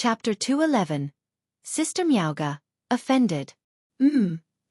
Chapter 211. Sister Miaoga, offended.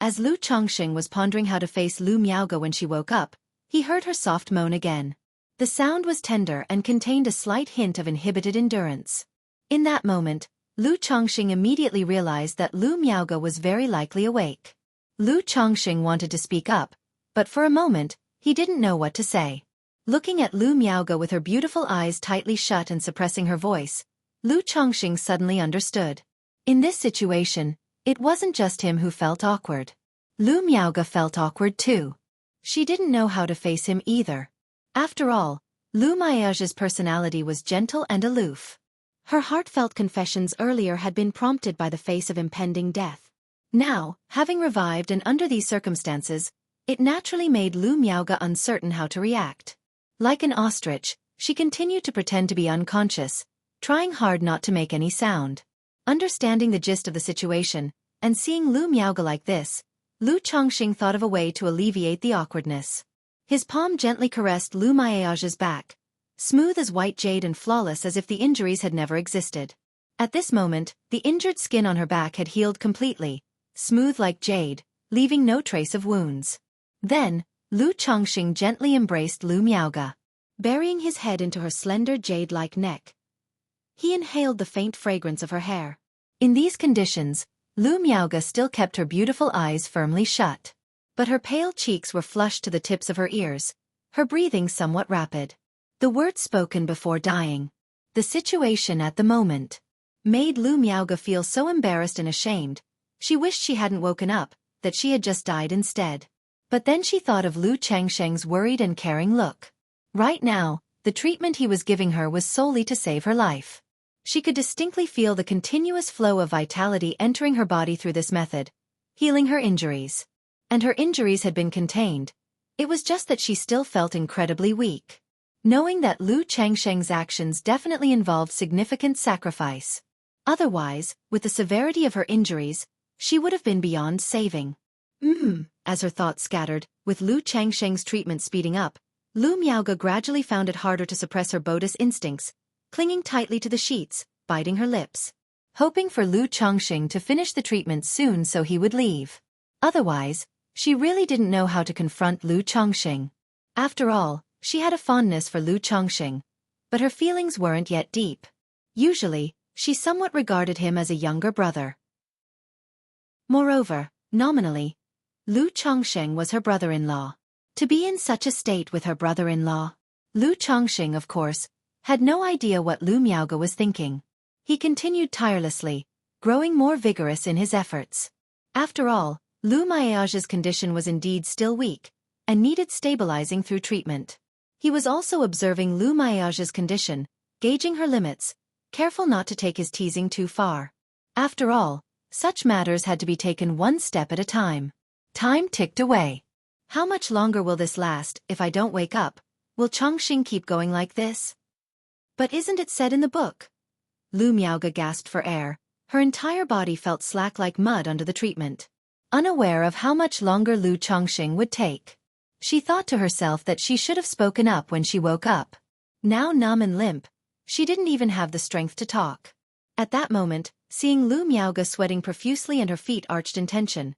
As Lu Chongqing was pondering how to face Lu Miaoga when she woke up, he heard her soft moan again. The sound was tender and contained a slight hint of inhibited endurance. In that moment, Lu Chongqing immediately realized that Lu Miaoga was very likely awake. Lu Chongqing wanted to speak up, but for a moment, he didn't know what to say. Looking at Lu Miaoga with her beautiful eyes tightly shut and suppressing her voice, Lu Chongqing suddenly understood. In this situation, it wasn't just him who felt awkward. Lu Miaoga felt awkward too. She didn't know how to face him either. After all, Lu Miaoga's personality was gentle and aloof. Her heartfelt confessions earlier had been prompted by the face of impending death. Now, having revived and under these circumstances, it naturally made Lu Miaoga uncertain how to react. Like an ostrich, she continued to pretend to be unconscious, trying hard not to make any sound. Understanding the gist of the situation, and seeing Lu Miaoga like this, Lu Chongqing thought of a way to alleviate the awkwardness. His palm gently caressed Lu Miaoga's back, smooth as white jade and flawless as if the injuries had never existed. At this moment, the injured skin on her back had healed completely, smooth like jade, leaving no trace of wounds. Then, Lu Chongqing gently embraced Lu Miaoga. Burying his head into her slender jade-like neck, he inhaled the faint fragrance of her hair. In these conditions, Lu Miaoga still kept her beautiful eyes firmly shut. But her pale cheeks were flushed to the tips of her ears, her breathing somewhat rapid. The words spoken before dying. The situation at the moment made Lu Miaoga feel so embarrassed and ashamed, she wished she hadn't woken up, that she had just died instead. But then she thought of Lu Chongqing's worried and caring look. Right now, the treatment he was giving her was solely to save her life. She could distinctly feel the continuous flow of vitality entering her body through this method, healing her injuries. And her injuries had been contained. It was just that she still felt incredibly weak. Knowing that Lu Chongqing's actions definitely involved significant sacrifice. Otherwise, with the severity of her injuries, she would have been beyond saving. As her thoughts scattered, with Lu Chongqing's treatment speeding up, Lu Miaoga gradually found it harder to suppress her Buddhist instincts, clinging tightly to the sheets, biting her lips, hoping for Lu Chongqing to finish the treatment soon so he would leave. Otherwise, she really didn't know how to confront Lu Chongqing. After all, she had a fondness for Lu Chongqing, but her feelings weren't yet deep. Usually, she somewhat regarded him as a younger brother. Moreover, nominally, Lu Chongqing was her brother-in-law. To be in such a state with her brother-in-law, Lu Chongqing, of course, had no idea what Lu Miaoga was thinking. He continued tirelessly, growing more vigorous in his efforts. After all, Lu Miaoga's condition was indeed still weak, and needed stabilizing through treatment. He was also observing Lu Miaoga's condition, gauging her limits, careful not to take his teasing too far. After all, such matters had to be taken one step at a time. Time ticked away. How much longer will this last? If I don't wake up, will Chongqing keep going like this? But isn't it said in the book? Lu Miaoga gasped for air. Her entire body felt slack like mud under the treatment. Unaware of how much longer Lu Chongqing would take, she thought to herself that she should have spoken up when she woke up. Now numb and limp, she didn't even have the strength to talk. At that moment, seeing Lu Miaoga sweating profusely and her feet arched in tension,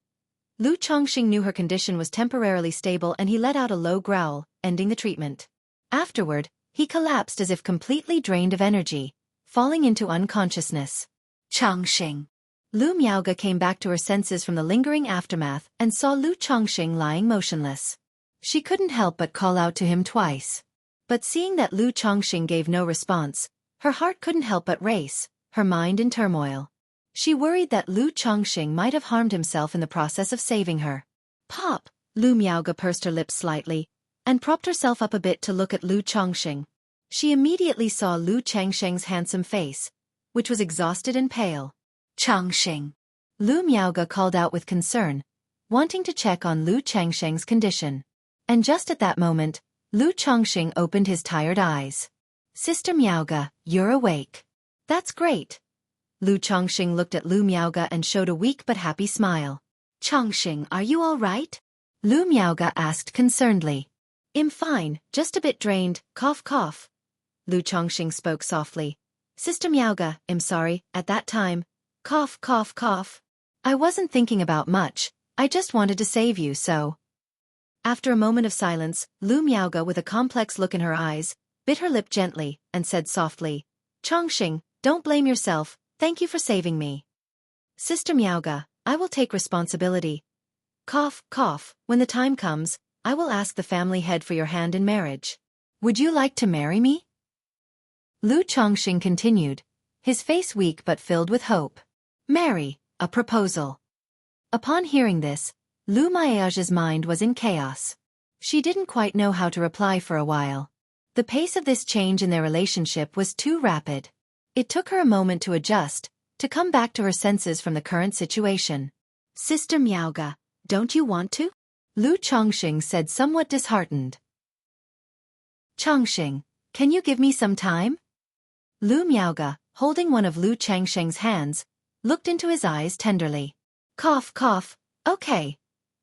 Lu Chongqing knew her condition was temporarily stable and he let out a low growl, ending the treatment. Afterward, he collapsed as if completely drained of energy, falling into unconsciousness. Chongqing. Lu Miaoga came back to her senses from the lingering aftermath and saw Lu Chongqing lying motionless. She couldn't help but call out to him twice. But seeing that Lu Chongqing gave no response, her heart couldn't help but race, her mind in turmoil. She worried that Lu Chongqing might have harmed himself in the process of saving her. Pop! Lu Miaoga pursed her lips slightly, and propped herself up a bit to look at Lu Chongqing. She immediately saw Lu Chongqing's handsome face, which was exhausted and pale. Chongqing. Lu Miaoga called out with concern, wanting to check on Lu Chongqing's condition. And just at that moment, Lu Chongqing opened his tired eyes. Sister Miaoga, you're awake. That's great. Lu Chongqing looked at Lu Miaoga and showed a weak but happy smile. Chongqing, are you all right? Lu Miaoga asked concernedly. I'm fine, just a bit drained, cough cough. Lu Chongqing spoke softly, Sister Miaoga, I'm sorry, at that time. Cough, cough, cough. I wasn't thinking about much, I just wanted to save you, so. After a moment of silence, Lu Miaoga, with a complex look in her eyes, bit her lip gently, and said softly, Chongqing, don't blame yourself, thank you for saving me. Sister Miaoga, I will take responsibility. Cough, cough, when the time comes, I will ask the family head for your hand in marriage. Would you like to marry me? Lu Chongqing continued, his face weak but filled with hope. Marry, a proposal. Upon hearing this, Lu Miaoga's mind was in chaos. She didn't quite know how to reply for a while. The pace of this change in their relationship was too rapid. It took her a moment to adjust, to come back to her senses from the current situation. Sister Miaoga, don't you want to? Lu Chongqing said, somewhat disheartened. Chongqing, can you give me some time? Lu Miaoga, holding one of Lu Changsheng's hands, looked into his eyes tenderly. Cough, cough, okay.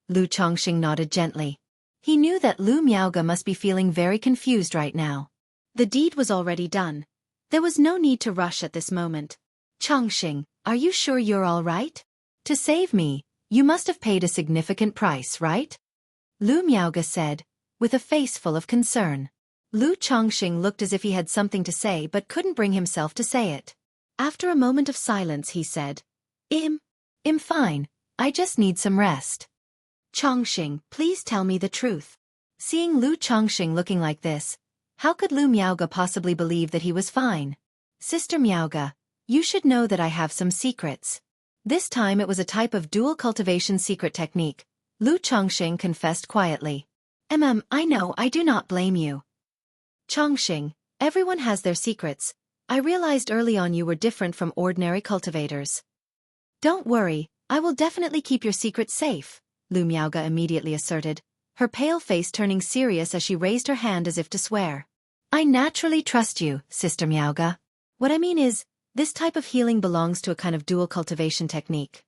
Lu Chongqing nodded gently. He knew that Lu Miaoga must be feeling very confused right now. The deed was already done. There was no need to rush at this moment. Chongqing, are you sure you're all right? To save me, you must have paid a significant price, right? Lu Miaoga said, with a face full of concern. Lu Chongqing looked as if he had something to say but couldn't bring himself to say it. After a moment of silence he said, I'm fine, I just need some rest. Chongqing, please tell me the truth. Seeing Lu Chongqing looking like this, how could Lu Miaoga possibly believe that he was fine? Sister Miaoga, you should know that I have some secrets. This time it was a type of dual cultivation secret technique. Lu Chongqing confessed quietly. I know, I do not blame you. Chongqing, everyone has their secrets. I realized early on you were different from ordinary cultivators. Don't worry, I will definitely keep your secret safe, Lu Miaoga immediately asserted, her pale face turning serious as she raised her hand as if to swear. I naturally trust you, Sister Miaoga. What I mean is, this type of healing belongs to a kind of dual cultivation technique.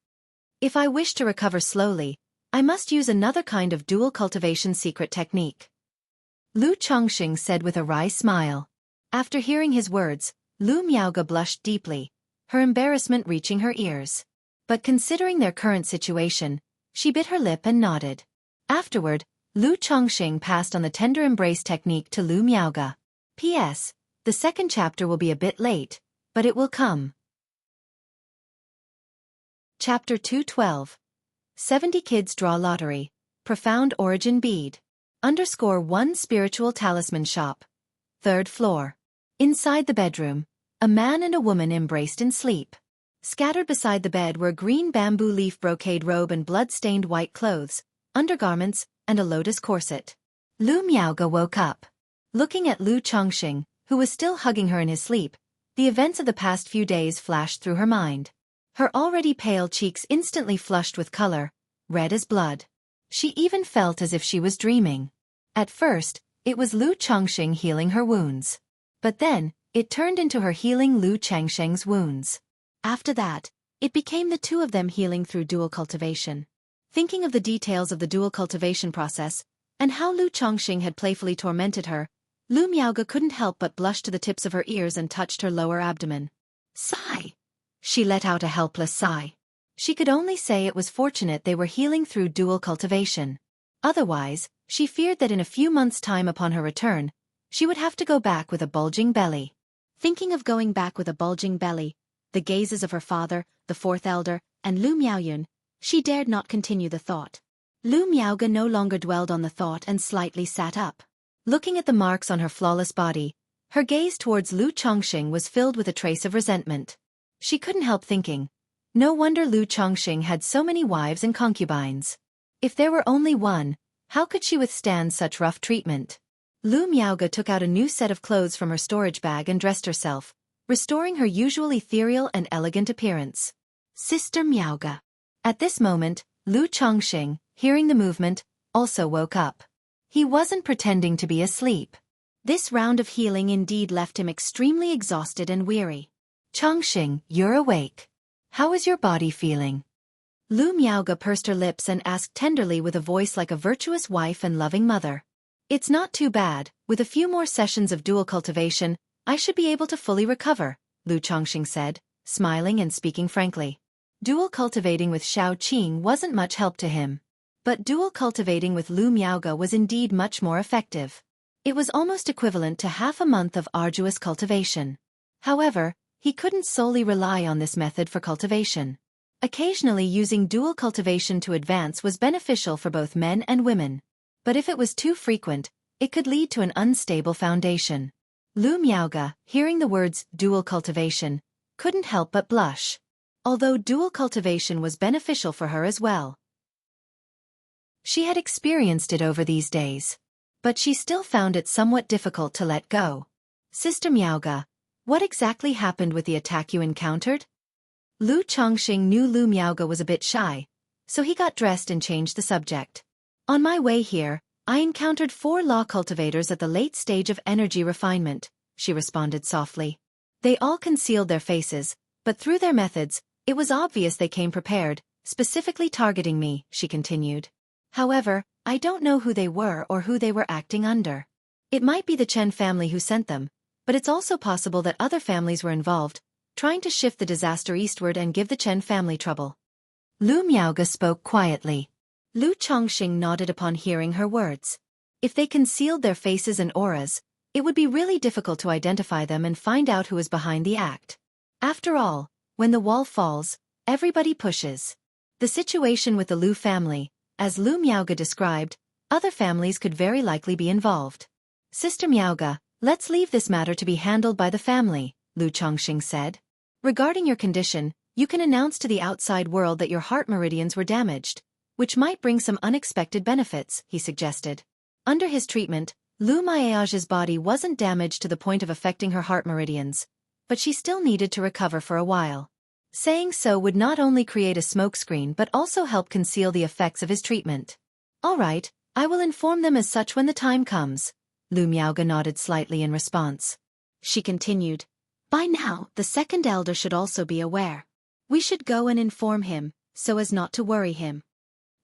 If I wish to recover slowly, I must use another kind of dual cultivation secret technique. Lu Chongqing said with a wry smile. After hearing his words, Lu Miaoga blushed deeply, her embarrassment reaching her ears. But considering their current situation, she bit her lip and nodded. Afterward, Lu Chongqing passed on the tender embrace technique to Lu Miaoga. P.S. The second chapter will be a bit late, but it will come. Chapter 212. 70 Kids Draw Lottery. Profound Origin Bead. _1 Spiritual Talisman Shop. 3rd floor. Inside the bedroom, a man and a woman embraced in sleep. Scattered beside the bed were a green bamboo leaf brocade robe and blood-stained white clothes, undergarments, and a lotus corset. Lu Miaoga woke up. Looking at Lu Chongqing, who was still hugging her in his sleep, the events of the past few days flashed through her mind. Her already pale cheeks instantly flushed with color, red as blood. She even felt as if she was dreaming. At first, it was Lu Chongqing healing her wounds. But then, it turned into her healing Lu Changsheng's wounds. After that, it became the two of them healing through dual cultivation. Thinking of the details of the dual cultivation process, and how Lu Chongqing had playfully tormented her, Lu Miaoga couldn't help but blush to the tips of her ears and touched her lower abdomen. Sigh! She let out a helpless sigh. She could only say it was fortunate they were healing through dual cultivation. Otherwise, she feared that in a few months' time upon her return, she would have to go back with a bulging belly. Thinking of going back with a bulging belly, the gazes of her father, the fourth elder, and Lu Miaoyun, she dared not continue the thought. Lu Miaoga no longer dwelled on the thought and slightly sat up. Looking at the marks on her flawless body, her gaze towards Lu Chongqing was filled with a trace of resentment. She couldn't help thinking, no wonder Lu Chongqing had so many wives and concubines. If there were only one, how could she withstand such rough treatment? Lu Miaoga took out a new set of clothes from her storage bag and dressed herself, restoring her usual ethereal and elegant appearance. Sister Miaoga. At this moment, Lu Chongqing, hearing the movement, also woke up. He wasn't pretending to be asleep. This round of healing indeed left him extremely exhausted and weary. Chongqing, you're awake. How is your body feeling? Lu Miaoga pursed her lips and asked tenderly with a voice like a virtuous wife and loving mother. It's not too bad, with a few more sessions of dual cultivation, I should be able to fully recover, Lu Chongqing said, smiling and speaking frankly. Dual cultivating with Xiao Qing wasn't much help to him. But dual cultivating with Lu Miaoge was indeed much more effective. It was almost equivalent to half a month of arduous cultivation. However, he couldn't solely rely on this method for cultivation. Occasionally using dual cultivation to advance was beneficial for both men and women. But if it was too frequent, it could lead to an unstable foundation. Lu Miaoge, hearing the words dual cultivation, couldn't help but blush. Although dual cultivation was beneficial for her as well. She had experienced it over these days. But she still found it somewhat difficult to let go. Sister Miaoge, what exactly happened with the attack you encountered? Lu Chongqing knew Lu Miaoge was a bit shy, so he got dressed and changed the subject. On my way here, I encountered 4 law cultivators at the late stage of energy refinement, she responded softly. They all concealed their faces, but through their methods, it was obvious they came prepared, specifically targeting me, she continued. However, I don't know who they were or who they were acting under. It might be the Chen family who sent them, but it's also possible that other families were involved, trying to shift the disaster eastward and give the Chen family trouble. Lu Miaoge spoke quietly. Lu Chongqing nodded upon hearing her words. If they concealed their faces and auras, it would be really difficult to identify them and find out who is behind the act. After all, when the wall falls, everybody pushes. The situation with the Lu family, as Lu Miaoge described, other families could very likely be involved. Sister Miaoge, let's leave this matter to be handled by the family, Lu Chongqing said. Regarding your condition, you can announce to the outside world that your heart meridians were damaged, which might bring some unexpected benefits, he suggested. Under his treatment, Lu Miaoge's body wasn't damaged to the point of affecting her heart meridians, but she still needed to recover for a while. Saying so would not only create a smokescreen but also help conceal the effects of his treatment. All right, I will inform them as such when the time comes. Lu Miaoge nodded slightly in response. She continued. By now, the second elder should also be aware. We should go and inform him, so as not to worry him.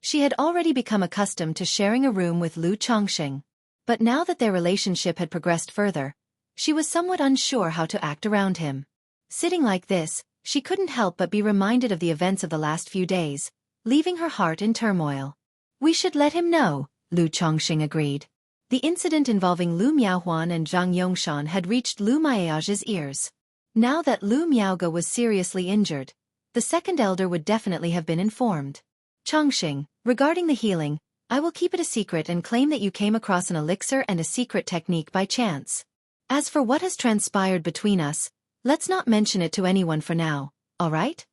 She had already become accustomed to sharing a room with Lu Chongqing. But now that their relationship had progressed further, she was somewhat unsure how to act around him. Sitting like this, she couldn't help but be reminded of the events of the last few days, leaving her heart in turmoil. We should let him know, Lu Chongqing agreed. The incident involving Lu Miaohuan and Zhang Yongshan had reached Lu Miaoge's ears. Now that Lu Miaoge was seriously injured, the second elder would definitely have been informed. Chongqing, regarding the healing, I will keep it a secret and claim that you came across an elixir and a secret technique by chance. As for what has transpired between us, let's not mention it to anyone for now, all right?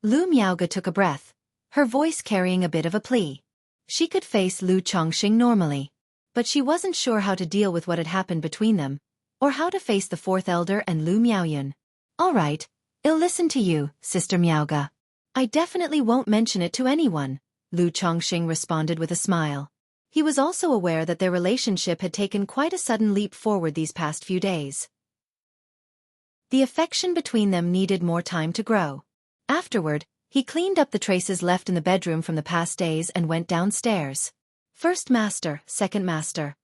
Lu Miaoge took a breath, her voice carrying a bit of a plea. She could face Lu Chongqing normally, but she wasn't sure how to deal with what had happened between them, or how to face the fourth elder and Lu Miaoyun. All right, I'll listen to you, Sister Miaoge. I definitely won't mention it to anyone, Lu Chongqing responded with a smile. He was also aware that their relationship had taken quite a sudden leap forward these past few days. The affection between them needed more time to grow. Afterward, he cleaned up the traces left in the bedroom from the past days and went downstairs. First master, second master.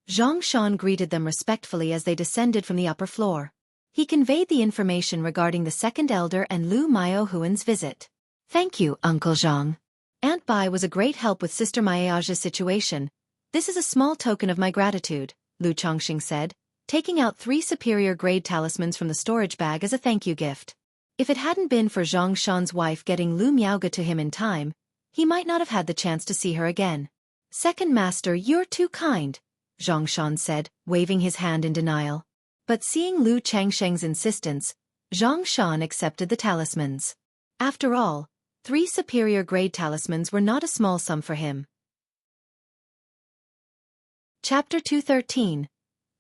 Zhang Shan greeted them respectfully as they descended from the upper floor. He conveyed the information regarding the second elder and Lu Miaohuan's visit. Thank you, Uncle Zhang. Aunt Bai was a great help with Sister Miaoge's situation. This is a small token of my gratitude, Lu Chongqing said, taking out 3 superior-grade talismans from the storage bag as a thank you gift. If it hadn't been for Zhang Shan's wife getting Lu Miaoge to him in time, he might not have had the chance to see her again. Second master, you're too kind, Zhang Shan said, waving his hand in denial. But seeing Lu Changsheng's insistence, Zhang Shan accepted the talismans. After all, 3 superior-grade talismans were not a small sum for him. Chapter 213.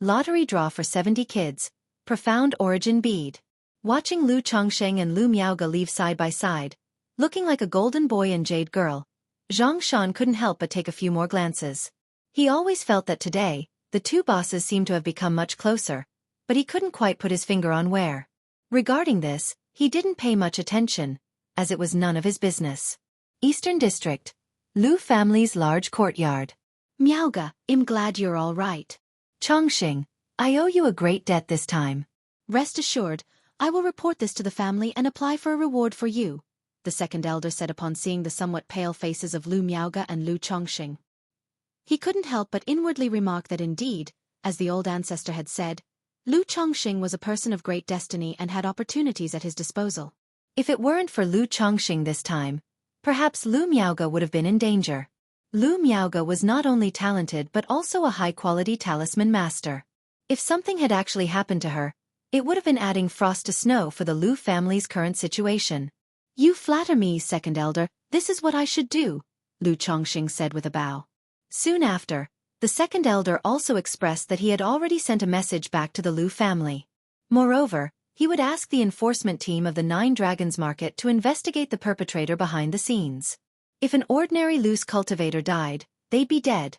Lottery draw for 70 kids. Profound origin bead. Watching Lu Chongqing and Lu Miaoge leave side by side, looking like a golden boy and jade girl, Zhang Shan couldn't help but take a few more glances. He always felt that today, the 2 bosses seemed to have become much closer, but he couldn't quite put his finger on where. Regarding this, he didn't pay much attention, as it was none of his business. Eastern District. Lu family's large courtyard. Miaoge, I'm glad you're all right. Chongqing, I owe you a great debt this time. Rest assured, I will report this to the family and apply for a reward for you, the second elder said upon seeing the somewhat pale faces of Lu Miaoge and Lu Chongxing. He couldn't help but inwardly remark that indeed, as the old ancestor had said, Lu Chongxing was a person of great destiny and had opportunities at his disposal. If it weren't for Lu Chongxing this time, perhaps Lu Miaoge would have been in danger. Lu Miaoge was not only talented but also a high-quality talisman master. If something had actually happened to her, it would have been adding frost to snow for the Lu family's current situation. You flatter me, second elder, this is what I should do, Lu Chongxing said with a bow. Soon after, the second elder also expressed that he had already sent a message back to the Lu family. Moreover, he would ask the enforcement team of the Nine Dragons Market to investigate the perpetrator behind the scenes. If an ordinary Lu's cultivator died, they'd be dead.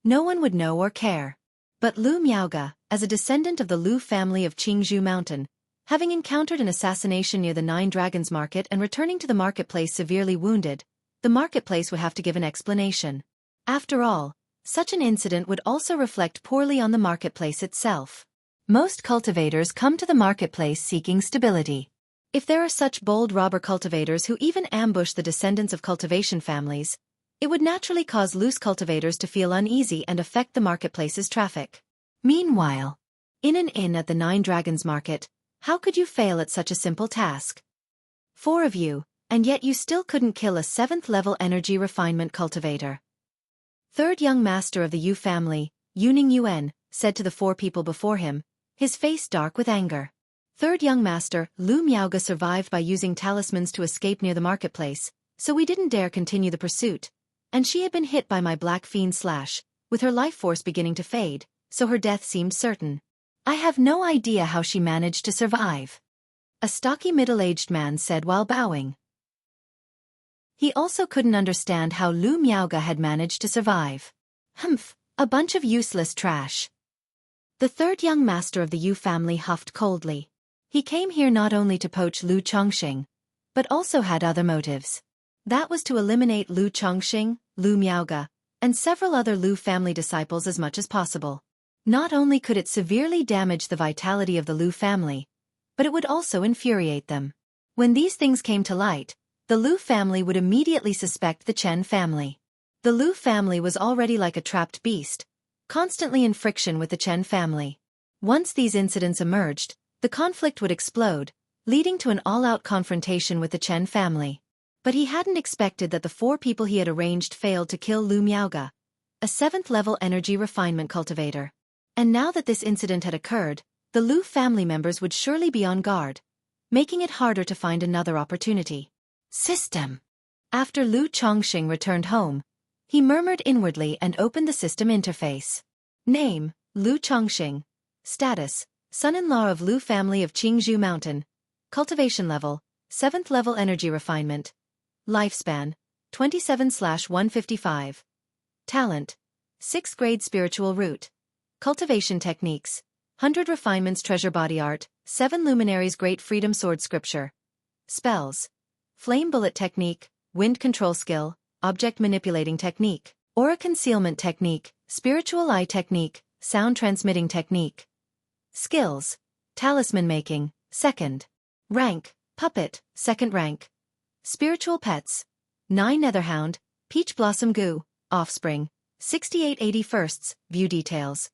No one would know or care. But Lu Miaoge, as a descendant of the Lu family of Qingzhou Mountain, having encountered an assassination near the Nine Dragons Market and returning to the marketplace severely wounded, the marketplace would have to give an explanation. After all, such an incident would also reflect poorly on the marketplace itself. Most cultivators come to the marketplace seeking stability. If there are such bold robber cultivators who even ambush the descendants of cultivation families, it would naturally cause loose cultivators to feel uneasy and affect the marketplace's traffic. Meanwhile, in an inn at the Nine Dragons Market, how could you fail at such a simple task? 4 of you, and yet you still couldn't kill a 7th-level energy refinement cultivator. Third young master of the Yu family, Yuning Yuan, said to the 4 people before him, his face dark with anger. Third young master, Lu Miaoge survived by using talismans to escape near the marketplace, so we didn't dare continue the pursuit, and she had been hit by my black fiend slash, with her life force beginning to fade, so her death seemed certain. I have no idea how she managed to survive. A stocky middle-aged man said while bowing. He also couldn't understand how Lu Miaoge had managed to survive. Humph, a bunch of useless trash. The third young master of the Yu family huffed coldly. He came here not only to poach Lu Chongxing, but also had other motives. That was to eliminate Lu Chongxing, Lu Miaoge, and several other Lu family disciples as much as possible. Not only could it severely damage the vitality of the Lu family, but it would also infuriate them. When these things came to light, the Lu family would immediately suspect the Chen family. The Lu family was already like a trapped beast, constantly in friction with the Chen family. Once these incidents emerged, the conflict would explode, leading to an all-out confrontation with the Chen family. But he hadn't expected that the 4 people he had arranged failed to kill Lu Miaoge, a 7th-level energy refinement cultivator. And now that this incident had occurred, the Lu family members would surely be on guard, making it harder to find another opportunity. System. After Lu Chongxing returned home, he murmured inwardly and opened the system interface. Name, Lu Chongxing. Status, son-in-law of Lu family of Qingzhou Mountain. Cultivation level, 7th level energy refinement. Lifespan, 27/155. Talent, 6th grade spiritual root. Cultivation techniques, 100 refinements treasure body art, 7 luminaries great freedom sword scripture. Spells, flame bullet technique, wind control skill, object manipulating technique, aura concealment technique, spiritual eye technique, sound transmitting technique. Skills, talisman making, 2nd. Rank, puppet, 2nd rank. Spiritual pets, 9 netherhound, peach blossom goo, offspring, 6881st, view details.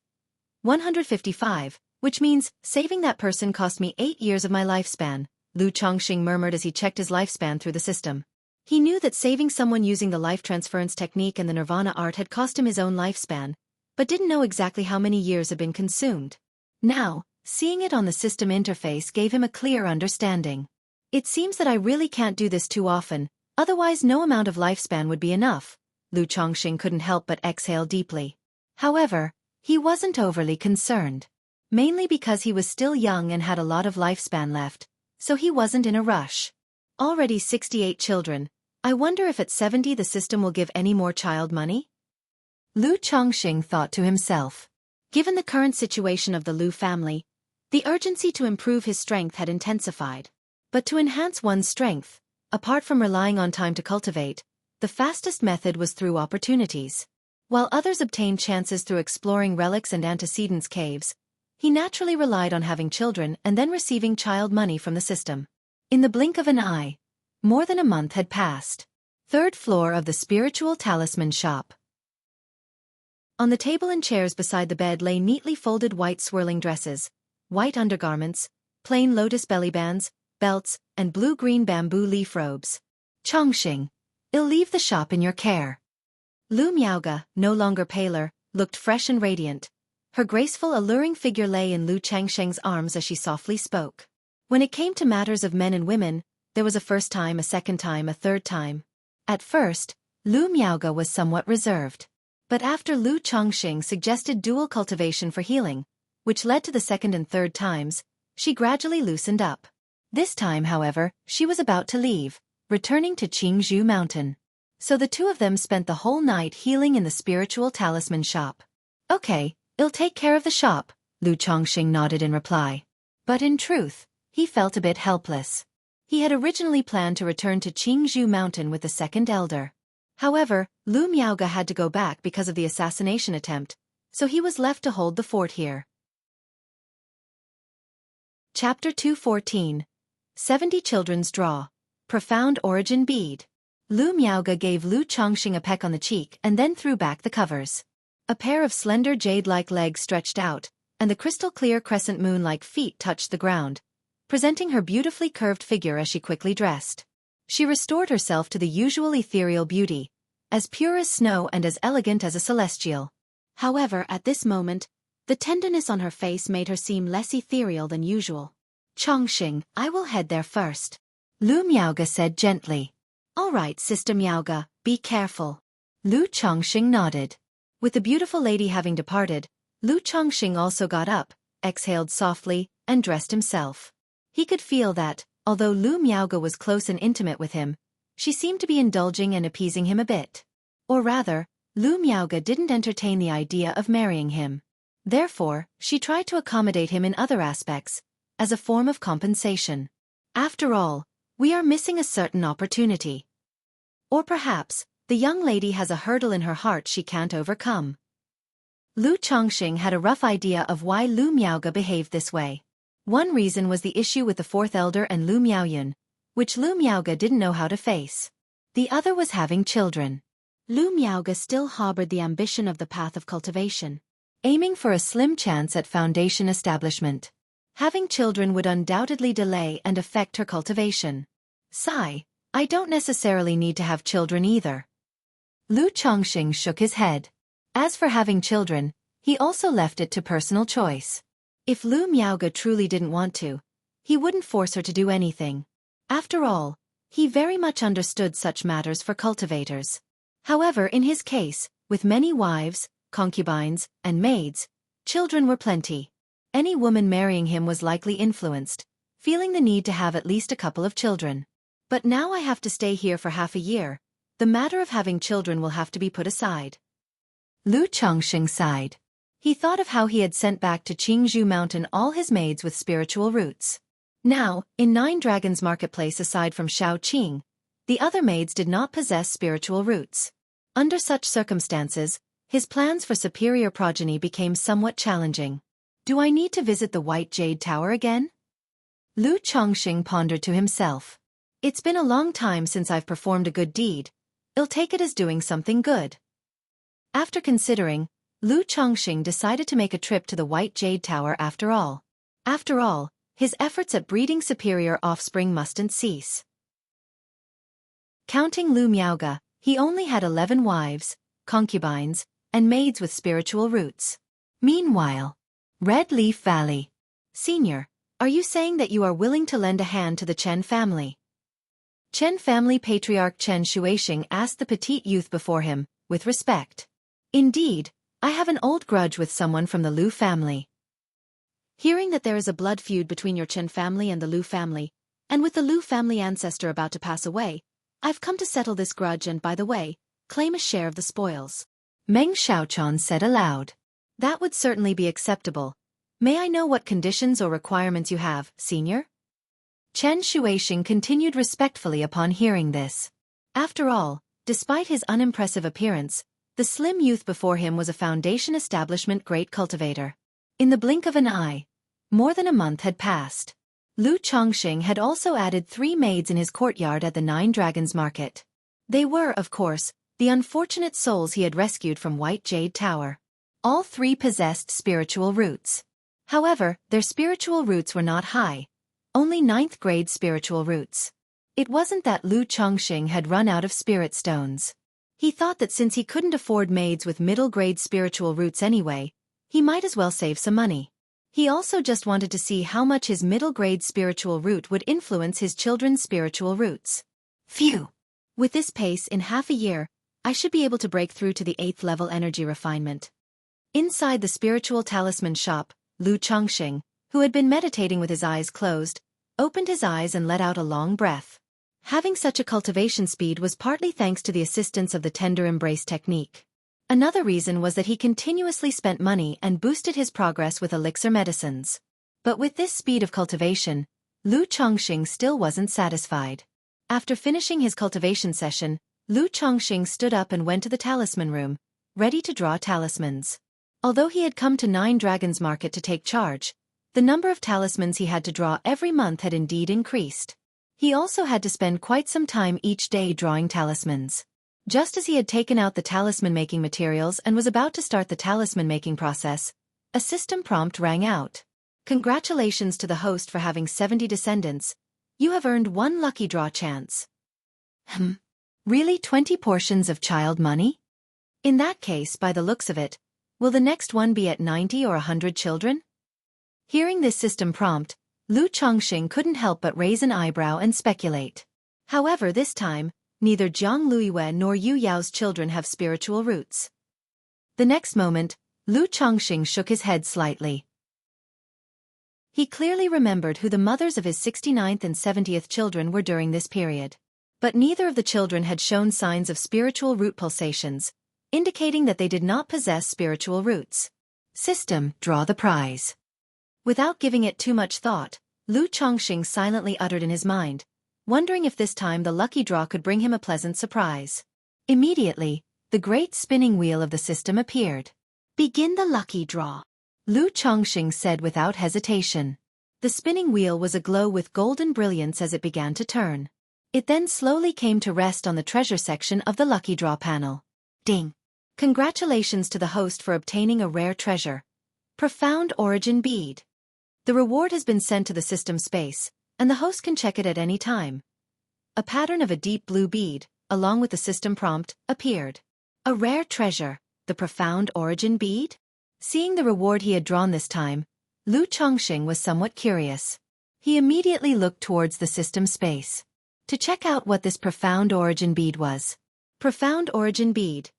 155, which means, saving that person cost me 8 years of my lifespan, Lu Chongxing murmured as he checked his lifespan through the system. He knew that saving someone using the life transference technique and the nirvana art had cost him his own lifespan, but didn't know exactly how many years had been consumed. Now, seeing it on the system interface gave him a clear understanding. It seems that I really can't do this too often, otherwise no amount of lifespan would be enough. Lu Chongxing couldn't help but exhale deeply. However, he wasn't overly concerned. Mainly because he was still young and had a lot of lifespan left, so he wasn't in a rush. Already 68 children, I wonder if at 70 the system will give any more child money? Lu Chongxing thought to himself. Given the current situation of the Lu family, the urgency to improve his strength had intensified. But to enhance one's strength, apart from relying on time to cultivate, the fastest method was through opportunities. While others obtained chances through exploring relics and antecedents caves, He naturally relied on having children and then receiving child money from the system. In the blink of an eye, more than a month had passed. Third floor of the spiritual talisman shop. On the table and chairs beside the bed lay neatly folded white swirling dresses, white undergarments, plain lotus belly bands, belts, and blue-green bamboo leaf robes. Chongqing, I'll leave the shop in your care. Lu Miaoge, no longer paler, looked fresh and radiant. Her graceful, alluring figure lay in Lu Changsheng's arms as she softly spoke. When it came to matters of men and women, there was a first time, a second time, a third time. At first, Lu Miaoge was somewhat reserved. But after Lu Chongqing suggested dual cultivation for healing, which led to the second and third times, she gradually loosened up. This time, however, she was about to leave, returning to Qingzhou Mountain. So the two of them spent the whole night healing in the spiritual talisman shop. Okay, I'll take care of the shop, Lu Chongqing nodded in reply. But in truth, he felt a bit helpless. He had originally planned to return to Qingzhou Mountain with the second elder. However, Lu Miaoge had to go back because of the assassination attempt, so he was left to hold the fort here. Chapter 214. 70 Children's Draw. Profound Origin Bead. Lu Miaoge gave Lu Chongqing a peck on the cheek and then threw back the covers. A pair of slender jade-like legs stretched out, and the crystal-clear crescent moon-like feet touched the ground, presenting her beautifully curved figure as she quickly dressed. She restored herself to the usual ethereal beauty, as pure as snow and as elegant as a celestial. However, at this moment, the tenderness on her face made her seem less ethereal than usual. Chongqing, I will head there first. Lu Miaoge said gently. All right, Sister Miaoge, be careful. Lu Chongqing nodded. With the beautiful lady having departed, Lu Chongqing also got up, exhaled softly, and dressed himself. He could feel that, although Lu Miaoge was close and intimate with him, she seemed to be indulging and appeasing him a bit. Or rather, Lu Miaoge didn't entertain the idea of marrying him. Therefore, she tried to accommodate him in other aspects, as a form of compensation. After all, we are missing a certain opportunity. Or perhaps, the young lady has a hurdle in her heart she can't overcome. Lu Chongqing had a rough idea of why Lu Miaoge behaved this way. One reason was the issue with the fourth elder and Lu Miaoyun, which Lu Miaoge didn't know how to face. The other was having children. Lu Miaoge still harbored the ambition of the path of cultivation, aiming for a slim chance at foundation establishment. Having children would undoubtedly delay and affect her cultivation. Sigh, I don't necessarily need to have children either. Lu Chongqing shook his head. As for having children, he also left it to personal choice. If Lu Miaoge truly didn't want to, he wouldn't force her to do anything. After all, he very much understood such matters for cultivators. However, in his case, with many wives, concubines, and maids, children were plenty. Any woman marrying him was likely influenced, feeling the need to have at least a couple of children. But now I have to stay here for half a year. The matter of having children will have to be put aside. Lu Chongqing sighed. He thought of how he had sent back to Qingzhou Mountain all his maids with spiritual roots. Now, in Nine Dragons Marketplace aside from Shao Qing, the other maids did not possess spiritual roots. Under such circumstances, his plans for superior progeny became somewhat challenging. Do I need to visit the White Jade Tower again? Lu Chongqing pondered to himself. It's been a long time since I've performed a good deed. I'll take it as doing something good. After considering, Lu Chongqing decided to make a trip to the White Jade Tower after all. After all, his efforts at breeding superior offspring mustn't cease. Counting Lu Miaoge, he only had 11 wives, concubines, and maids with spiritual roots. Meanwhile, Red Leaf Valley. Senior, are you saying that you are willing to lend a hand to the Chen family? Chen family patriarch Chen Shuixing asked the petite youth before him, with respect. Indeed, I have an old grudge with someone from the Lu family. Hearing that there is a blood feud between your Chen family and the Lu family, and with the Lu family ancestor about to pass away, I've come to settle this grudge and, by the way, claim a share of the spoils. Meng Xiaochan said aloud. That would certainly be acceptable. May I know what conditions or requirements you have, senior? Chen Shuixing continued respectfully upon hearing this. After all, despite his unimpressive appearance, the slim youth before him was a foundation establishment great cultivator. In the blink of an eye, more than a month had passed. Lu Chongqing had also added 3 maids in his courtyard at the Nine Dragons Market. They were, of course, the unfortunate souls he had rescued from White Jade Tower. All 3 possessed spiritual roots. However, their spiritual roots were not high, only 9th grade spiritual roots. It wasn't that Lu Chongqing had run out of spirit stones. He thought that since he couldn't afford maids with middle grade spiritual roots anyway, he might as well save some money. He also just wanted to see how much his middle grade spiritual root would influence his children's spiritual roots. Phew! With this pace, in half a year, I should be able to break through to the 8th level energy refinement. Inside the spiritual talisman shop, Lu Chongqing, who had been meditating with his eyes closed, opened his eyes and let out a long breath. Having such a cultivation speed was partly thanks to the assistance of the tender embrace technique. Another reason was that he continuously spent money and boosted his progress with elixir medicines. But with this speed of cultivation, Lu Chongqing still wasn't satisfied. After finishing his cultivation session, Lu Chongqing stood up and went to the talisman room, ready to draw talismans. Although he had come to Nine Dragons Market to take charge, the number of talismans he had to draw every month had indeed increased. He also had to spend quite some time each day drawing talismans. Just as he had taken out the talisman-making materials and was about to start the talisman-making process, a system prompt rang out. Congratulations to the host for having 70 descendants. You have earned 1 lucky draw chance. Really 20 portions of child money? In that case, by the looks of it, will the next one be at 90 or 100 children? Hearing this system prompt, Lu Chongqing couldn't help but raise an eyebrow and speculate. However, this time, neither Jiang Luiyue nor Yu Yao's children have spiritual roots. The next moment, Lu Chongqing shook his head slightly. He clearly remembered who the mothers of his 69th and 70th children were during this period. But neither of the children had shown signs of spiritual root pulsations, indicating that they did not possess spiritual roots. System, draw the prize. Without giving it too much thought, Lu Chongqing silently uttered in his mind, wondering if this time the lucky draw could bring him a pleasant surprise. Immediately, the great spinning wheel of the system appeared. Begin the lucky draw, Lu Chongqing said without hesitation. The spinning wheel was aglow with golden brilliance as it began to turn. It then slowly came to rest on the treasure section of the lucky draw panel. Ding! Congratulations to the host for obtaining a rare treasure. Profound Origin Bead. The reward has been sent to the system space, and the host can check it at any time. A pattern of a deep blue bead, along with the system prompt, appeared. A rare treasure, the Profound Origin Bead? Seeing the reward he had drawn this time, Lu Chongqing was somewhat curious. He immediately looked towards the system space to check out what this Profound Origin Bead was. Profound Origin Bead.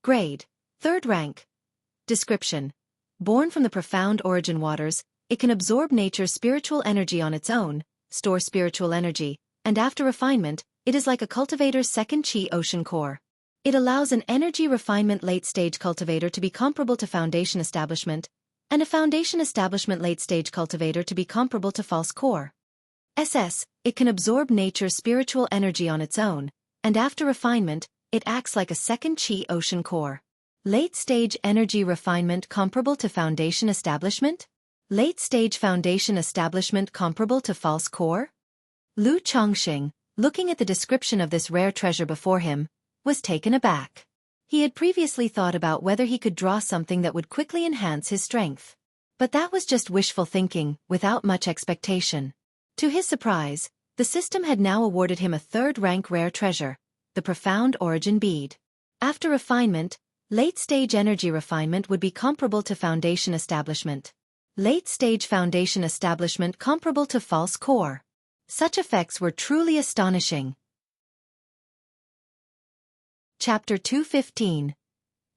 Grade, 3rd rank. Description. Born from the profound origin waters, it can absorb nature's spiritual energy on its own, store spiritual energy, and after refinement, it is like a cultivator's second chi ocean core. It allows an energy refinement late-stage cultivator to be comparable to foundation establishment, and a foundation establishment late-stage cultivator to be comparable to false core. It can absorb nature's spiritual energy on its own, and after refinement, it acts like a second chi ocean core. Late-stage energy refinement comparable to foundation establishment? Late-stage foundation establishment comparable to false core? Lu Chongqing, looking at the description of this rare treasure before him, was taken aback. He had previously thought about whether he could draw something that would quickly enhance his strength. But that was just wishful thinking, without much expectation. To his surprise, the system had now awarded him a 3rd-rank rare treasure, the Profound Origin Bead. After refinement, late-stage energy refinement would be comparable to foundation establishment. Late-stage foundation establishment comparable to false core. Such effects were truly astonishing. Chapter 215.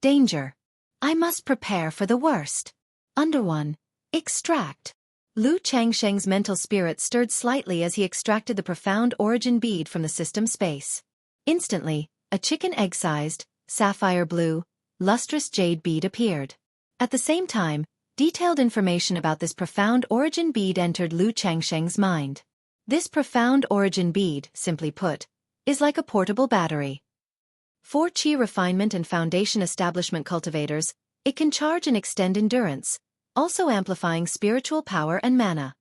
Danger. I must prepare for the worst. Under 1. Extract. Lu Chongqing's mental spirit stirred slightly as he extracted the Profound Origin Bead from the system space. Instantly, a chicken egg-sized, sapphire blue, lustrous jade bead appeared. At the same time, detailed information about this Profound Origin Bead entered Lu Chongqing's mind. This Profound Origin Bead, simply put, is like a portable battery. For chi refinement and foundation establishment cultivators, it can charge and extend endurance, also amplifying spiritual power and mana.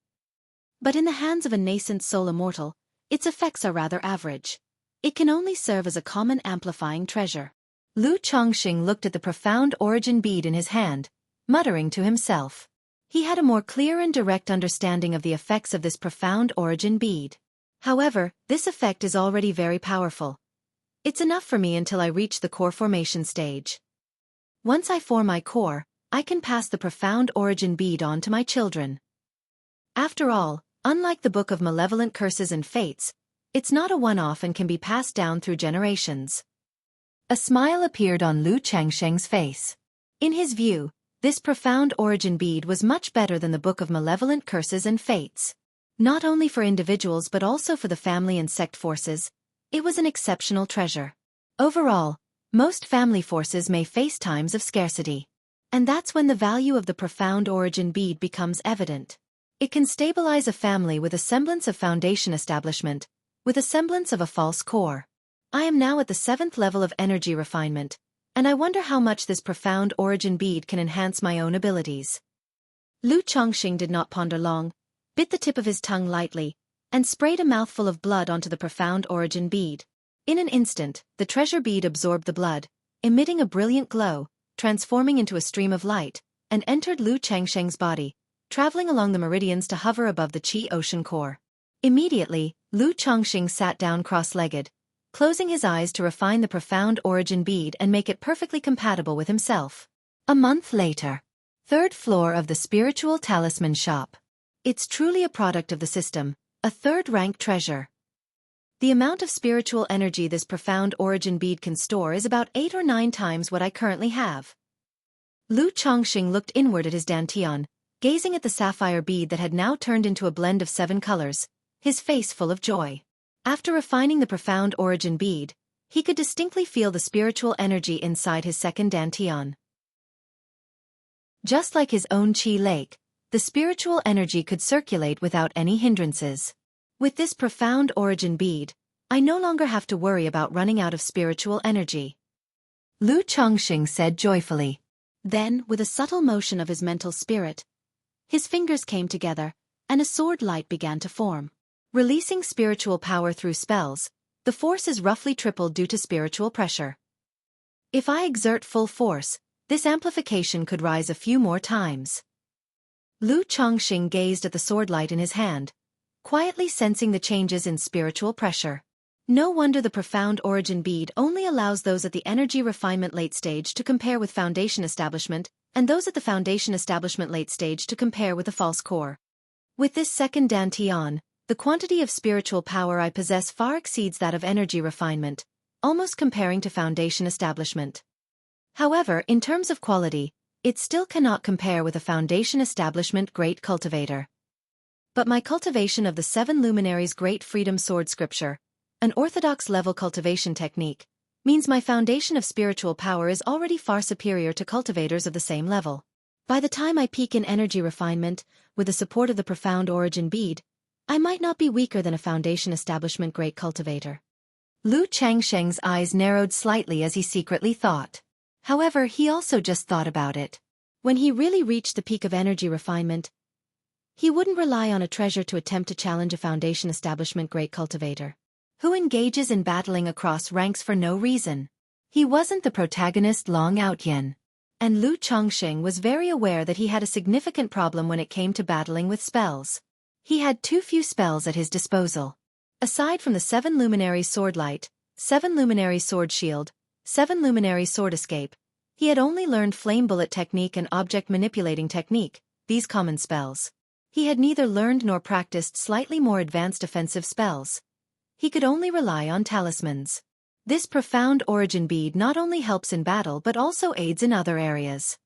But in the hands of a nascent soul immortal, its effects are rather average. It can only serve as a common amplifying treasure. Lu Chongqing looked at the profound origin bead in his hand, muttering to himself. He had a more clear and direct understanding of the effects of this profound origin bead. However, this effect is already very powerful. It's enough for me until I reach the core formation stage. Once I form my core, I can pass the profound origin bead on to my children. After all, unlike the Book of Malevolent Curses and Fates, it's not a one-off and can be passed down through generations. A smile appeared on Lu Changsheng's face. In his view, this profound origin bead was much better than the Book of Malevolent Curses and Fates. Not only for individuals but also for the family and sect forces, it was an exceptional treasure. Overall, most family forces may face times of scarcity. And that's when the value of the profound origin bead becomes evident. It can stabilize a family with a semblance of foundation establishment, with a semblance of a false core. I am now at the 7th level of energy refinement, and I wonder how much this profound origin bead can enhance my own abilities. Lu Chongqing did not ponder long, bit the tip of his tongue lightly, and sprayed a mouthful of blood onto the profound origin bead. In an instant, the treasure bead absorbed the blood, emitting a brilliant glow, transforming into a stream of light, and entered Lu Changsheng's body, traveling along the meridians to hover above the Qi ocean core. Immediately, Lu Chongqing sat down cross-legged, closing his eyes to refine the profound origin bead and make it perfectly compatible with himself. A month later. 3rd floor of the Spiritual Talisman Shop. It's truly a product of the system, a 3rd-rank treasure. The amount of spiritual energy this profound origin bead can store is about 8 or 9 times what I currently have. Lu Chongqing looked inward at his dantian, gazing at the sapphire bead that had now turned into a blend of 7 colors, his face full of joy. After refining the profound origin bead, he could distinctly feel the spiritual energy inside his second dantian. Just like his own Qi lake, the spiritual energy could circulate without any hindrances. With this profound origin bead, I no longer have to worry about running out of spiritual energy. Lu Chongqing said joyfully. Then, with a subtle motion of his mental spirit, his fingers came together, and a sword light began to form. Releasing spiritual power through spells, the force is roughly tripled due to spiritual pressure. If I exert full force, this amplification could rise a few more times. Lu Chongqing gazed at the sword light in his hand, quietly sensing the changes in spiritual pressure. No wonder the profound origin bead only allows those at the energy refinement late stage to compare with foundation establishment, and those at the foundation establishment late stage to compare with the false core. With this second dantian, the quantity of spiritual power I possess far exceeds that of energy refinement, almost comparing to foundation establishment. However, in terms of quality, it still cannot compare with a foundation establishment great cultivator. But my cultivation of the 7 luminaries' great freedom sword scripture, an orthodox-level cultivation technique, means my foundation of spiritual power is already far superior to cultivators of the same level. By the time I peak in energy refinement, with the support of the profound origin bead, I might not be weaker than a foundation establishment great cultivator. Lu Changsheng's eyes narrowed slightly as he secretly thought. However, he also just thought about it. When he really reached the peak of energy refinement, he wouldn't rely on a treasure to attempt to challenge a foundation establishment great cultivator, who engages in battling across ranks for no reason. He wasn't the protagonist Long Outyen. And Lu Chongqing was very aware that he had a significant problem when it came to battling with spells. He had too few spells at his disposal. Aside from the 7 luminary sword light, 7 luminary sword shield, 7 luminary sword escape, he had only learned flame bullet technique and object manipulating technique, these common spells. He had neither learned nor practiced slightly more advanced offensive spells. He could only rely on talismans. This profound origin bead not only helps in battle but also aids in other areas.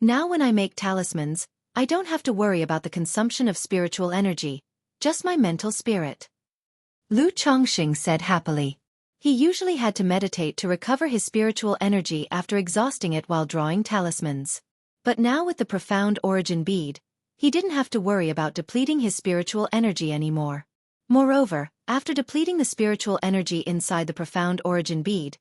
Now when I make talismans, I don't have to worry about the consumption of spiritual energy, just my mental spirit. Lu Chongqing said happily. He usually had to meditate to recover his spiritual energy after exhausting it while drawing talismans. But now with the profound origin bead, he didn't have to worry about depleting his spiritual energy anymore. Moreover, after depleting the spiritual energy inside the profound origin bead,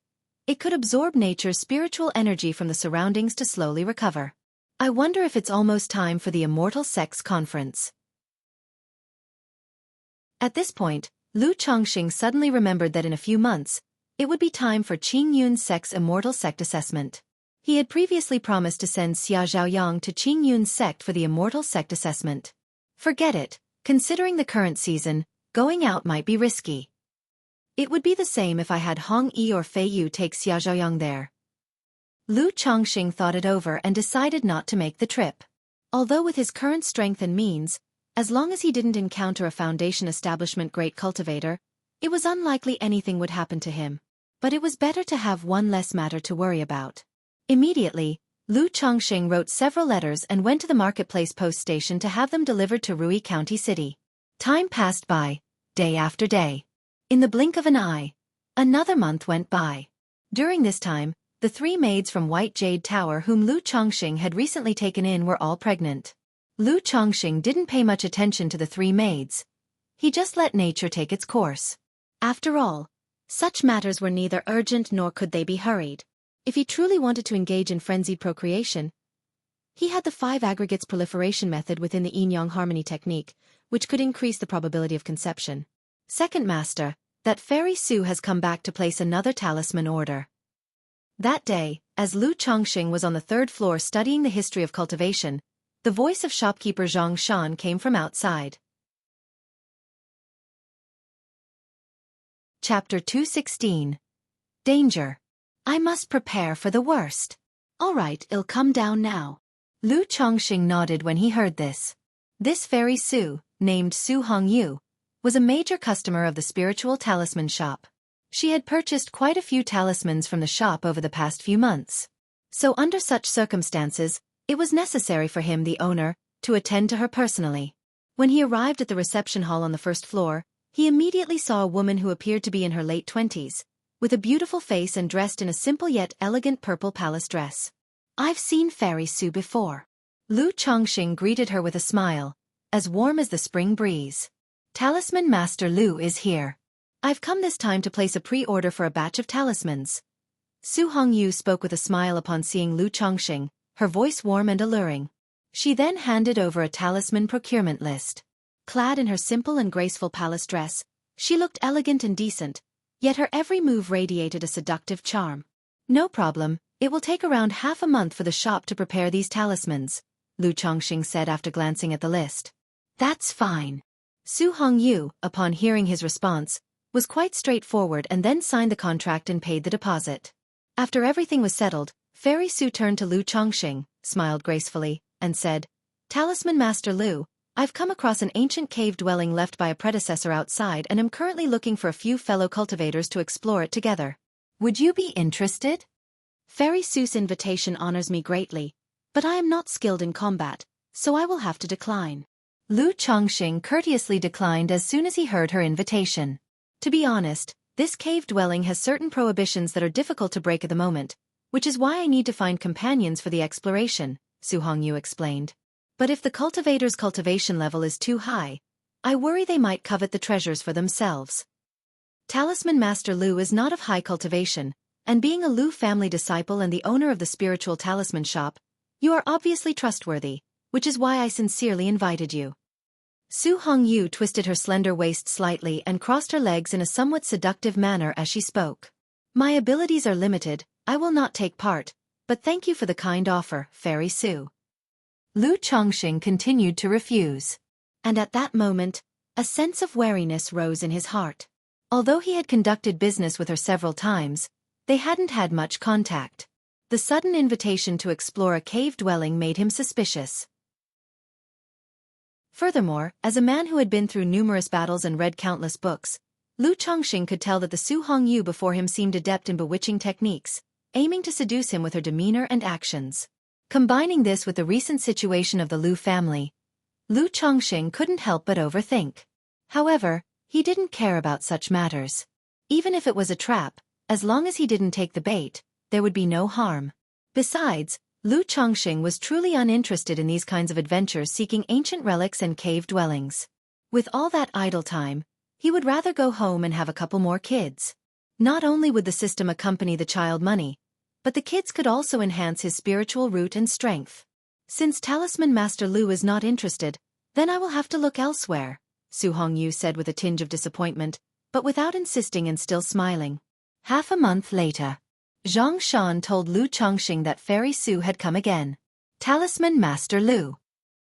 it could absorb nature's spiritual energy from the surroundings to slowly recover. I wonder if it's almost time for the Immortal Sex Conference. At this point, Lu Chongqing suddenly remembered that in a few months, it would be time for Qing Yun's sex Immortal Sect assessment. He had previously promised to send Xia Zhaoyang to Qing Yun's sect for the Immortal Sect assessment. Forget it, considering the current season, going out might be risky. It would be the same if I had Hong Yi or Fei Yu take Xia Zhaoyang there. Lu Chongqing thought it over and decided not to make the trip. Although with his current strength and means, as long as he didn't encounter a Foundation establishment great cultivator, it was unlikely anything would happen to him. But it was better to have one less matter to worry about. Immediately, Lu Chongqing wrote several letters and went to the marketplace post station to have them delivered to Rui County City. Time passed by, day after day. In the blink of an eye, another month went by. During this time, the 3 maids from White Jade Tower whom Lu Chongqing had recently taken in were all pregnant. Lu Chongqing didn't pay much attention to the 3 maids. He just let nature take its course. After all, such matters were neither urgent nor could they be hurried. If he truly wanted to engage in frenzied procreation, he had the 5 aggregates proliferation method within the yin-yang harmony technique, which could increase the probability of conception. Second Master, that Fairy Su has come back to place another talisman order. That day, as Lu Chongqing was on the 3rd floor studying the history of cultivation, the voice of shopkeeper Zhang Shan came from outside. Chapter 216. Danger. I must prepare for the worst. All right, it'll come down now. Lu Chongqing nodded when he heard this. This Fairy Su, named Su Hongyu, was a major customer of the spiritual talisman shop. She had purchased quite a few talismans from the shop over the past few months. So under such circumstances, it was necessary for him, the owner, to attend to her personally. When he arrived at the reception hall on the 1st floor, he immediately saw a woman who appeared to be in her late 20s, with a beautiful face and dressed in a simple yet elegant purple palace dress. I've seen Fairy Su before. Lu Chongqing greeted her with a smile, as warm as the spring breeze. Talisman Master Lu is here. I've come this time to place a pre-order for a batch of talismans. Su Hongyu spoke with a smile upon seeing Lu Chongqing, her voice warm and alluring. She then handed over a talisman procurement list. Clad in her simple and graceful palace dress, she looked elegant and decent, yet her every move radiated a seductive charm. No problem, it will take around half a month for the shop to prepare these talismans, Lu Chongqing said after glancing at the list. That's fine. Su Hongyu, upon hearing his response, was quite straightforward and then signed the contract and paid the deposit. After everything was settled, Fairy Su turned to Lu Chongqing, smiled gracefully, and said, Talisman Master Lu, I've come across an ancient cave dwelling left by a predecessor outside and am currently looking for a few fellow cultivators to explore it together. Would you be interested? Fairy Su's invitation honors me greatly, but I am not skilled in combat, so I will have to decline. Lu Chongqing courteously declined as soon as he heard her invitation. To be honest, this cave dwelling has certain prohibitions that are difficult to break at the moment, which is why I need to find companions for the exploration, Su Hongyu explained. But if the cultivator's cultivation level is too high, I worry they might covet the treasures for themselves. Talisman Master Lu is not of high cultivation, and being a Lu family disciple and the owner of the spiritual talisman shop, you are obviously trustworthy, which is why I sincerely invited you. Su Hongyu twisted her slender waist slightly and crossed her legs in a somewhat seductive manner as she spoke. My abilities are limited, I will not take part, but thank you for the kind offer, Fairy Su. Lu Chongqing continued to refuse. And at that moment, a sense of wariness rose in his heart. Although he had conducted business with her several times, they hadn't had much contact. The sudden invitation to explore a cave dwelling made him suspicious. Furthermore, as a man who had been through numerous battles and read countless books, Lu Chongqing could tell that the Su Hongyu before him seemed adept in bewitching techniques, aiming to seduce him with her demeanor and actions. Combining this with the recent situation of the Lu family, Lu Chongqing couldn't help but overthink. However, he didn't care about such matters. Even if it was a trap, as long as he didn't take the bait, there would be no harm. Besides, Lu Chongqing was truly uninterested in these kinds of adventures seeking ancient relics and cave dwellings. With all that idle time, he would rather go home and have a couple more kids. Not only would the system accompany the child money, but the kids could also enhance his spiritual root and strength. Since Talisman Master Lu is not interested, then I will have to look elsewhere, Su Hongyu said with a tinge of disappointment, but without insisting and still smiling. Half a month later, Zhang Shan told Lu Chongqing that Fairy Su had come again. Talisman Master Lu.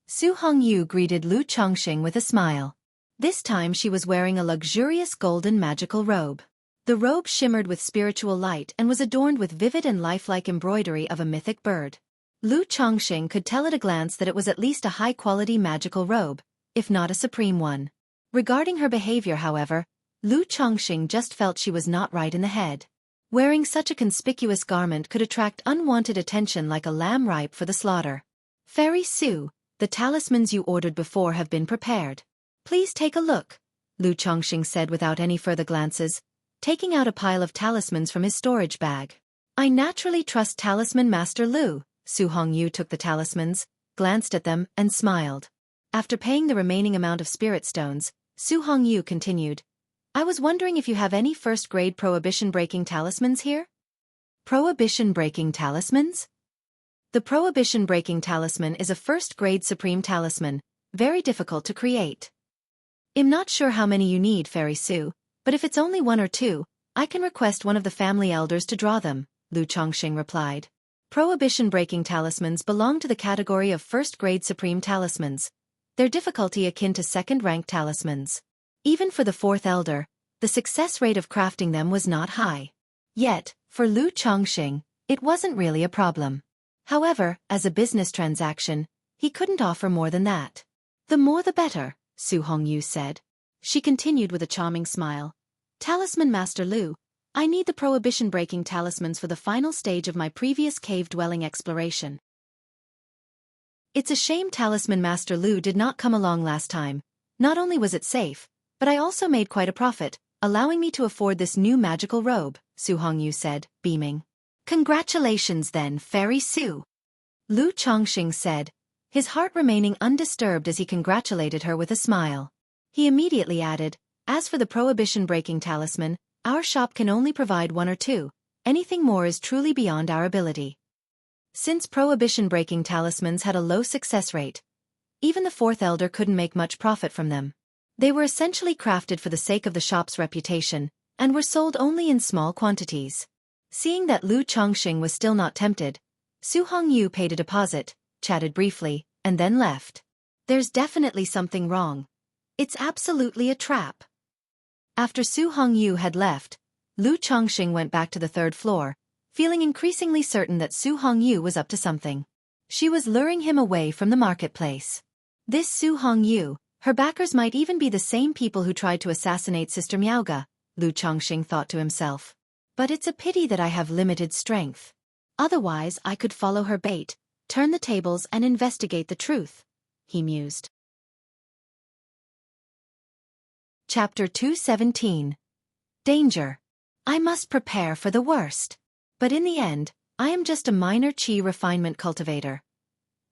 Su Hongyu greeted Lu Chongqing with a smile. This time she was wearing a luxurious golden magical robe. The robe shimmered with spiritual light and was adorned with vivid and lifelike embroidery of a mythic bird. Lu Chongqing could tell at a glance that it was at least a high-quality magical robe, if not a supreme one. Regarding her behavior, however, Lu Chongqing just felt she was not right in the head. Wearing such a conspicuous garment could attract unwanted attention like a lamb ripe for the slaughter. Fairy Su, the talismans you ordered before have been prepared. Please take a look, Lu Chongqing said without any further glances, taking out a pile of talismans from his storage bag. I naturally trust Talisman Master Lu. Su Hongyu took the talismans, glanced at them, and smiled. After paying the remaining amount of spirit stones, Su Hongyu continued, I was wondering if you have any first-grade prohibition-breaking talismans here? Prohibition-breaking talismans? The prohibition-breaking talisman is a first-grade supreme talisman, very difficult to create. I'm not sure how many you need, Fairy Su, but if it's only one or two, I can request one of the family elders to draw them, Lu Chongqing replied. Prohibition-breaking talismans belong to the category of first-grade supreme talismans, their difficulty akin to second-rank talismans. Even for the fourth elder, the success rate of crafting them was not high. Yet, for Lu Chongqing, it wasn't really a problem. However, as a business transaction, he couldn't offer more than that. The more the better, Su Hongyu said. She continued with a charming smile. Talisman Master Lu, I need the prohibition-breaking talismans for the final stage of my previous cave-dwelling exploration. It's a shame Talisman Master Lu did not come along last time. Not only was it safe, but I also made quite a profit, allowing me to afford this new magical robe, Su Hongyu said, beaming. Congratulations then, Fairy Su. Lu Chongqing said, his heart remaining undisturbed as he congratulated her with a smile. He immediately added, as for the prohibition-breaking talisman, our shop can only provide one or two, anything more is truly beyond our ability. Since prohibition-breaking talismans had a low success rate, even the fourth elder couldn't make much profit from them. They were essentially crafted for the sake of the shop's reputation, and were sold only in small quantities. Seeing that Lu Chongqing was still not tempted, Su Hongyu paid a deposit, chatted briefly, and then left. There's definitely something wrong. It's absolutely a trap. After Su Hongyu had left, Lu Chongqing went back to the third floor, feeling increasingly certain that Su Hongyu was up to something. She was luring him away from the marketplace. This Su Hongyu, her backers might even be the same people who tried to assassinate Sister Miaoga, Lu Chongqing thought to himself. But it's a pity that I have limited strength. Otherwise I could follow her bait, turn the tables and investigate the truth, he mused. Chapter 217. Danger. I must prepare for the worst. But in the end, I am just a minor qi refinement cultivator.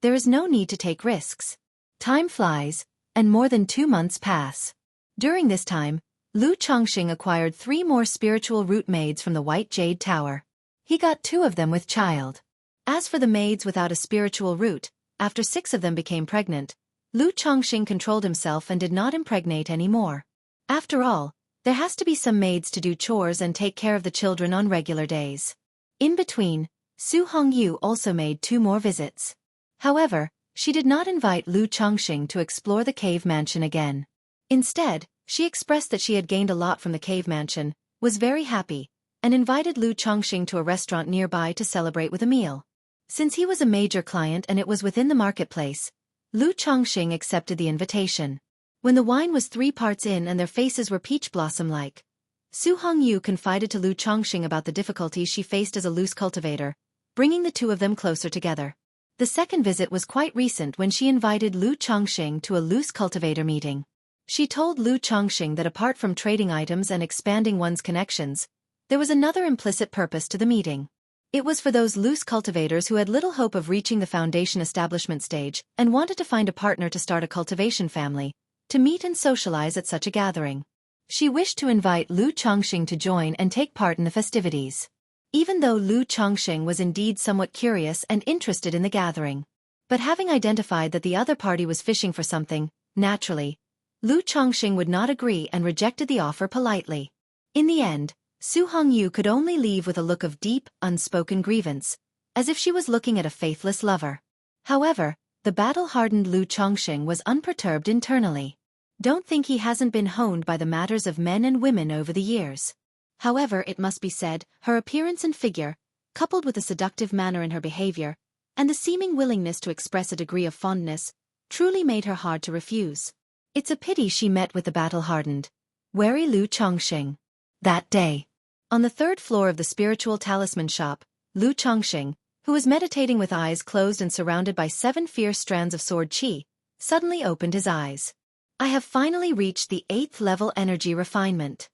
There is no need to take risks. Time flies, and more than 2 months pass. During this time, Lu Chongqing acquired 3 more spiritual root maids from the White Jade Tower. He got 2 of them with child. As for the maids without a spiritual root, after 6 of them became pregnant, Lu Chongqing controlled himself and did not impregnate any more. After all, there has to be some maids to do chores and take care of the children on regular days. In between, Su Hongyu also made 2 more visits. However, she did not invite Lu Chongqing to explore the cave mansion again. Instead, she expressed that she had gained a lot from the cave mansion, was very happy, and invited Lu Chongqing to a restaurant nearby to celebrate with a meal. Since he was a major client and it was within the marketplace, Lu Chongqing accepted the invitation. When the wine was 3 parts in and their faces were peach blossom-like, Su Hongyu confided to Lu Chongqing about the difficulties she faced as a loose cultivator, bringing the 2 of them closer together. The second visit was quite recent when she invited Lu Chongqing to a loose cultivator meeting. She told Lu Chongqing that apart from trading items and expanding one's connections, there was another implicit purpose to the meeting. It was for those loose cultivators who had little hope of reaching the foundation establishment stage and wanted to find a partner to start a cultivation family, to meet and socialize at such a gathering. She wished to invite Lu Chongqing to join and take part in the festivities. Even though Lu Chongqing was indeed somewhat curious and interested in the gathering, But having identified that the other party was fishing for something, naturally, Lu Chongqing would not agree and rejected the offer politely. In the end, Su Hongyu could only leave with a look of deep, unspoken grievance, as if she was looking at a faithless lover. However, the battle-hardened Lu Chongqing was unperturbed internally. Don't think he hasn't been honed by the matters of men and women over the years. However, it must be said, her appearance and figure, coupled with the seductive manner in her behavior, and the seeming willingness to express a degree of fondness, truly made her hard to refuse. It's a pity she met with the battle-hardened, wary Lu Chongqing. That day, on the third floor of the spiritual talisman shop, Lu Chongqing, who was meditating with eyes closed and surrounded by 7 fierce strands of sword qi, suddenly opened his eyes. I have finally reached the 8th level energy refinement.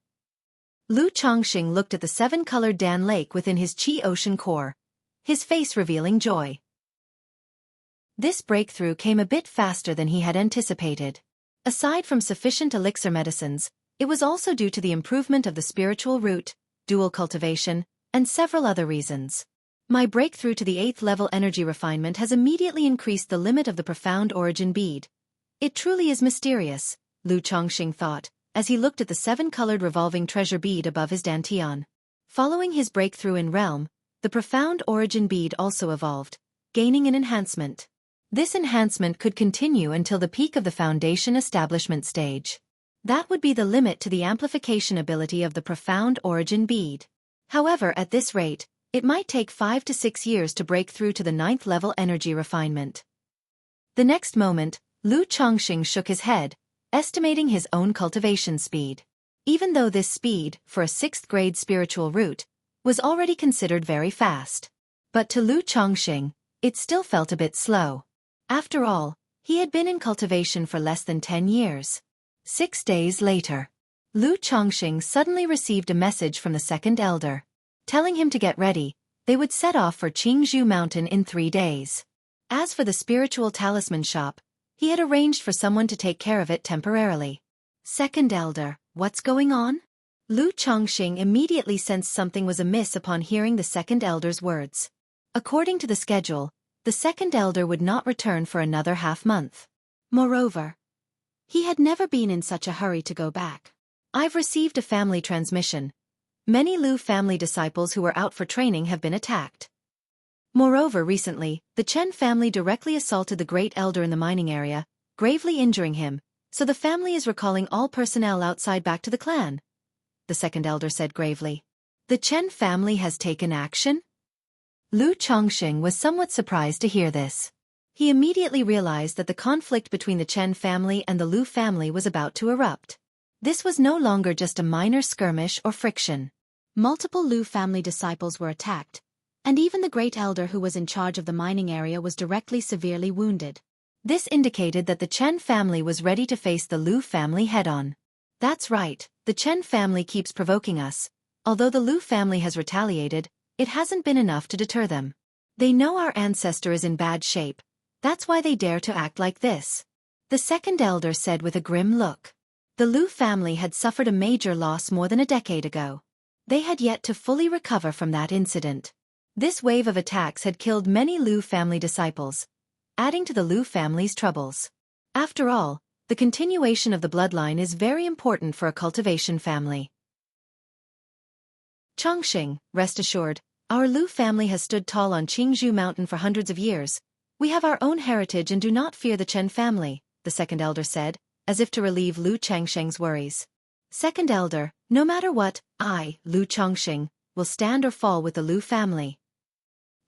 Lu Chongqing looked at the 7-colored Dan lake within his qi ocean core, his face revealing joy. This breakthrough came a bit faster than he had anticipated. Aside from sufficient elixir medicines, it was also due to the improvement of the spiritual root, dual cultivation, and several other reasons. My breakthrough to the 8th level energy refinement has immediately increased the limit of the profound origin bead. It truly is mysterious, Lu Chongqing thought, as he looked at the 7-colored revolving treasure bead above his dantian. Following his breakthrough in realm, the profound origin bead also evolved, gaining an enhancement. This enhancement could continue until the peak of the foundation establishment stage. That would be the limit to the amplification ability of the profound origin bead. However, at this rate, it might take 5 to 6 years to break through to the 9th level energy refinement. The next moment, Lu Chongqing shook his head, estimating his own cultivation speed. Even though this speed, for a 6th grade spiritual root, was already considered very fast. But to Lu Chongqing, it still felt a bit slow. After all, he had been in cultivation for less than 10 years. 6 days later, Lu Chongqing suddenly received a message from the second elder, telling him to get ready. They would set off for Qingzhou Mountain in 3 days. As for the spiritual talisman shop, he had arranged for someone to take care of it temporarily. Second elder, what's going on? Lu Chongqing immediately sensed something was amiss upon hearing the second elder's words. According to the schedule, the second elder would not return for another half-month. Moreover, he had never been in such a hurry to go back. I've received a family transmission. Many Lu family disciples who were out for training have been attacked. Moreover, recently, the Chen family directly assaulted the great elder in the mining area, gravely injuring him, so the family is recalling all personnel outside back to the clan. The second elder said gravely. The Chen family has taken action? Lu Chongqing was somewhat surprised to hear this. He immediately realized that the conflict between the Chen family and the Lu family was about to erupt. This was no longer just a minor skirmish or friction. Multiple Lu family disciples were attacked, and even the great elder who was in charge of the mining area was directly severely wounded. This indicated that the Chen family was ready to face the Lu family head-on. That's right, the Chen family keeps provoking us. Although the Lu family has retaliated, it hasn't been enough to deter them. They know our ancestor is in bad shape. That's why they dare to act like this. The second elder said with a grim look. The Lu family had suffered a major loss more than a decade ago. They had yet to fully recover from that incident. This wave of attacks had killed many Lu family disciples, adding to the Lu family's troubles. After all, the continuation of the bloodline is very important for a cultivation family. Chongqing, rest assured, our Lu family has stood tall on Qingzhou Mountain for hundreds of years. We have our own heritage and do not fear the Chen family, the second elder said, as if to relieve Lu Chongqing's worries. Second elder, no matter what, I, Lu Chongqing, will stand or fall with the Lu family.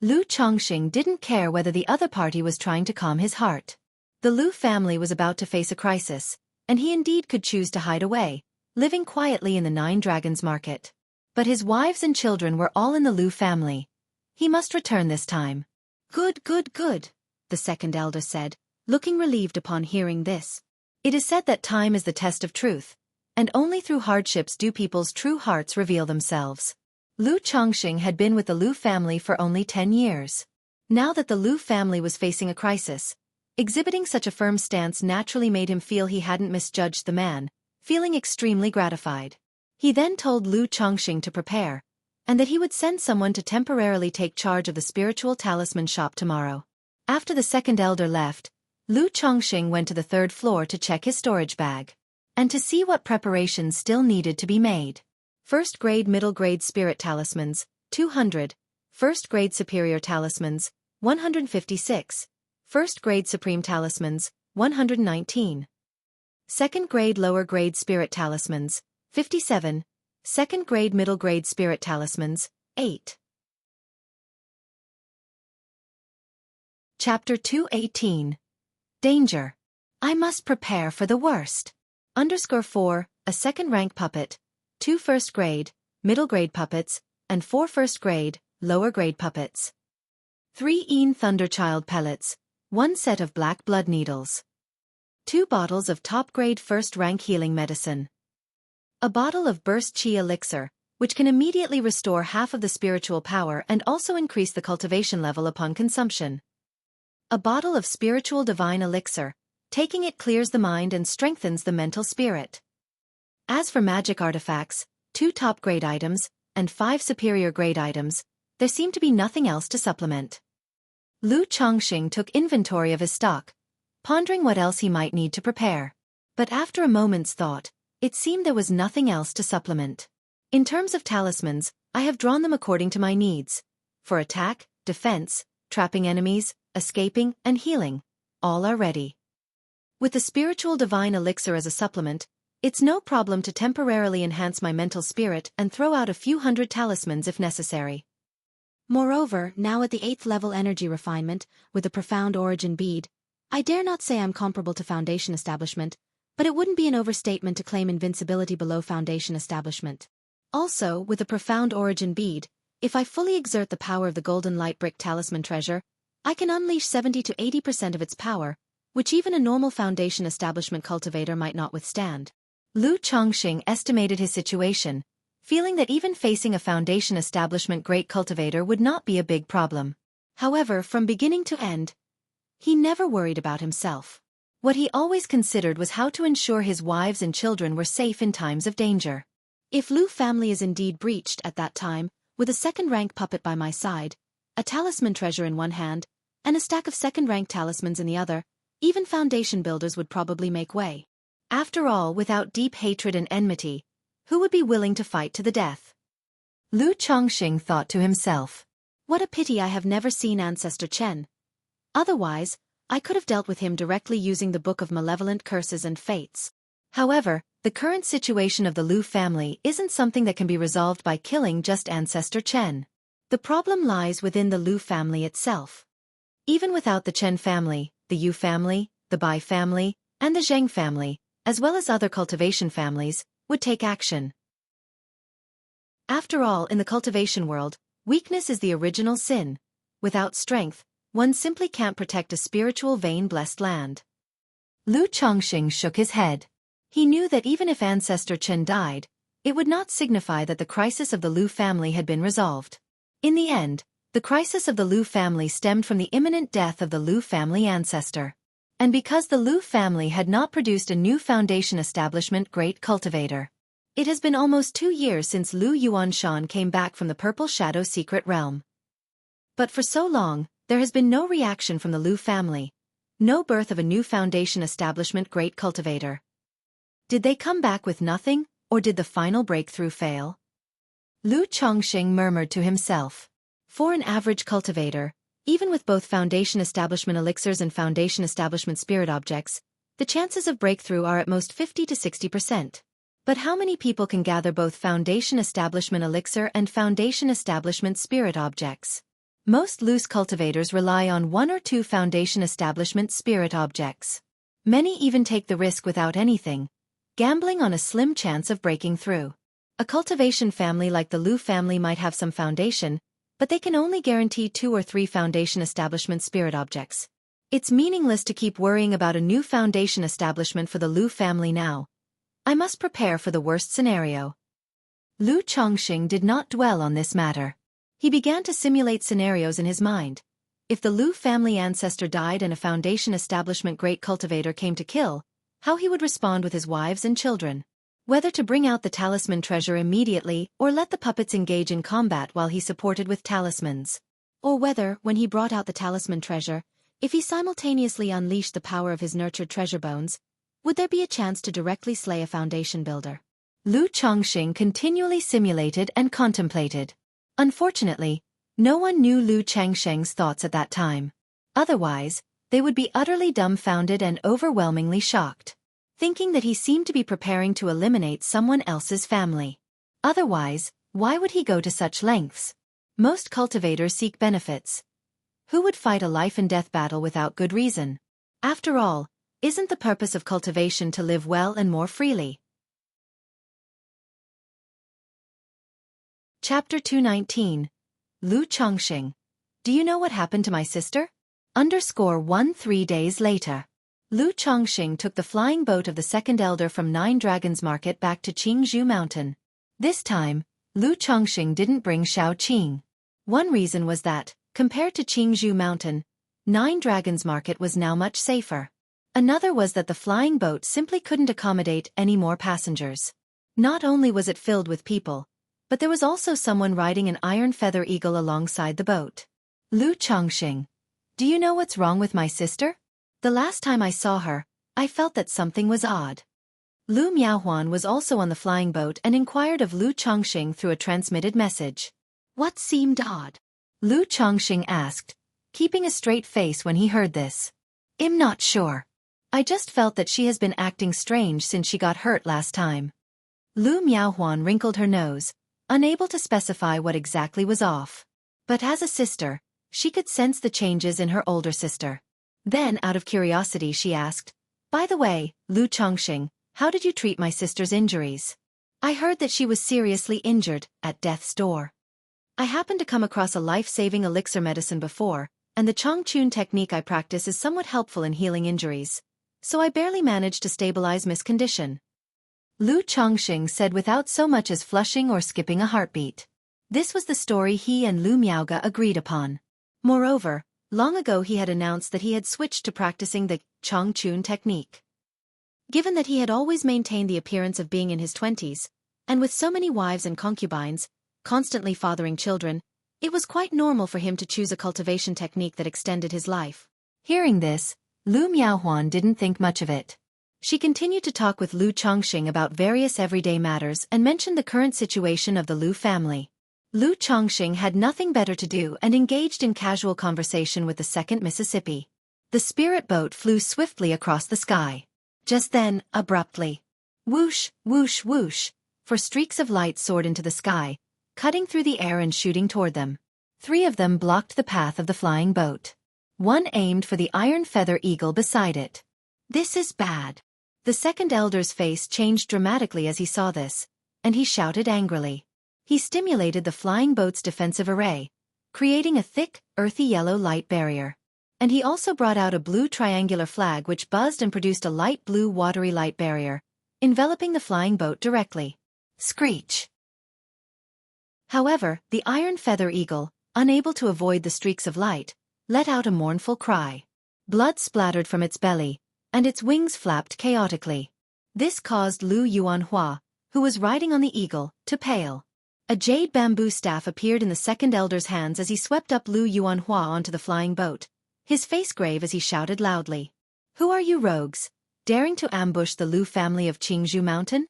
Lu Chongqing didn't care whether the other party was trying to calm his heart. The Lu family was about to face a crisis, and he indeed could choose to hide away, living quietly in the 9 Dragons Market. But his wives and children were all in the Lu family. He must return this time. Good, the second elder said, looking relieved upon hearing this. It is said that time is the test of truth, and only through hardships do people's true hearts reveal themselves. Lu Chongqing had been with the Lu family for only 10 years. Now that the Lu family was facing a crisis, exhibiting such a firm stance naturally made him feel he hadn't misjudged the man, feeling extremely gratified. He then told Lu Chongqing to prepare, and that he would send someone to temporarily take charge of the spiritual talisman shop tomorrow. After the second elder left, Lu Chongqing went to the third floor to check his storage bag and to see what preparations still needed to be made. First grade middle grade spirit talismans, 200. First grade superior talismans, 156. First grade supreme talismans, 119. Second grade lower grade spirit talismans, 57. Second grade middle grade spirit talismans, 8. Chapter 218. Danger. I must prepare for the worst. _4, a second rank puppet, 2 first grade, middle grade puppets, and 4 first grade, lower grade puppets. 3 Thunderchild pellets, 1 set of black blood needles. 2 bottles of top grade first rank healing medicine. A bottle of burst chi elixir, which can immediately restore half of the spiritual power and also increase the cultivation level upon consumption. A bottle of spiritual divine elixir, taking it clears the mind and strengthens the mental spirit. As for magic artifacts, 2 top grade items, and 5 superior grade items, there seemed to be nothing else to supplement. Lu Chongqing took inventory of his stock, pondering what else he might need to prepare. But after a moment's thought, it seemed there was nothing else to supplement. In terms of talismans, I have drawn them according to my needs. For attack, defense, trapping enemies, escaping, and healing, all are ready. With the spiritual divine elixir as a supplement, it's no problem to temporarily enhance my mental spirit and throw out a few hundred talismans if necessary. Moreover, now at the 8th level energy refinement, with the profound origin bead, I dare not say I'm comparable to Foundation Establishment, but it wouldn't be an overstatement to claim invincibility below Foundation Establishment. Also, with the profound origin bead, if I fully exert the power of the golden light brick talisman treasure, I can unleash 70 to 80% of its power, which even a normal Foundation Establishment cultivator might not withstand. Lu Chongqing estimated his situation, feeling that even facing a Foundation Establishment great cultivator would not be a big problem. However, from beginning to end, he never worried about himself. What he always considered was how to ensure his wives and children were safe in times of danger. If Lu family is indeed breached at that time, with a second-rank puppet by my side, a talisman treasure in one hand, and a stack of second-rank talismans in the other, even foundation builders would probably make way. After all, without deep hatred and enmity, who would be willing to fight to the death? Lu Chongqing thought to himself. What a pity I have never seen Ancestor Chen. Otherwise, I could have dealt with him directly using the Book of Malevolent Curses and Fates. However, the current situation of the Lu family isn't something that can be resolved by killing just Ancestor Chen. The problem lies within the Lu family itself. Even without the Chen family, the Yu family, the Bai family, and the Zheng family, as well as other cultivation families, would take action. After all, in the cultivation world, weakness is the original sin. Without strength, one simply can't protect a spiritual vein-blessed land. Lu Chongqing shook his head. He knew that even if Ancestor Chen died, it would not signify that the crisis of the Lu family had been resolved. In the end, the crisis of the Lu family stemmed from the imminent death of the Lu family ancestor. And because the Lu family had not produced a new Foundation Establishment great cultivator. It has been almost 2 years since Lu Yuanshan came back from the Purple Shadow Secret Realm. But for so long, there has been no reaction from the Lu family, no birth of a new Foundation Establishment great cultivator. Did they come back with nothing, or did the final breakthrough fail? Lu Chongqing murmured to himself. For an average cultivator, even with both Foundation Establishment elixirs and Foundation Establishment spirit objects, the chances of breakthrough are at most 50 to 60%. But how many people can gather both Foundation Establishment elixir and Foundation Establishment spirit objects? Most loose cultivators rely on 1 or 2 Foundation Establishment spirit objects. Many even take the risk without anything, gambling on a slim chance of breaking through. A cultivation family like the Lu family might have some foundation, but they can only guarantee 2 or 3 Foundation Establishment spirit objects. It's meaningless to keep worrying about a new Foundation Establishment for the Lu family now. I must prepare for the worst scenario. Lu Chongqing did not dwell on this matter. He began to simulate scenarios in his mind. If the Lu family ancestor died and a Foundation Establishment great cultivator came to kill, how he would respond with his wives and children. Whether to bring out the talisman treasure immediately or let the puppets engage in combat while he supported with talismans. Or whether, when he brought out the talisman treasure, If he simultaneously unleashed the power of his nurtured treasure bones, would there be a chance to directly slay a foundation builder? Lu Chongqing continually simulated and contemplated. Unfortunately, no one knew Lu Changsheng's thoughts at that time. Otherwise, they would be utterly dumbfounded and overwhelmingly shocked, thinking that he seemed to be preparing to eliminate someone else's family. Otherwise, why would he go to such lengths? Most cultivators seek benefits. Who would fight a life-and-death battle without good reason? After all, isn't the purpose of cultivation to live well and more freely? Chapter 219. Lu Chongqing. Do you know what happened to my sister? 3 days later. Lu Chongqing took the flying boat of the second elder from Nine Dragons Market back to Qingzhou Mountain. This time, Lu Chongqing didn't bring Xiaoqing. One reason was that, compared to Qingzhou Mountain, Nine Dragons Market was now much safer. Another was that the flying boat simply couldn't accommodate any more passengers. Not only was it filled with people, but there was also someone riding an iron feather eagle alongside the boat. Lu Chongqing. Do you know what's wrong with my sister? The last time I saw her, I felt that something was odd. Lu Miaohuan was also on the flying boat and inquired of Lu Chongqing through a transmitted message. What seemed odd? Lu Chongqing asked, keeping a straight face when he heard this. I'm not sure. I just felt that she has been acting strange since she got hurt last time. Lu Miaohuan wrinkled her nose, unable to specify what exactly was off. But as a sister, she could sense the changes in her older sister. Then, out of curiosity, she asked, By the way, Lu Chongqing, how did you treat my sister's injuries? I heard that she was seriously injured, at death's door. I happened to come across a life-saving elixir medicine before, and the Chongqun technique I practice is somewhat helpful in healing injuries. So I barely managed to stabilize Miss' condition. Lu Chongqing said without so much as flushing or skipping a heartbeat. This was the story he and Lu Miaoga agreed upon. Moreover, long ago he had announced that he had switched to practicing the Chongqun technique. Given that he had always maintained the appearance of being in his 20s, and with so many wives and concubines, constantly fathering children, it was quite normal for him to choose a cultivation technique that extended his life. Hearing this, Lu Miaohuan didn't think much of it. She continued to talk with Lu Chongqing about various everyday matters and mentioned the current situation of the Lu family. Lu Chongqing had nothing better to do and engaged in casual conversation with the second Mississippi. The spirit boat flew swiftly across the sky. Just then, abruptly, whoosh, whoosh, whoosh, for streaks of light soared into the sky, cutting through the air and shooting toward them. 3 of them blocked the path of the flying boat. One aimed for the iron feather eagle beside it. This is bad. The second elder's face changed dramatically as he saw this, and he shouted angrily. He stimulated the flying boat's defensive array, creating a thick, earthy yellow light barrier. And he also brought out a blue triangular flag which buzzed and produced a light blue watery light barrier, enveloping the flying boat directly. Screech! However, the iron feather eagle, unable to avoid the streaks of light, let out a mournful cry. Blood splattered from its belly, and its wings flapped chaotically. This caused Lu Yuanhua, who was riding on the eagle, to pale. A jade bamboo staff appeared in the second elder's hands as he swept up Lu Yuanhua onto the flying boat, his face grave as he shouted loudly. Who are you rogues, daring to ambush the Lu family of Qingzhou Mountain?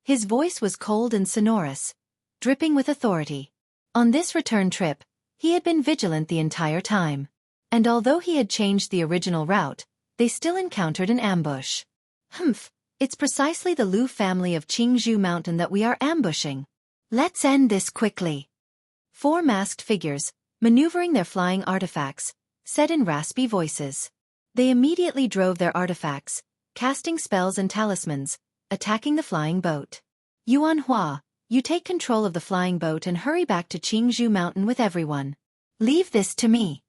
His voice was cold and sonorous, dripping with authority. On this return trip, he had been vigilant the entire time. And although he had changed the original route, they still encountered an ambush. Humph, it's precisely the Lu family of Qingzhou Mountain that we are ambushing. Let's end this quickly. 4 masked figures, maneuvering their flying artifacts, said in raspy voices. They immediately drove their artifacts, casting spells and talismans, attacking the flying boat. Yuanhua, you take control of the flying boat and hurry back to Qingzhou Mountain with everyone. Leave this to me.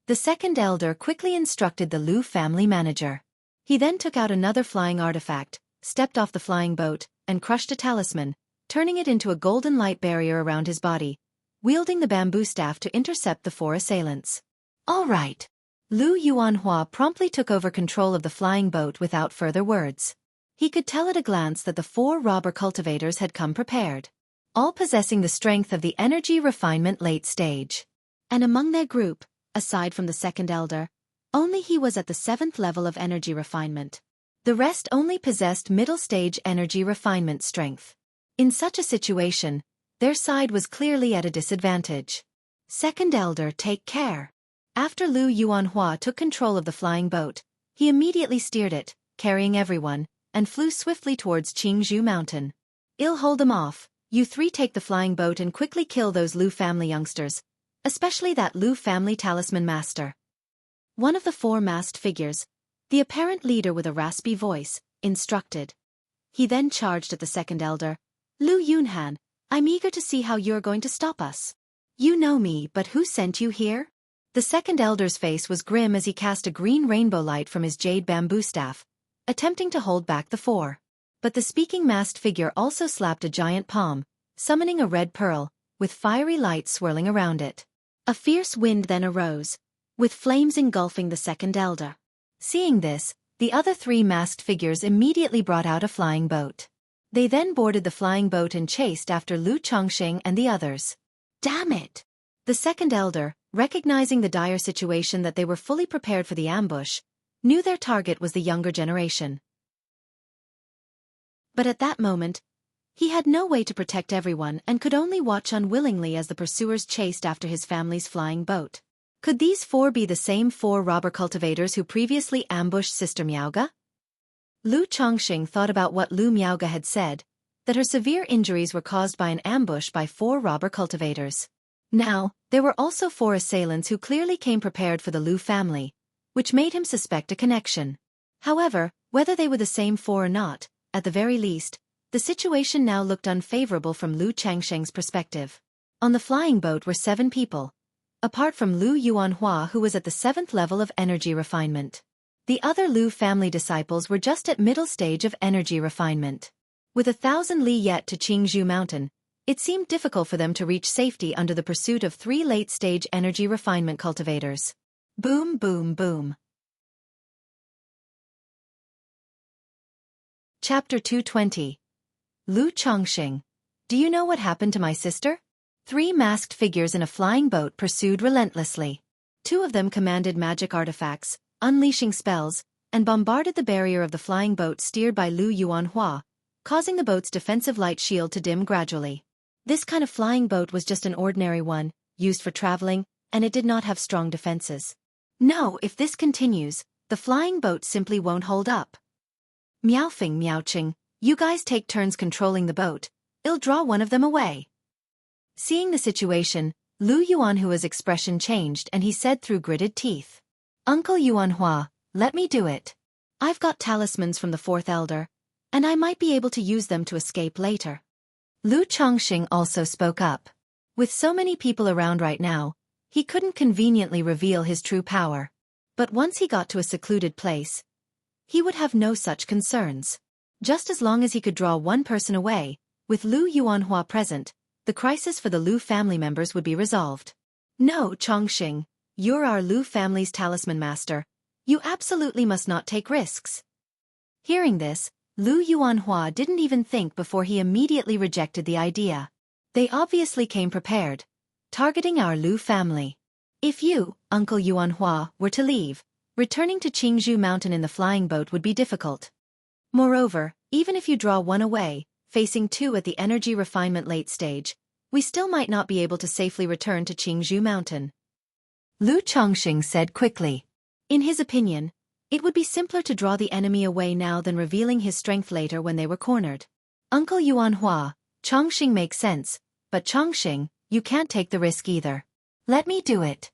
The second elder quickly instructed the Lu family manager. He then took out another flying artifact, stepped off the flying boat, and crushed a talisman, turning it into a golden light barrier around his body, wielding the bamboo staff to intercept the 4 assailants. All right. Lu Yuanhua promptly took over control of the flying boat without further words. He could tell at a glance that the 4 robber cultivators had come prepared, all possessing the strength of the energy refinement late stage. And among their group, aside from the second elder, Only he was at the 7th level of energy refinement. The rest only possessed middle-stage energy refinement strength. In such a situation, their side was clearly at a disadvantage. Second Elder, take care. After Lu Yuanhua took control of the flying boat, he immediately steered it, carrying everyone, and flew swiftly towards Qingzhou Mountain. "I'll hold them off. You three take the flying boat and quickly kill those Lu family youngsters, especially that Lu family talisman master." One of the 4 masked figures, the apparent leader with a raspy voice, instructed. He then charged at the Second Elder. "Lu Yunhan, I'm eager to see how you're going to stop us. You know me, but who sent you here?" The Second Elder's face was grim as he cast a green rainbow light from his jade bamboo staff, attempting to hold back the 4. But the speaking masked figure also slapped a giant palm, summoning a red pearl, with fiery light swirling around it. A fierce wind then arose, with flames engulfing the Second Elder. Seeing this, the other 3 masked figures immediately brought out a flying boat. They then boarded the flying boat and chased after Lu Chongqing and the others. Damn it! The Second Elder, recognizing the dire situation that they were fully prepared for the ambush, knew their target was the younger generation. But at that moment, he had no way to protect everyone and could only watch unwillingly as the pursuers chased after his family's flying boat. Could these 4 be the same 4 robber cultivators who previously ambushed Sister Miaoga? Lu Chongqing thought about what Lu Miaoga had said, that her severe injuries were caused by an ambush by 4 robber cultivators. Now, there were also 4 assailants who clearly came prepared for the Lu family, which made him suspect a connection. However, whether they were the same 4 or not, at the very least, the situation now looked unfavorable from Lu Changsheng's perspective. On the flying boat were 7 people, apart from Lu Yuanhua, who was at the 7th level of energy refinement. The other Lu family disciples were just at middle stage of energy refinement. With 1,000 li yet to Qingzhou Mountain, it seemed difficult for them to reach safety under the pursuit of 3 late-stage energy refinement cultivators. Boom, boom, boom. Chapter 220. Lu Chongqing. Do you know what happened to my sister? 3 masked figures in a flying boat pursued relentlessly. 2 of them commanded magic artifacts, unleashing spells, and bombarded the barrier of the flying boat steered by Lu Yuanhua, causing the boat's defensive light shield to dim gradually. This kind of flying boat was just an ordinary one, used for traveling, and it did not have strong defenses. No, if this continues, the flying boat simply won't hold up. Miaofing, Miaoqing, you guys take turns controlling the boat. I'll draw one of them away. Seeing the situation, Lu Yuanhua's expression changed and he said through gritted teeth. Uncle Yuanhua, let me do it. I've got talismans from the 4th Elder, and I might be able to use them to escape later. Lu Chongqing also spoke up. With so many people around right now, he couldn't conveniently reveal his true power. But once he got to a secluded place, he would have no such concerns. Just as long as he could draw one person away, with Lu Yuanhua present, the crisis for the Lu family members would be resolved. No, Chongqing, you're our Lu family's talisman master. You absolutely must not take risks. Hearing this, Lu Yuanhua didn't even think before he immediately rejected the idea. They obviously came prepared, targeting our Lu family. If you, Uncle Yuanhua, were to leave, returning to Qingzhou Mountain in the flying boat would be difficult. Moreover, even if you draw one away, facing 2 at the energy refinement late stage, we still might not be able to safely return to Qingzhou Mountain. Lu Chongqing said quickly. In his opinion, it would be simpler to draw the enemy away now than revealing his strength later when they were cornered. Uncle Yuanhua, Chongqing makes sense, but Chongqing, you can't take the risk either. Let me do it.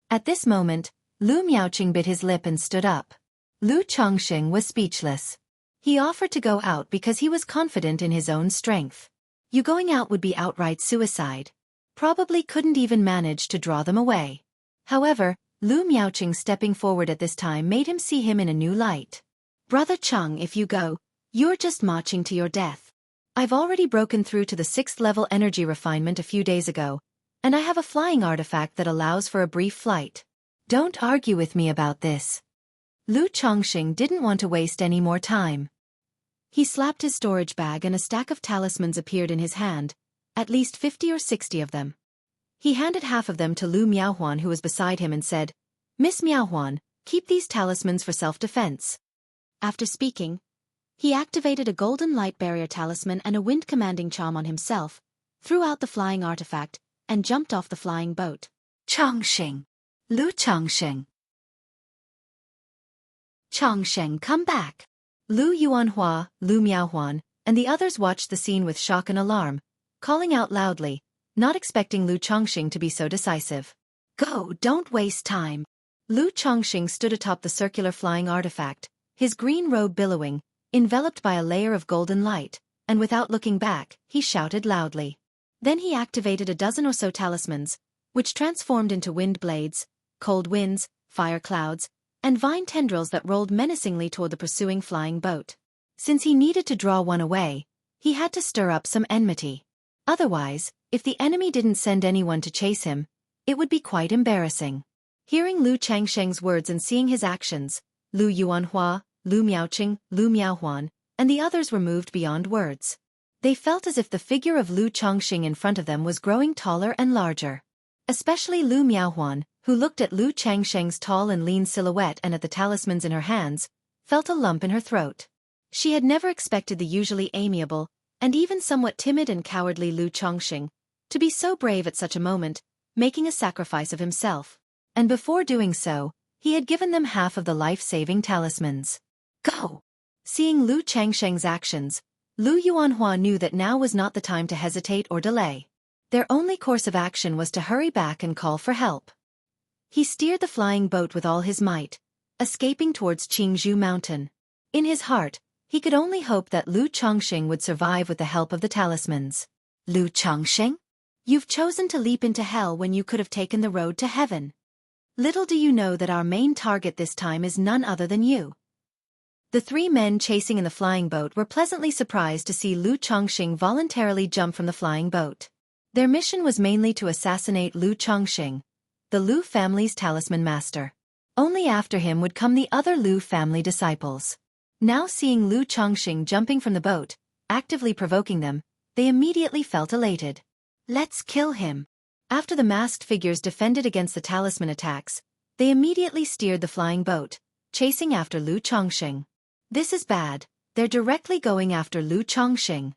At this moment, Lu Miaoqing bit his lip and stood up. Lu Chongqing was speechless. He offered to go out because he was confident in his own strength. You going out would be outright suicide. Probably couldn't even manage to draw them away. However, Lu Miaoqing stepping forward at this time made him see him in a new light. Brother Cheng, if you go, you're just marching to your death. I've already broken through to the 6th level energy refinement a few days ago, and I have a flying artifact that allows for a brief flight. Don't argue with me about this. Lu Chongqing didn't want to waste any more time. He slapped his storage bag and a stack of talismans appeared in his hand, at least 50 or 60 of them. He handed half of them to Lu Miaohuan, who was beside him, and said, Miss Miaohuan, Keep these talismans for self-defense. After speaking, he activated a golden light barrier talisman and a wind commanding charm on himself, threw out the flying artifact, and jumped off the flying boat. Changsheng! Lu Changsheng! Changsheng, come back! Lu Yuanhua, Lu Miaohuan, and the others watched the scene with shock and alarm, calling out loudly, not expecting Lu Changsheng to be so decisive. Go, don't waste time! Lu Changsheng stood atop the circular flying artifact, his green robe billowing, enveloped by a layer of golden light, and without looking back, he shouted loudly. Then he activated a dozen or so talismans, which transformed into wind blades, cold winds, fire clouds, and vine tendrils that rolled menacingly toward the pursuing flying boat. Since he needed to draw one away, he had to stir up some enmity. Otherwise, if the enemy didn't send anyone to chase him, it would be quite embarrassing. Hearing Lu Changsheng's words and seeing his actions, Lu Yuanhua, Lu Miaoqing, Lu Miaohuan, and the others were moved beyond words. They felt as if the figure of Lu Changsheng in front of them was growing taller and larger. Especially Lu Miaohuan, who looked at Lu Changsheng's tall and lean silhouette and at the talismans in her hands, felt a lump in her throat. She had never expected the usually amiable, and even somewhat timid and cowardly Lu Changsheng to be so brave at such a moment, making a sacrifice of himself. And before doing so, he had given them half of the life-saving talismans. Go! Seeing Lu Changsheng's actions, Lu Yuanhua knew that now was not the time to hesitate or delay. Their only course of action was to hurry back and call for help. He steered the flying boat with all his might, escaping towards Qingzhou Mountain. In his heart, he could only hope that Lu Changsheng would survive with the help of the talismans. Lu Changsheng? You've chosen to leap into hell when you could have taken the road to heaven. Little do you know that our main target this time is none other than you. The three men chasing in the flying boat were pleasantly surprised to see Lu Changsheng voluntarily jump from the flying boat. Their mission was mainly to assassinate Lu Changsheng, the Lu family's talisman master. Only after him would come the other Lu family disciples. Now seeing Lu Changsheng jumping from the boat, actively provoking them, they immediately felt elated. Let's kill him. After the masked figures defended against the talisman attacks, they immediately steered the flying boat, chasing after Lu Changsheng. This is bad, they're directly going after Lu Changsheng.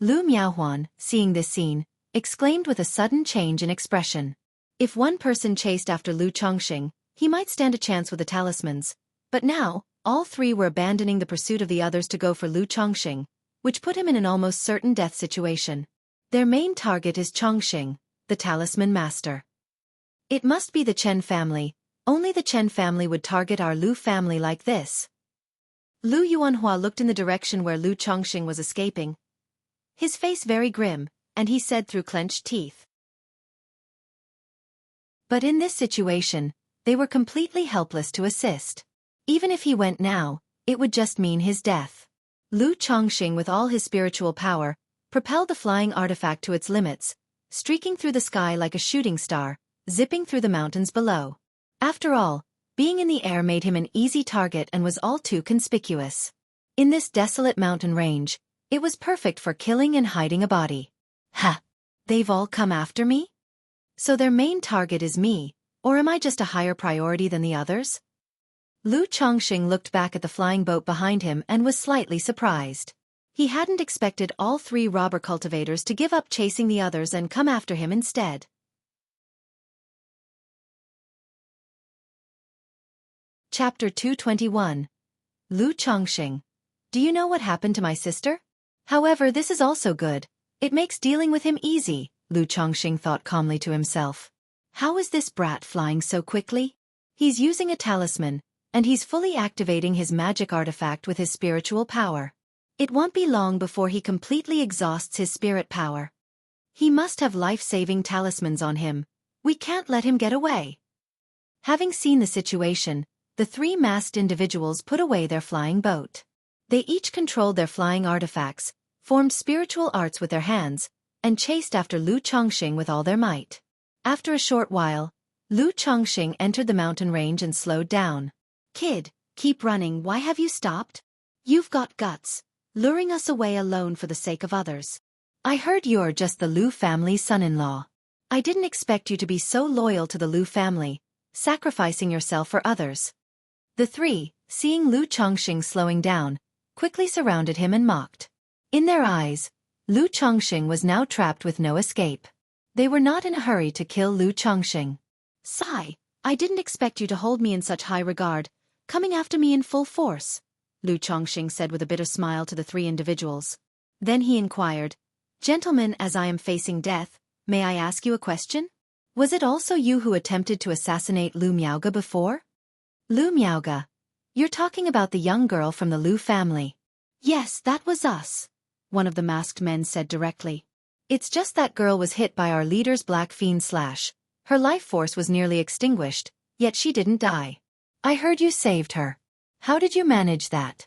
Lu Miaohuan, seeing this scene, exclaimed with a sudden change in expression. If one person chased after Lu Changsheng, he might stand a chance with the talismans, but now, all three were abandoning the pursuit of the others to go for Lu Changsheng, which put him in an almost certain death situation. Their main target is Changsheng, the talisman master. It must be the Chen family, only the Chen family would target our Lu family like this. Lu Yuanhua looked in the direction where Lu Changsheng was escaping, his face very grim, and he said through clenched teeth. But in this situation, they were completely helpless to assist. Even if he went now, it would just mean his death. Lu Changsheng, with all his spiritual power, propelled the flying artifact to its limits, streaking through the sky like a shooting star, zipping through the mountains below. After all, being in the air made him an easy target and was all too conspicuous. In this desolate mountain range, it was perfect for killing and hiding a body. Ha! They've all come after me? So their main target is me, or am I just a higher priority than the others? Lu Changsheng looked back at the flying boat behind him and was slightly surprised. He hadn't expected all three robber cultivators to give up chasing the others and come after him instead. Chapter 221. Lu Changsheng. Do you know what happened to my sister? However, this is also good. It makes dealing with him easy, Lu Changsheng thought calmly to himself. How is this brat flying so quickly? He's using a talisman, and he's fully activating his magic artifact with his spiritual power. It won't be long before he completely exhausts his spirit power. He must have life-saving talismans on him. We can't let him get away. Having seen the situation, the three masked individuals put away their flying boat. They each controlled their flying artifacts, formed spiritual arts with their hands, and chased after Lu Changsheng with all their might. After a short while, Lu Changsheng entered the mountain range and slowed down. Kid, keep running, why have you stopped? You've got guts, luring us away alone for the sake of others. I heard you're just the Lu family's son-in-law. I didn't expect you to be so loyal to the Lu family, sacrificing yourself for others. The three, seeing Lu Chongqing slowing down, quickly surrounded him and mocked. In their eyes, Lu Chongqing was now trapped with no escape. They were not in a hurry to kill Lu Chongqing. Sigh, I didn't expect you to hold me in such high regard, coming after me in full force, Lu Chongqing said with a bitter smile to the three individuals. Then he inquired, Gentlemen, as I am facing death, may I ask you a question? Was it also you who attempted to assassinate Lu Miaoge before? Lu Miaoge. You're talking about the young girl from the Lu family. Yes, that was us, one of the masked men said directly. It's just that girl was hit by our leader's black fiend slash. Her life force was nearly extinguished, yet she didn't die. I heard you saved her. How did you manage that?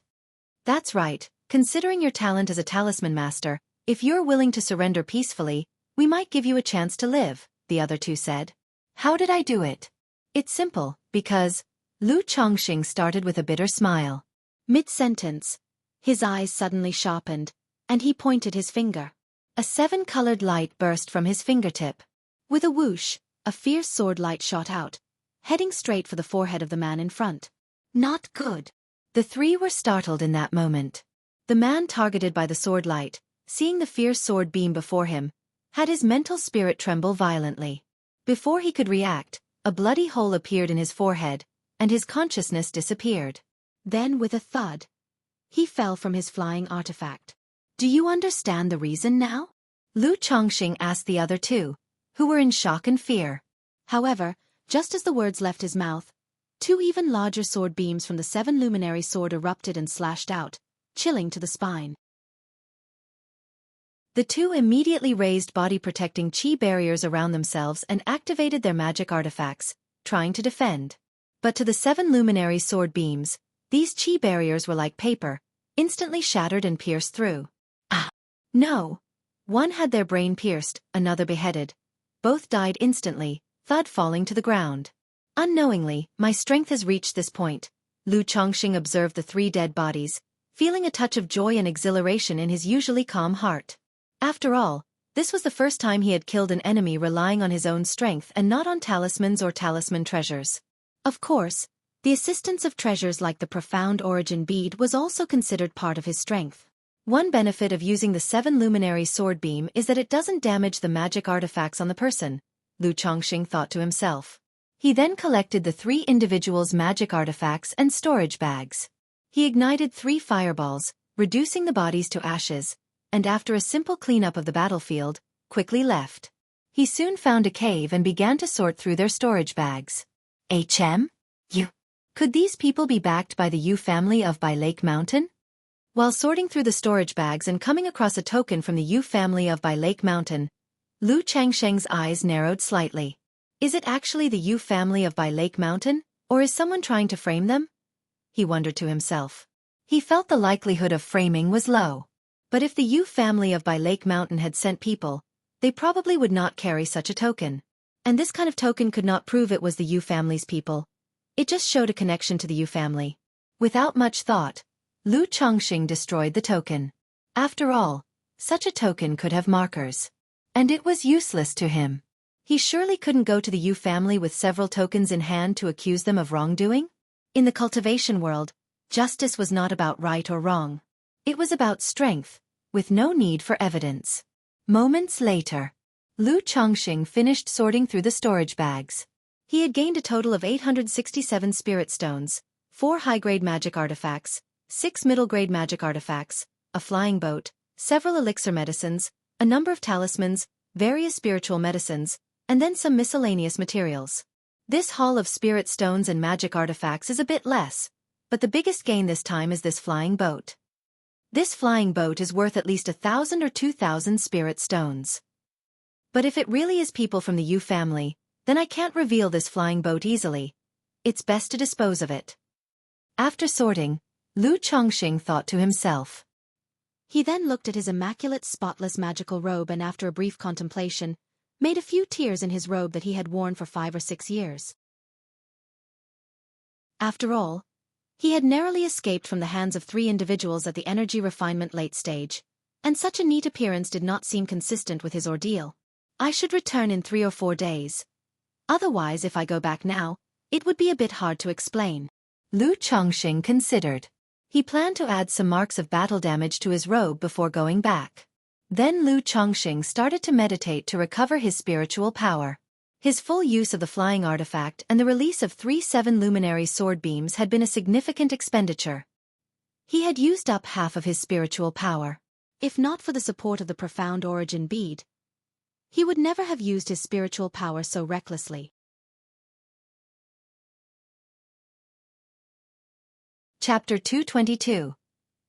That's right, considering your talent as a talisman master, if you're willing to surrender peacefully, we might give you a chance to live, the other two said. How did I do it? It's simple, because... Lu Chongqing started with a bitter smile. Mid-sentence, his eyes suddenly sharpened, and he pointed his finger. A seven-colored light burst from his fingertip. With a whoosh, a fierce sword light shot out, heading straight for the forehead of the man in front. Not good. The three were startled in that moment. The man targeted by the sword light, seeing the fierce sword beam before him, had his mental spirit tremble violently. Before he could react, a bloody hole appeared in his forehead, and his consciousness disappeared. Then with a thud, he fell from his flying artifact. Do you understand the reason now? Lu Chongqing asked the other two, who were in shock and fear. However, just as the words left his mouth, two even larger sword beams from the seven luminary sword erupted and slashed out, chilling to the spine. The two immediately raised body-protecting chi barriers around themselves and activated their magic artifacts, trying to defend. But to the seven luminary sword beams, these chi barriers were like paper, instantly shattered and pierced through. Ah! No! One had their brain pierced, another beheaded. Both died instantly, thud falling to the ground. Unknowingly, my strength has reached this point, Lu Chongqing observed the three dead bodies, feeling a touch of joy and exhilaration in his usually calm heart. After all, this was the first time he had killed an enemy relying on his own strength and not on talismans or talisman treasures. Of course, the assistance of treasures like the profound origin bead was also considered part of his strength. One benefit of using the seven luminary sword beam is that it doesn't damage the magic artifacts on the person, Lu Chongqing thought to himself. He then collected the three individuals' magic artifacts and storage bags. He ignited 3 fireballs, reducing the bodies to ashes, and after a simple cleanup of the battlefield, quickly left. He soon found a cave and began to sort through their storage bags. You. Could these people be backed by the Yu family of Bai Lake Mountain? While sorting through the storage bags and coming across a token from the Yu family of Bai Lake Mountain, Lu Changsheng's eyes narrowed slightly. Is it actually the Yu family of Bai Lake Mountain, or is someone trying to frame them? He wondered to himself. He felt the likelihood of framing was low. But if the Yu family of Bai Lake Mountain had sent people, they probably would not carry such a token. And this kind of token could not prove it was the Yu family's people. It just showed a connection to the Yu family. Without much thought, Lu Chongqing destroyed the token. After all, such a token could have markers. And it was useless to him. He surely couldn't go to the Yu family with several tokens in hand to accuse them of wrongdoing? In the cultivation world, justice was not about right or wrong. It was about strength, with no need for evidence. Moments later, Lu Chongqing finished sorting through the storage bags. He had gained a total of 867 spirit stones, 4 high-grade magic artifacts, 6 middle-grade magic artifacts, a flying boat, several elixir medicines, a number of talismans, various spiritual medicines, and then some miscellaneous materials. This haul of spirit stones and magic artifacts is a bit less, but the biggest gain this time is this flying boat. This flying boat is worth at least 1,000 or 2,000 spirit stones. But if it really is people from the Yu family, then I can't reveal this flying boat easily. It's best to dispose of it. After sorting, Lu Chongqing thought to himself. He then looked at his immaculate, spotless magical robe and after a brief contemplation, made a few tears in his robe that he had worn for 5 or 6 years. After all, he had narrowly escaped from the hands of 3 individuals at the energy refinement late stage, and such a neat appearance did not seem consistent with his ordeal. I should return in 3 or 4 days. Otherwise, if I go back now, It would be a bit hard to explain. Lu Chongqing considered. He planned to add some marks of battle damage to his robe before going back. Then Lu Chongqing started to meditate to recover his spiritual power. His full use of the flying artifact and the release of 3 7-luminary sword beams had been a significant expenditure. He had used up half of his spiritual power. If not for the support of the profound origin bead, he would never have used his spiritual power so recklessly. Chapter 222.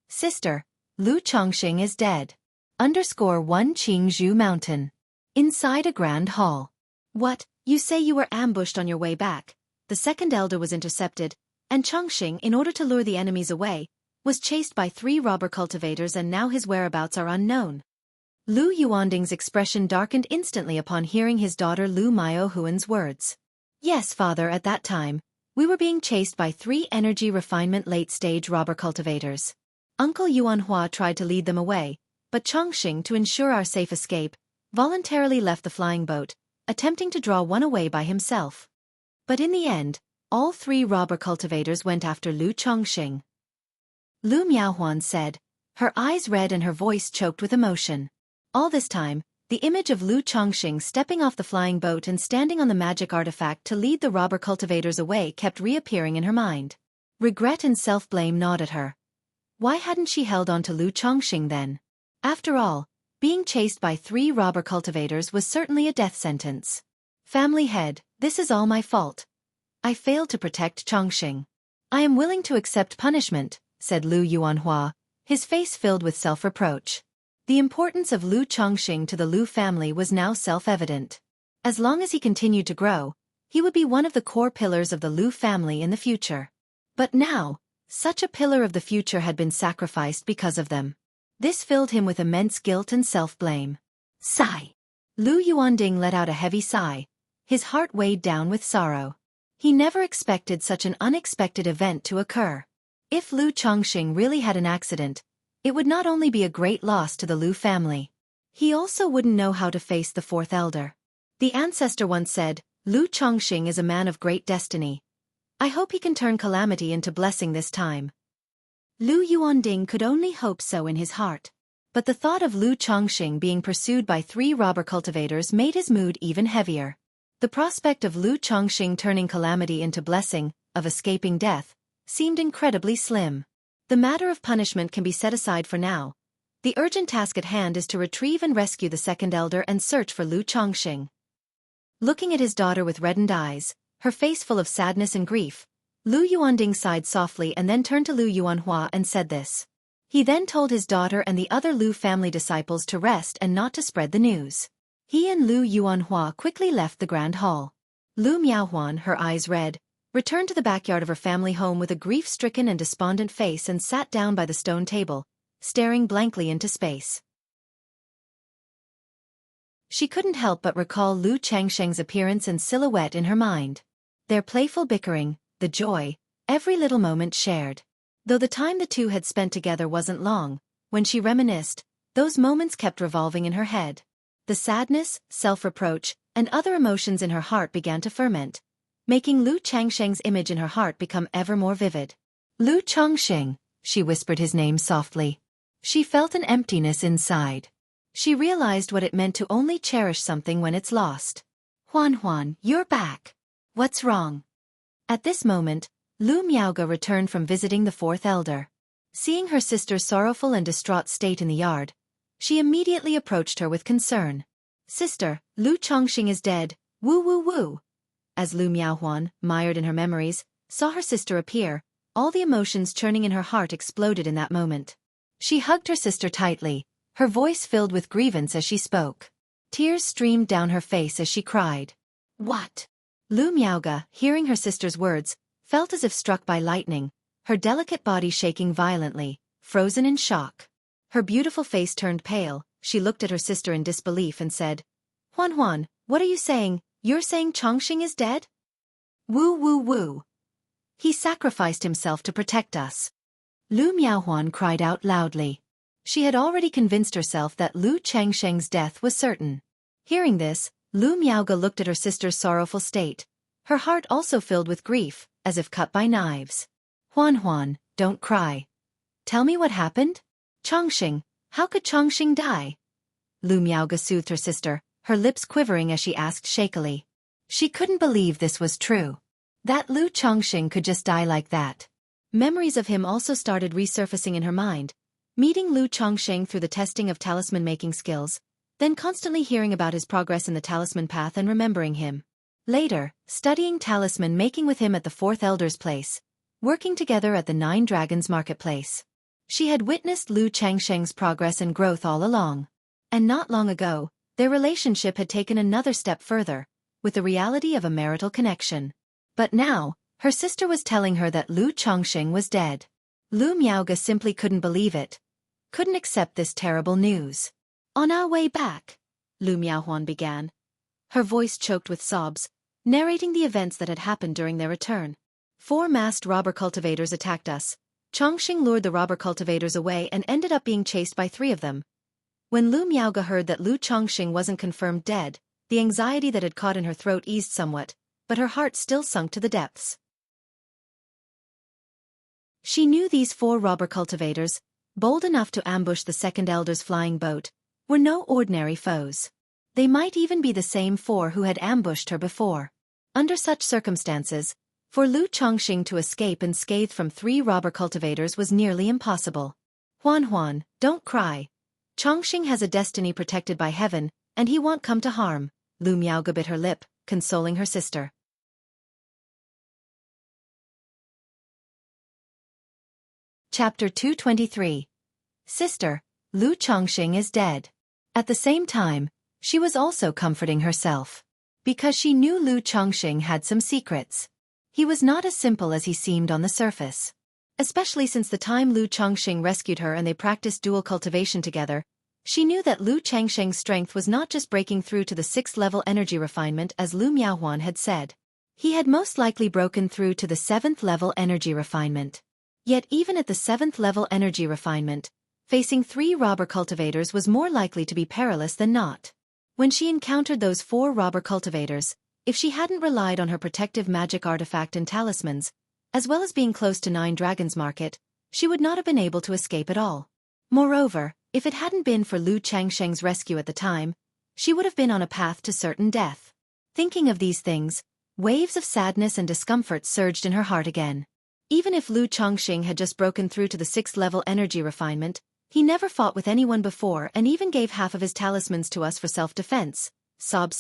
Sister, Lu Chongqing is dead. _1 Qingzhou Mountain. Inside a grand hall. What, you say you were ambushed on your way back? The second elder was intercepted, and Chongqing, in order to lure the enemies away, was chased by 3 robber cultivators and now his whereabouts are unknown. Lu Yuanding's expression darkened instantly upon hearing his daughter Lu Miaohuan's words. Yes, father, at that time, we were being chased by 3 energy refinement late-stage robber cultivators. Uncle Yuanhua tried to lead them away, but Chongqing, to ensure our safe escape, voluntarily left the flying boat, attempting to draw one away by himself. But in the end, all 3 robber cultivators went after Lu Chongqing. Lu Miaohuan said, her eyes red and her voice choked with emotion. All this time, the image of Lu Chongqing stepping off the flying boat and standing on the magic artifact to lead the robber cultivators away kept reappearing in her mind. Regret and self-blame gnawed at her. Why hadn't she held on to Lu Chongqing then? After all, being chased by 3 robber cultivators was certainly a death sentence. Family head, this is all my fault. I failed to protect Chongqing. I am willing to accept punishment, said Lu Yuanhua, his face filled with self-reproach. The importance of Lu Chongqing to the Lu family was now self-evident. As long as he continued to grow, he would be one of the core pillars of the Lu family in the future. But now, such a pillar of the future had been sacrificed because of them. This filled him with immense guilt and self-blame. Sigh. Lu Yuanding let out a heavy sigh, his heart weighed down with sorrow. He never expected such an unexpected event to occur. If Lu Chongqing really had an accident, it would not only be a great loss to the Lu family. He also wouldn't know how to face the 4th elder. The ancestor once said, Lu Chongqing is a man of great destiny. I hope he can turn calamity into blessing this time. Lu Yuanding could only hope so in his heart. But the thought of Lu Chongqing being pursued by 3 robber cultivators made his mood even heavier. The prospect of Lu Chongqing turning calamity into blessing, of escaping death, seemed incredibly slim. The matter of punishment can be set aside for now. The urgent task at hand is to retrieve and rescue the second elder and search for Lu Chongqing. Looking at his daughter with reddened eyes, her face full of sadness and grief, Lu Yuanding sighed softly and then turned to Lu Yuanhua and said this. He then told his daughter and the other Lu family disciples to rest and not to spread the news. He and Lu Yuanhua quickly left the grand hall. Lu Miaohuan, her eyes red, returned to the backyard of her family home with a grief-stricken and despondent face and sat down by the stone table, staring blankly into space. She couldn't help but recall Lu Chongqing's appearance and silhouette in her mind. Their playful bickering, the joy, every little moment shared. Though the time the two had spent together wasn't long, when she reminisced, those moments kept revolving in her head. The sadness, self-reproach, and other emotions in her heart began to ferment, making Lu Chongqing's image in her heart become ever more vivid. Lu Chongqing, she whispered his name softly. She felt an emptiness inside. She realized what it meant to only cherish something when it's lost. Huan, you're back. What's wrong? At this moment, Lu Miaoga returned from visiting the 4th elder. Seeing her sister's sorrowful and distraught state in the yard, she immediately approached her with concern. Sister, Lu Chongqing is dead, woo. As Lu Miaohuan, mired in her memories, saw her sister appear, all the emotions churning in her heart exploded in that moment. She hugged her sister tightly, her voice filled with grievance as she spoke. Tears streamed down her face as she cried. What? Lu Miaoga, hearing her sister's words, felt as if struck by lightning, her delicate body shaking violently, frozen in shock. Her beautiful face turned pale, she looked at her sister in disbelief and said, Huan, what are you saying? You're saying Chongqing is dead? Woo. He sacrificed himself to protect us. Lu Miaohuan cried out loudly. She had already convinced herself that Lu Chongqing's death was certain. Hearing this, Lu Miaoga looked at her sister's sorrowful state, Her heart also filled with grief, as if cut by knives. Huan, don't cry. Tell me what happened? Chongqing, how could Chongqing die? Lu Miaoge soothed her sister, her lips quivering as she asked shakily. She couldn't believe this was true. That Lu Chongqing could just die like that. Memories of him also started resurfacing in her mind, meeting Lu Chongqing through the testing of talisman-making skills, then constantly hearing about his progress in the talisman path and remembering him. Later, studying talisman-making with him at the Fourth Elder's place, working together at the Nine Dragons marketplace. She had witnessed Lu Changsheng's progress and growth all along. And not long ago, their relationship had taken another step further, with the reality of a marital connection. But now, her sister was telling her that Lu Chongqing was dead. Lu Miaoge simply couldn't believe it. Couldn't accept this terrible news. On our way back, Lu Miaohuan began. Her voice choked with sobs, narrating the events that had happened during their return. 4 masked robber cultivators attacked us. Chongqing lured the robber cultivators away and ended up being chased by 3 of them. When Lu Miaoge heard that Lu Chongqing wasn't confirmed dead, the anxiety that had caught in her throat eased somewhat, but her heart still sunk to the depths. She knew these 4 robber cultivators, bold enough to ambush the Second Elder's flying boat, were no ordinary foes. They might even be the same 4 who had ambushed her before. Under such circumstances, for Lu Chongqing to escape unscathed from 3 robber cultivators was nearly impossible. Huan, don't cry. Chongqing has a destiny protected by heaven, and he won't come to harm. Lu Miaoge bit her lip, consoling her sister. Chapter 223. Sister, Lu Chongqing is dead. At the same time, she was also comforting herself. Because she knew Lu Chongqing had some secrets. He was not as simple as he seemed on the surface. Especially since the time Lu Chongqing rescued her and they practiced dual cultivation together, she knew that Lu Changsheng's strength was not just breaking through to the 6th level energy refinement as Lu Miaohuan had said. He had most likely broken through to the 7th level energy refinement. Yet even at the 7th level energy refinement, facing 3 robber cultivators was more likely to be perilous than not. When she encountered those 4 robber cultivators, if she hadn't relied on her protective magic artifact and talismans, as well as being close to Nine Dragons Market, she would not have been able to escape at all. Moreover, if it hadn't been for Lu Changsheng's rescue at the time, she would have been on a path to certain death. Thinking of these things, waves of sadness and discomfort surged in her heart again. Even if Lu Chongqing had just broken through to the 6th level energy refinement, he never fought with anyone before and even gave half of his talismans to us for self-defense. Sob.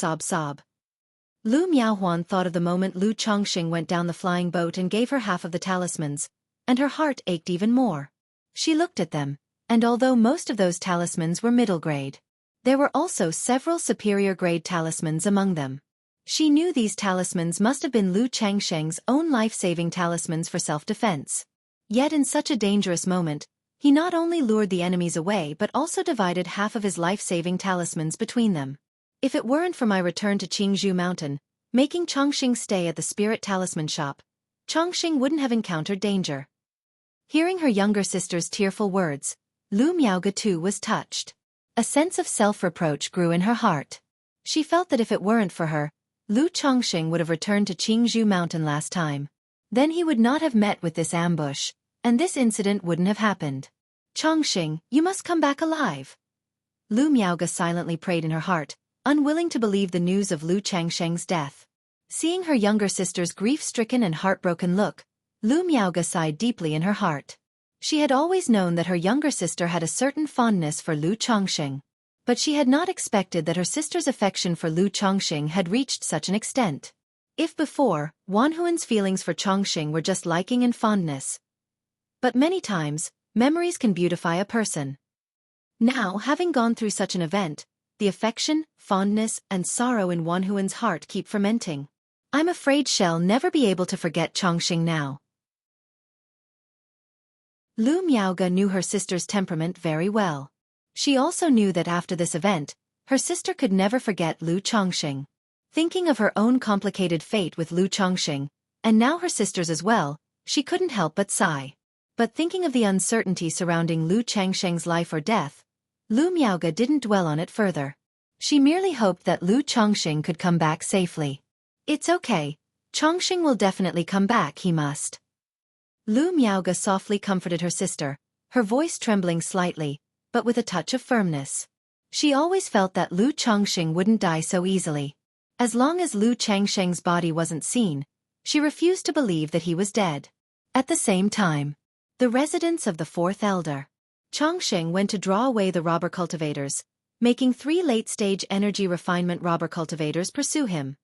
Lu Miaohuan thought of the moment Lu Chongqing went down the flying boat and gave her half of the talismans, and her heart ached even more. She looked at them, and although most of those talismans were middle grade, there were also several superior grade talismans among them. She knew these talismans must have been Lu Changsheng's own life-saving talismans for self-defense. Yet in such a dangerous moment, he not only lured the enemies away but also divided half of his life-saving talismans between them. If it weren't for my return to Qingzhou Mountain, making Chongqing stay at the Spirit Talisman shop, Chongqing wouldn't have encountered danger. Hearing her younger sister's tearful words, Lu Miaoge too was touched. A sense of self-reproach grew in her heart. She felt that if it weren't for her, Lu Chongqing would have returned to Qingzhou Mountain last time. Then he would not have met with this ambush, and this incident wouldn't have happened. Chongqing, you must come back alive. Lu Miaoge silently prayed in her heart, unwilling to believe the news of Lu Changsheng's death. Seeing her younger sister's grief-stricken and heartbroken look, Lu Miaoge sighed deeply in her heart. She had always known that her younger sister had a certain fondness for Lu Chongqing. But she had not expected that her sister's affection for Lu Chongqing had reached such an extent. If before, Wanhuan's feelings for Chongqing were just liking and fondness. But many times, memories can beautify a person. Now, having gone through such an event, the affection, fondness, and sorrow in Wanhuan's heart keep fermenting. I'm afraid she'll never be able to forget Chongqing now. Lu Miaoge knew her sister's temperament very well. She also knew that after this event, her sister could never forget Lu Chongqing. Thinking of her own complicated fate with Lu Chongqing, and now her sister's as well, she couldn't help but sigh. But thinking of the uncertainty surrounding Lu Changsheng's life or death, Lu Miaoge didn't dwell on it further. She merely hoped that Lu Chongqing could come back safely. It's okay. Chongqing will definitely come back, he must. Lu Miaoge softly comforted her sister, her voice trembling slightly, but with a touch of firmness. She always felt that Lu Chongqing wouldn't die so easily. As long as Lu Changsheng's body wasn't seen, she refused to believe that he was dead. At the same time, the residence of the fourth elder, Chongqing, went to draw away the robber cultivators, making 3 late-stage energy refinement robber cultivators pursue him.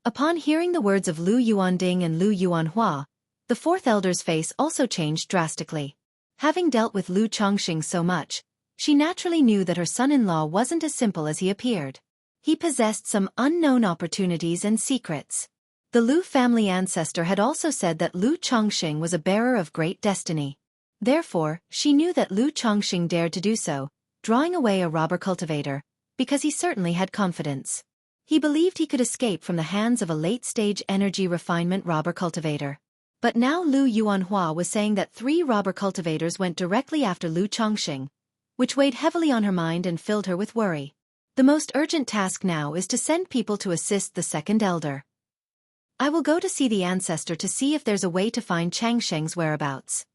Upon hearing the words of Lu Yuanding and Lu Yuanhua, the fourth elder's face also changed drastically. Having dealt with Lu Chongqing so much, she naturally knew that her son-in-law wasn't as simple as he appeared. He possessed some unknown opportunities and secrets. The Lu family ancestor had also said that Lu Chongqing was a bearer of great destiny. Therefore, she knew that Lu Chongqing dared to do so, drawing away a robber cultivator, because he certainly had confidence. He believed he could escape from the hands of a late-stage energy refinement robber cultivator. But now Lu Yuanhua was saying that 3 robber cultivators went directly after Lu Chongqing, which weighed heavily on her mind and filled her with worry. The most urgent task now is to send people to assist the second elder. I will go to see the ancestor to see if there's a way to find Changsheng's whereabouts.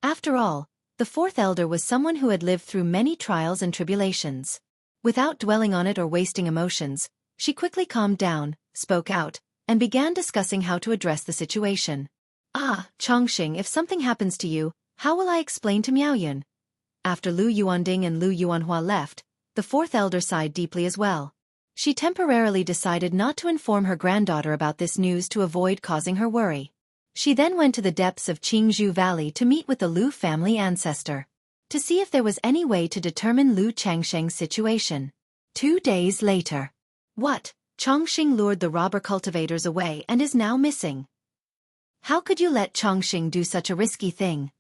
After all, the fourth elder was someone who had lived through many trials and tribulations. Without dwelling on it or wasting emotions, she quickly calmed down, spoke out, and began discussing how to address the situation. Chongqing, if something happens to you, how will I explain to Miaoyun? After Lu Yuanding and Lu Yuanhua left, the fourth elder sighed deeply as well. She temporarily decided not to inform her granddaughter about this news to avoid causing her worry. She then went to the depths of Qingzhou Valley to meet with the Lu family ancestor, to see if there was any way to determine Lu Changsheng's situation. 2 days later. What? Chongqing lured the robber cultivators away and is now missing. How could you let Chongqing do such a risky thing?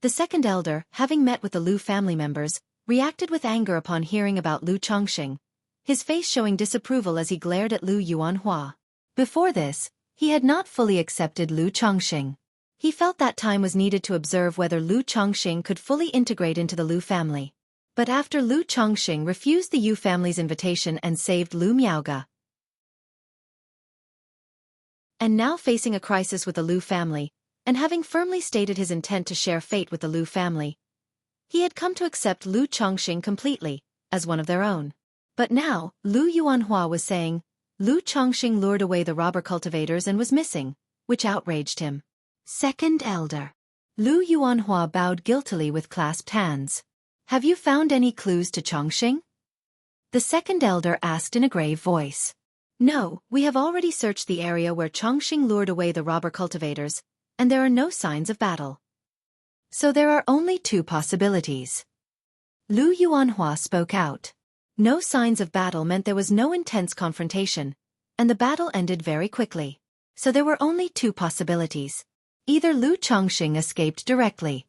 The second elder, having met with the Lu family members, reacted with anger upon hearing about Lu Chongqing, his face showing disapproval as he glared at Lu Yuanhua. Before this, he had not fully accepted Lu Chongqing. He felt that time was needed to observe whether Lu Chongqing could fully integrate into the Lu family. But after Lu Chongqing refused the Yu family's invitation and saved Lu Miaoge, and now facing a crisis with the Lu family, and having firmly stated his intent to share fate with the Lu family, he had come to accept Lu Chongqing completely, as one of their own. But now, Lu Yuanhua was saying, Lu Chongqing lured away the robber cultivators and was missing, which outraged him. Second elder. Lu Yuanhua bowed guiltily with clasped hands. Have you found any clues to Chongqing? The second elder asked in a grave voice. No, we have already searched the area where Chongqing lured away the robber cultivators, and there are no signs of battle. So there are only 2 possibilities. Lu Yuanhua spoke out. No signs of battle meant there was no intense confrontation, and the battle ended very quickly. So there were only 2 possibilities. Either Lu Chongqing escaped directly.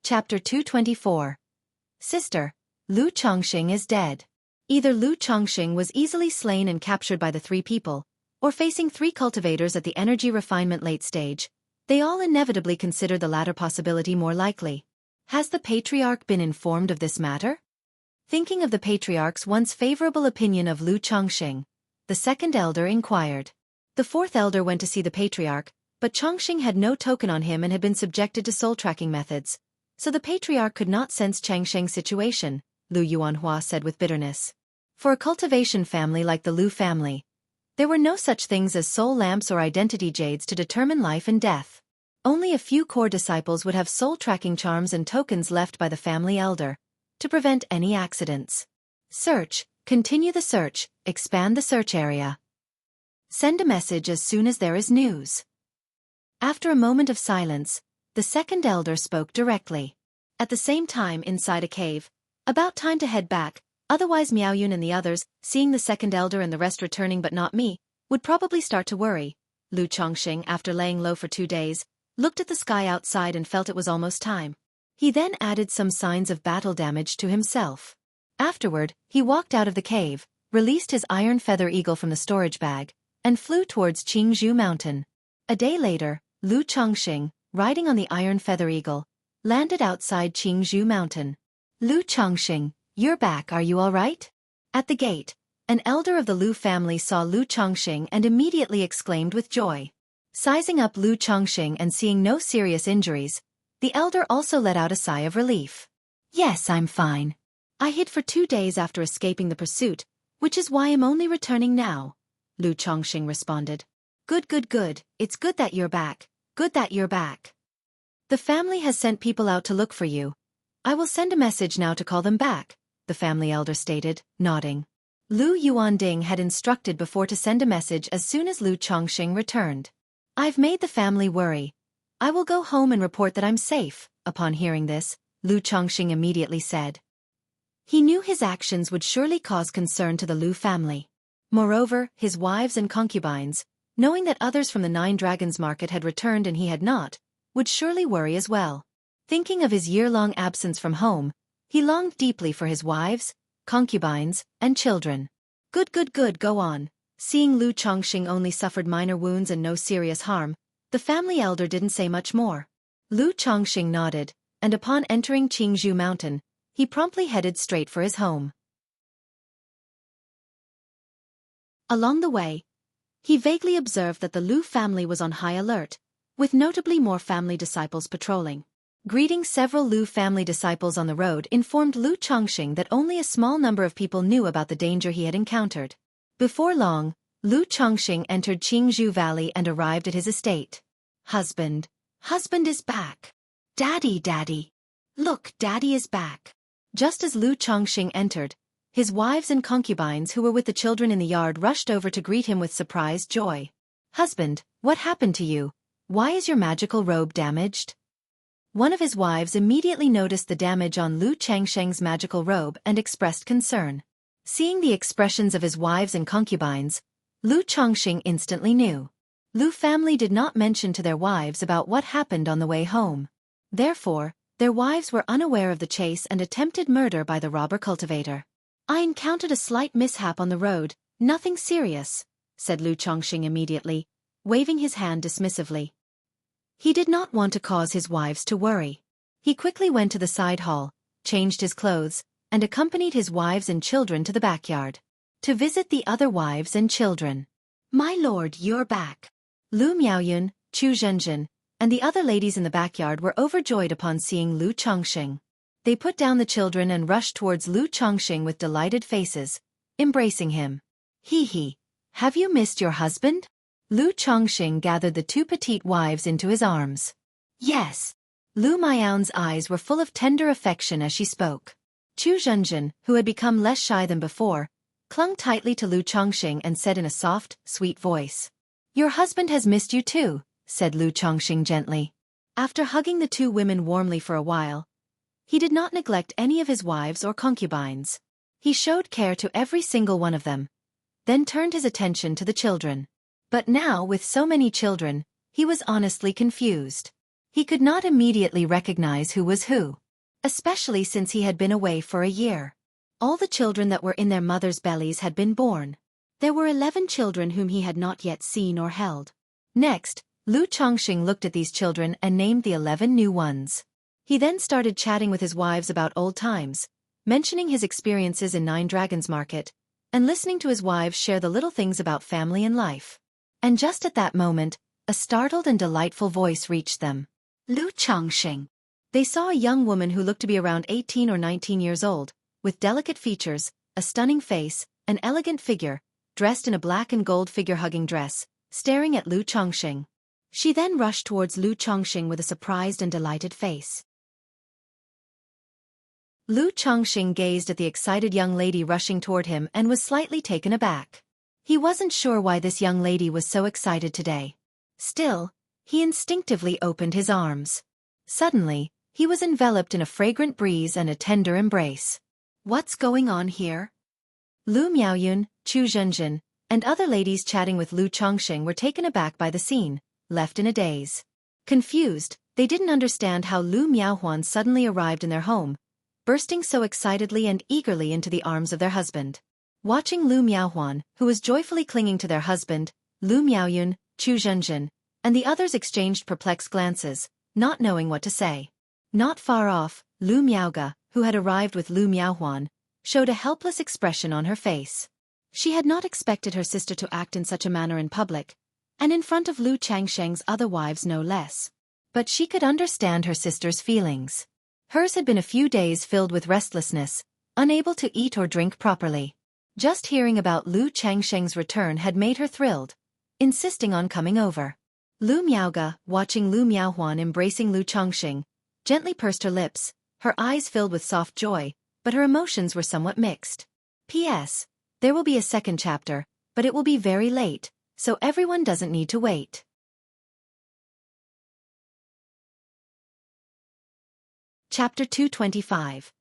Chapter 224. Sister, Lu Chongqing is dead. Either Lu Chongqing was easily slain and captured by the 3 people, or facing 3 cultivators at the energy refinement late stage, they all inevitably consider the latter possibility more likely. Has the patriarch been informed of this matter? Thinking of the patriarch's once favorable opinion of Lu Chongqing, the second elder inquired. The fourth elder went to see the patriarch, but Chongqing had no token on him and had been subjected to soul-tracking methods, so the patriarch could not sense Changsheng's situation, Lu Yuanhua said with bitterness. For a cultivation family like the Lu family, there were no such things as soul lamps or identity jades to determine life and death. Only a few core disciples would have soul-tracking charms and tokens left by the family elder, to prevent any accidents. Search, continue the search, expand the search area. Send a message as soon as there is news. After a moment of silence, the second elder spoke directly. At the same time inside a cave, about time to head back, otherwise Miaoyun and the others, seeing the second elder and the rest returning but not me, would probably start to worry. Lu Chongqing, after laying low for 2 days, looked at the sky outside and felt it was almost time. He then added some signs of battle damage to himself. Afterward, he walked out of the cave, released his iron feather eagle from the storage bag, and flew towards Qingzhou Mountain. A day later, Lu Chongqing, riding on the iron feather eagle, landed outside Qingzhou Mountain. Lu Chongqing, you're back, are you all right? At the gate, an elder of the Lu family saw Lu Chongqing and immediately exclaimed with joy. Sizing up Lu Chongqing and seeing no serious injuries, the elder also let out a sigh of relief. Yes, I'm fine. I hid for 2 days after escaping the pursuit, which is why I'm only returning now, Lu Chongqing responded. Good, good, good, it's good that you're back, good that you're back. The family has sent people out to look for you. I will send a message now to call them back, the family elder stated, nodding. Lu Yuanding had instructed before to send a message as soon as Lu Chongqing returned. I've made the family worry. I will go home and report that I'm safe. Upon hearing this, Lu Chongqing immediately said. He knew his actions would surely cause concern to the Lu family. Moreover, his wives and concubines, knowing that others from the Nine Dragons market had returned and he had not, would surely worry as well. Thinking of his year-long absence from home, he longed deeply for his wives, concubines, and children. Good, good, good, go on. Seeing Lu Chongqing only suffered minor wounds and no serious harm, the family elder didn't say much more. Lu Chongqing nodded, and upon entering Qingzhou Mountain, he promptly headed straight for his home. Along the way, he vaguely observed that the Lu family was on high alert, with notably more family disciples patrolling. Greeting several Lu family disciples on the road informed Lu Chongqing that only a small number of people knew about the danger he had encountered. Before long, Lu Chongqing entered Qingzhou Valley and arrived at his estate. Husband is back. Daddy. Look, Daddy is back. Just as Lu Chongqing entered, his wives and concubines who were with the children in the yard rushed over to greet him with surprised joy. Husband, what happened to you? Why is your magical robe damaged? One of his wives immediately noticed the damage on Lu Chongqing's magical robe and expressed concern. Seeing the expressions of his wives and concubines, Lu Chongqing instantly knew. Lu family did not mention to their wives about what happened on the way home. Therefore, their wives were unaware of the chase and attempted murder by the robber cultivator. I encountered a slight mishap on the road, nothing serious, said Lu Chongqing immediately, waving his hand dismissively. He did not want to cause his wives to worry. He quickly went to the side hall, changed his clothes, and accompanied his wives and children to the backyard to visit the other wives and children. My lord, you're back. Lu Miaoyun, Chu Zhenjin, and the other ladies in the backyard were overjoyed upon seeing Lu Chongqing. They put down the children and rushed towards Lu Chongqing with delighted faces, embracing him. Hee, have you missed your husband? Lu Chongqing gathered the 2 petite wives into his arms. Yes. Lu Miaoyun's eyes were full of tender affection as she spoke. Chu Zhenjin, who had become less shy than before, clung tightly to Lu Chongqing and said in a soft, sweet voice. Your husband has missed you too, said Lu Chongqing gently. After hugging the 2 women warmly for a while, he did not neglect any of his wives or concubines. He showed care to every single one of them, then turned his attention to the children. But now, with so many children, he was honestly confused. He could not immediately recognize who was who, especially since he had been away for a year. All the children that were in their mothers' bellies had been born. There were 11 children whom he had not yet seen or held. Next, Lu Chongqing looked at these children and named the 11 new ones. He then started chatting with his wives about old times, mentioning his experiences in Nine Dragons Market, and listening to his wives share the little things about family and life. And just at that moment, a startled and delightful voice reached them. Lu Chongqing. They saw a young woman who looked to be around 18 or 19 years old, with delicate features, a stunning face, an elegant figure, dressed in a black and gold figure-hugging dress, staring at Lu Chongqing. She then rushed towards Lu Chongqing with a surprised and delighted face. Lu Chongqing gazed at the excited young lady rushing toward him and was slightly taken aback. He wasn't sure why this young lady was so excited today. Still, he instinctively opened his arms. Suddenly, he was enveloped in a fragrant breeze and a tender embrace. What's going on here? Lu Miaoyun, Chu Zhenjin, and other ladies chatting with Lu Chongqing were taken aback by the scene, left in a daze. Confused, they didn't understand how Lu Miaohuan suddenly arrived in their home, bursting so excitedly and eagerly into the arms of their husband. Watching Lu Miaohuan, who was joyfully clinging to their husband, Lu Miaoyun, Chu Zhenjin, and the others exchanged perplexed glances, not knowing what to say. Not far off, Lu Miaoga, who had arrived with Lu Miaohuan, showed a helpless expression on her face. She had not expected her sister to act in such a manner in public, and in front of Lu Changsheng's other wives no less. But she could understand her sister's feelings. Hers had been a few days filled with restlessness, unable to eat or drink properly. Just hearing about Lu Changsheng's return had made her thrilled, insisting on coming over. Lu Miaoge, watching Lu Miaohuan embracing Lu Changsheng, gently pursed her lips, her eyes filled with soft joy, but her emotions were somewhat mixed. P.S. There will be a second chapter, but it will be very late, so everyone doesn't need to wait. Chapter 225.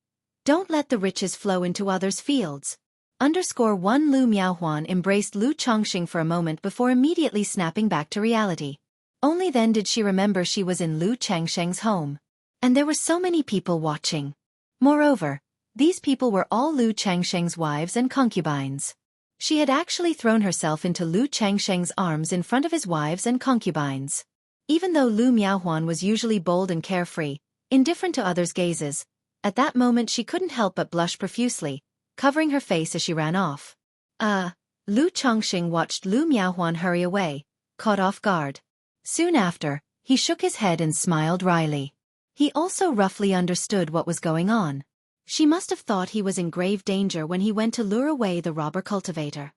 Don't let the riches flow into others' fields. _1 Lu Miaohuan embraced Lu Changsheng for a moment before immediately snapping back to reality. Only then did she remember she was in Lu Changsheng's home. And there were so many people watching. Moreover, these people were all Lu Changsheng's wives and concubines. She had actually thrown herself into Lu Changsheng's arms in front of his wives and concubines. Even though Lu Miaohuan was usually bold and carefree, indifferent to others' gazes, at that moment she couldn't help but blush profusely, covering her face as she ran off. Lu Changsheng watched Lu Miaohuan hurry away, caught off guard. Soon after, he shook his head and smiled wryly. He also roughly understood what was going on. She must have thought he was in grave danger when he went to lure away the robber cultivator.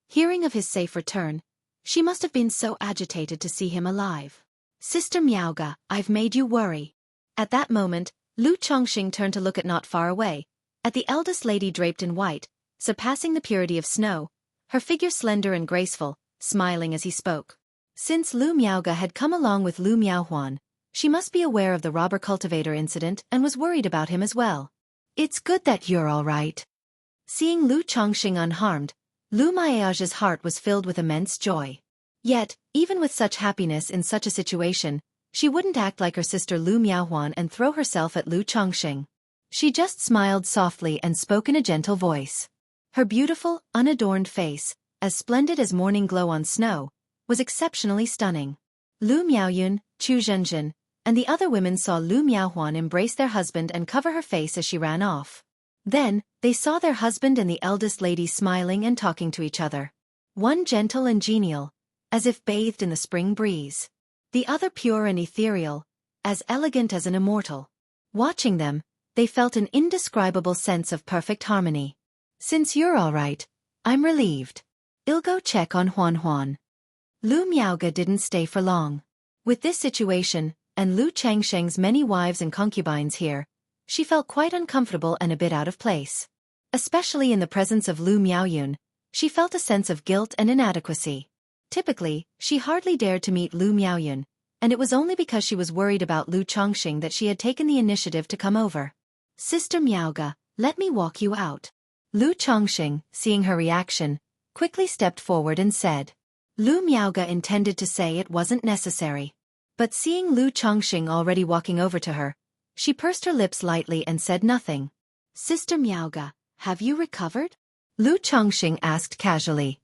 Hearing of his safe return, she must have been so agitated to see him alive. Sister Miaoge, I've made you worry. At that moment, Lu Changsheng turned to look at not far away, at the eldest lady draped in white, surpassing the purity of snow, her figure slender and graceful, smiling as he spoke. Since Lu Miaoge had come along with Lu Miaohuan, she must be aware of the robber cultivator incident and was worried about him as well. It's good that you're all right. Seeing Lu Changsheng unharmed, Lu Miaoge's heart was filled with immense joy. Yet, even with such happiness in such a situation, she wouldn't act like her sister Lu Miaohuan and throw herself at Lu Changsheng. She just smiled softly and spoke in a gentle voice. Her beautiful, unadorned face, as splendid as morning glow on snow, was exceptionally stunning. Lu Miaoyun, Chu Zhenjin, and the other women saw Lu Miaohuan embrace their husband and cover her face as she ran off. Then, they saw their husband and the eldest lady smiling and talking to each other. One gentle and genial, as if bathed in the spring breeze. The other pure and ethereal, as elegant as an immortal. Watching them, they felt an indescribable sense of perfect harmony. Since you're all right, I'm relieved. I'll go check on Huan Huan. Lu Miaoge didn't stay for long. With this situation, and Lu Changsheng's many wives and concubines here, she felt quite uncomfortable and a bit out of place. Especially in the presence of Lu Miaoyun, she felt a sense of guilt and inadequacy. Typically, she hardly dared to meet Lu Miaoyun, and it was only because she was worried about Lu Changsheng that she had taken the initiative to come over. Sister Miaoge, let me walk you out. Lu Changsheng, seeing her reaction, quickly stepped forward and said. Lu Miaoge intended to say it wasn't necessary. But seeing Lu Changsheng already walking over to her, she pursed her lips lightly and said nothing. Sister Miaoge, have you recovered? Lu Changsheng asked casually.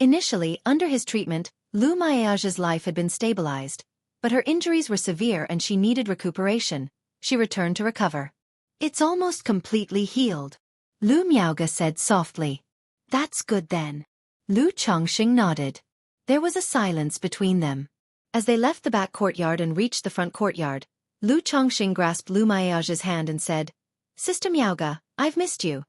Initially, under his treatment, Lu Miaoge's life had been stabilized, but her injuries were severe and she needed recuperation. She returned to recover. It's almost completely healed. Lu Miaoge said softly. That's good then. Lu Changsheng nodded. There was a silence between them. As they left the back courtyard and reached the front courtyard, Lu Changsheng grasped Lu Miaoge's hand and said, Sister Miaoge, I've missed you.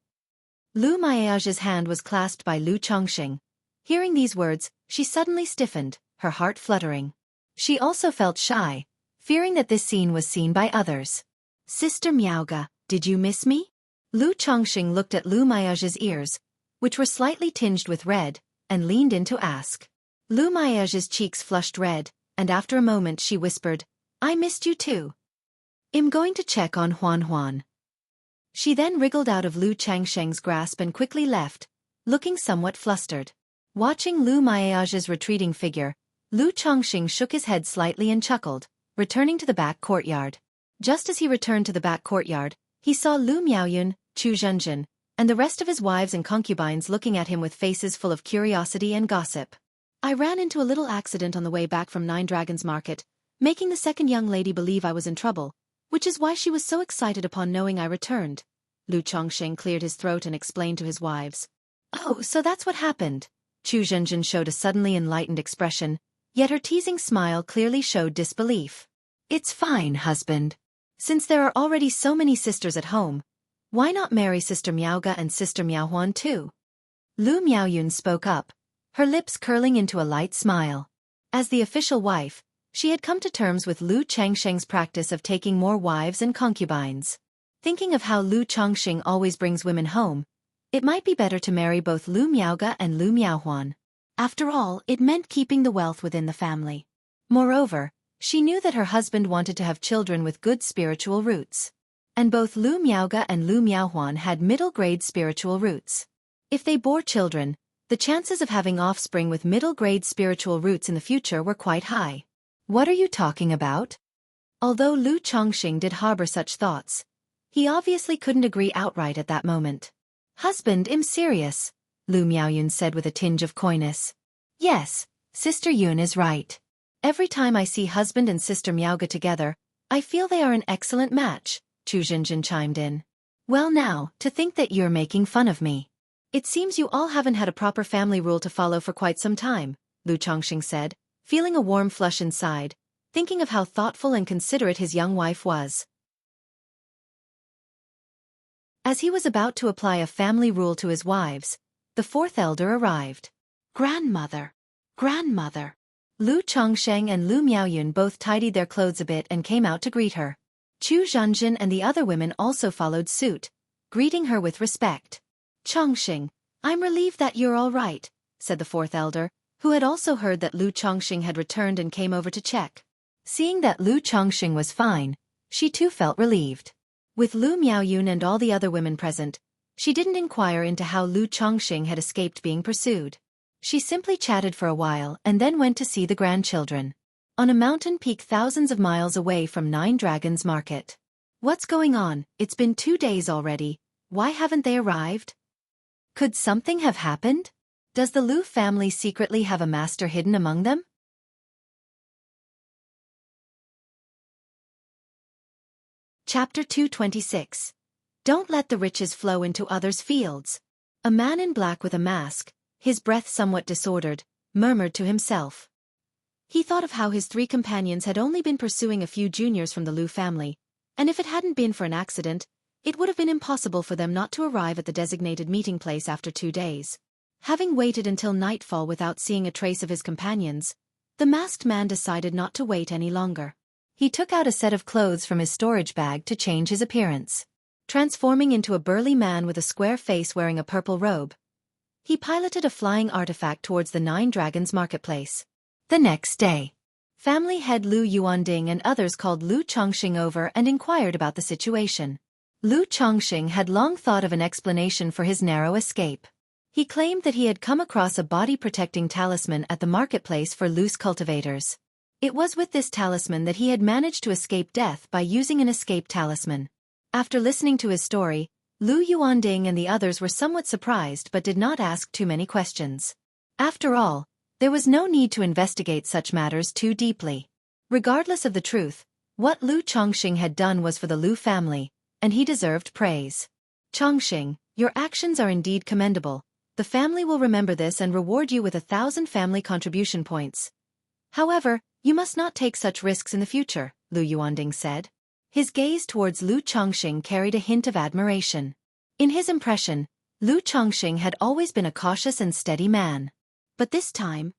Lu Miaoge's hand was clasped by Lu Changsheng. Hearing these words, she suddenly stiffened, her heart fluttering. She also felt shy, fearing that this scene was seen by others. Sister Miaoge, did you miss me? Lu Changsheng looked at Lu Miaoge's ears, which were slightly tinged with red, and leaned in to ask. Lu Miaoge's cheeks flushed red, and after a moment she whispered, I missed you too. I'm going to check on Huan Huan. She then wriggled out of Lu Changsheng's grasp and quickly left, looking somewhat flustered. Watching Lu Miaoge's retreating figure, Lu Changsheng shook his head slightly and chuckled, returning to the back courtyard. Just as he returned to the back courtyard, he saw Lu Miaoyun, Chu Zhenjin, and the rest of his wives and concubines looking at him with faces full of curiosity and gossip. I ran into a little accident on the way back from Nine Dragons Market, making the second young lady believe I was in trouble, which is why she was so excited upon knowing I returned. Lu Chongqing cleared his throat and explained to his wives. Oh, so that's what happened. Chu Zhenjin showed a suddenly enlightened expression, yet her teasing smile clearly showed disbelief. It's fine, husband. Since there are already so many sisters at home, why not marry Sister Miaoga and Sister Miaohuan too? Lu Miaoyun spoke up, her lips curling into a light smile. As the official wife, she had come to terms with Lu Changsheng's practice of taking more wives and concubines. Thinking of how Lu Chongqing always brings women home, it might be better to marry both Lu Miaoga and Lu Miaohuan. After all, it meant keeping the wealth within the family. Moreover, she knew that her husband wanted to have children with good spiritual roots. And both Lu Miaoga and Lu Miaohuan had middle-grade spiritual roots. If they bore children, the chances of having offspring with middle-grade spiritual roots in the future were quite high. What are you talking about? Although Lu Chongqing did harbor such thoughts, he obviously couldn't agree outright at that moment. Husband, I'm serious, Lu Miaoyun said with a tinge of coyness. Yes, Sister Yun is right. Every time I see husband and Sister Miaoga together, I feel they are an excellent match, Chu Zhenjin chimed in. Well now, to think that you're making fun of me. It seems you all haven't had a proper family rule to follow for quite some time, Lu Chongqing said, feeling a warm flush inside, thinking of how thoughtful and considerate his young wife was. As he was about to apply a family rule to his wives, the fourth elder arrived. Grandmother! Grandmother! Lu Chongsheng and Lu Miaoyun both tidied their clothes a bit and came out to greet her. Chu Zhanjin and the other women also followed suit, greeting her with respect. Chongqing, I'm relieved that you're all right, said the fourth elder, who had also heard that Lu Chongqing had returned and came over to check. Seeing that Lu Chongqing was fine, she too felt relieved. With Lu Miaoyun and all the other women present, she didn't inquire into how Lu Chongqing had escaped being pursued. She simply chatted for a while and then went to see the grandchildren. On a mountain peak thousands of miles away from Nine Dragons Market. What's going on? It's been 2 days already. Why haven't they arrived? Could something have happened? Does the Lu family secretly have a master hidden among them? Chapter 226. Don't let the riches flow into others' fields. A man in black with a mask, his breath somewhat disordered, murmured to himself. He thought of how his 3 companions had only been pursuing a few juniors from the Lu family, and if it hadn't been for an accident, it would have been impossible for them not to arrive at the designated meeting place after 2 days. Having waited until nightfall without seeing a trace of his companions, the masked man decided not to wait any longer. He took out a set of clothes from his storage bag to change his appearance. Transforming into a burly man with a square face wearing a purple robe, he piloted a flying artifact towards the Nine Dragons marketplace. The next day, family head Lu Yuanding and others called Lu Chongqing over and inquired about the situation. Lu Chongqing had long thought of an explanation for his narrow escape. He claimed that he had come across a body-protecting talisman at the marketplace for loose cultivators. It was with this talisman that he had managed to escape death by using an escape talisman. After listening to his story, Lu Yuanding and the others were somewhat surprised but did not ask too many questions. After all, there was no need to investigate such matters too deeply. Regardless of the truth, what Lu Chongqing had done was for the Lu family, and he deserved praise. Chongqing, your actions are indeed commendable. The family will remember this and reward you with 1,000 family contribution points. However, you must not take such risks in the future, Lu Yuanding said. His gaze towards Lu Chongqing carried a hint of admiration. In his impression, Lu Chongqing had always been a cautious and steady man. But this time,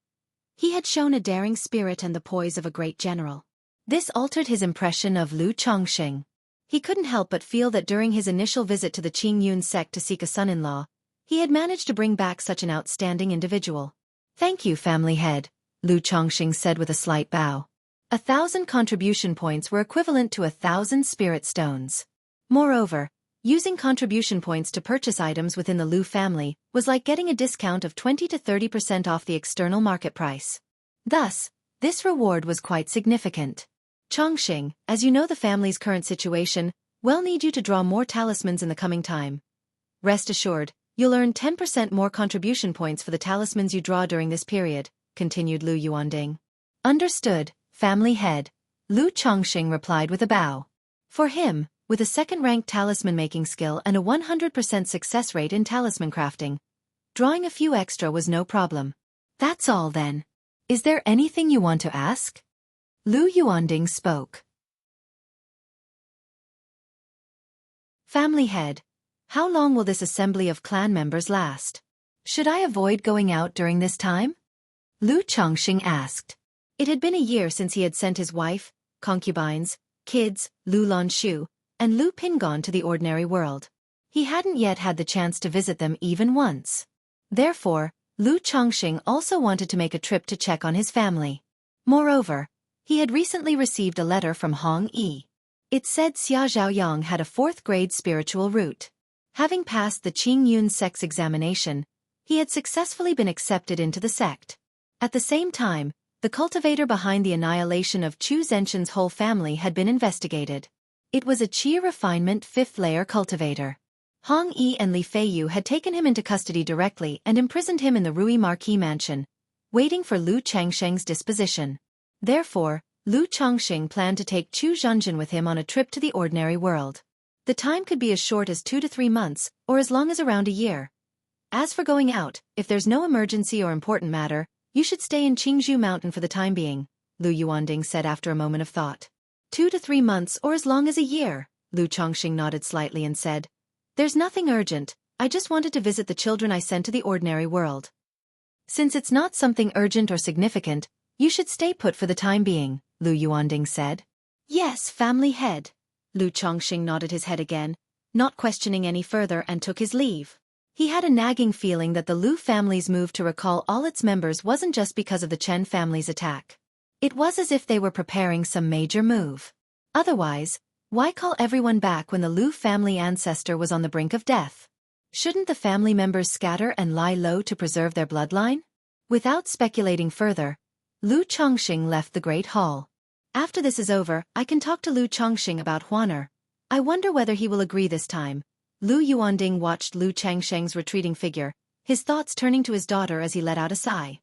he had shown a daring spirit and the poise of a great general. This altered his impression of Lu Chongqing. He couldn't help but feel that during his initial visit to the Qingyun sect to seek a son-in-law, he had managed to bring back such an outstanding individual. Thank you, family head, Lu Chongqing said with a slight bow. 1,000 contribution points were equivalent to 1,000 spirit stones. Moreover, using contribution points to purchase items within the Lu family was like getting a discount of 20 to 30% off the external market price. Thus, this reward was quite significant. Chongqing, as you know the family's current situation, will need you to draw more talismans in the coming time. Rest assured, you'll earn 10% more contribution points for the talismans you draw during this period, continued Lu Yuanding. Understood, family head, Lu Chongqing replied with a bow. For him, with a second-ranked talisman-making skill and a 100% success rate in talisman crafting, drawing a few extra was no problem. That's all then. Is there anything you want to ask? Lu Yuanding spoke. Family head, how long will this assembly of clan members last? Should I avoid going out during this time? Lu Chongqing asked. It had been a year since he had sent his wife, concubines, kids, Lu Lanshu, and Lu Pingon to the ordinary world. He hadn't yet had the chance to visit them even once. Therefore, Lu Chongqing also wanted to make a trip to check on his family. Moreover, he had recently received a letter from Hong Yi. It said Xia Zhaoyang had a 4th-grade spiritual root. Having passed the Qingyun sect's examination, he had successfully been accepted into the sect. At the same time, the cultivator behind the annihilation of Chu Zhenshan's whole family had been investigated. It was a Qi refinement 5th-layer cultivator. Hong Yi and Li Feiyu had taken him into custody directly and imprisoned him in the Rui Marquis mansion, waiting for Lu Changsheng's disposition. Therefore, Lu Chongqing planned to take Chu Zhenzhen with him on a trip to the ordinary world. The time could be as short as 2 to 3 months, or as long as around a year. As for going out, if there's no emergency or important matter, you should stay in Qingzhou Mountain for the time being, Lu Yuanding said after a moment of thought. 2 to 3 months or as long as a year, Lu Chongqing nodded slightly and said. There's nothing urgent, I just wanted to visit the children I sent to the ordinary world. Since it's not something urgent or significant, you should stay put for the time being, Lu Yuanding said. Yes, family head. Lu Chongqing nodded his head again, not questioning any further, and took his leave. He had a nagging feeling that the Lu family's move to recall all its members wasn't just because of the Chen family's attack. It was as if they were preparing some major move. Otherwise, why call everyone back when the Lu family ancestor was on the brink of death? Shouldn't the family members scatter and lie low to preserve their bloodline? Without speculating further, Lu Chongqing left the Great Hall. After this is over, I can talk to Lu Chongqing about Huaner. I wonder whether he will agree this time. Lu Yuanding watched Lu Changsheng's retreating figure, his thoughts turning to his daughter as he let out a sigh.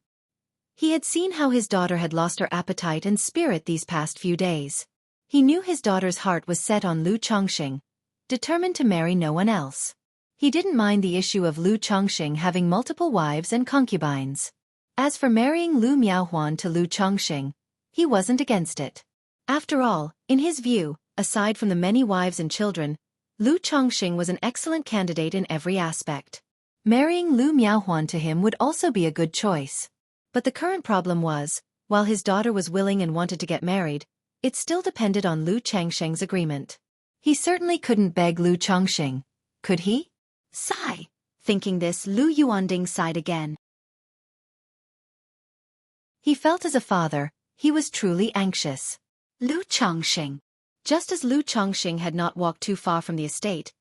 He had seen how his daughter had lost her appetite and spirit these past few days. He knew his daughter's heart was set on Lu Chongqing, determined to marry no one else. He didn't mind the issue of Lu Chongqing having multiple wives and concubines. As for marrying Lu Miaohuan to Lu Chongqing, he wasn't against it. After all, in his view, aside from the many wives and children, Lu Chongqing was an excellent candidate in every aspect. Marrying Lu Miaohuan to him would also be a good choice. But the current problem was, while his daughter was willing and wanted to get married, it still depended on Lu Changsheng's agreement. He certainly couldn't beg Lu Chongqing, could he? Sigh. Thinking this, Lu Yuanding sighed again. He felt as a father, he was truly anxious. Lu Chongqing. Just as Lu Chongqing had not walked too far from the estate,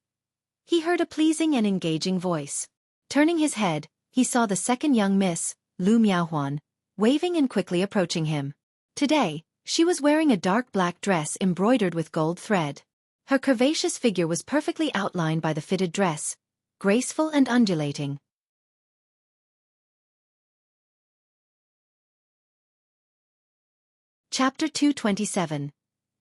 he heard a pleasing and engaging voice. Turning his head, he saw the second young miss, Lu Miaohuan, waving and quickly approaching him. Today, she was wearing a dark black dress embroidered with gold thread. Her curvaceous figure was perfectly outlined by the fitted dress, graceful and undulating. Chapter 227.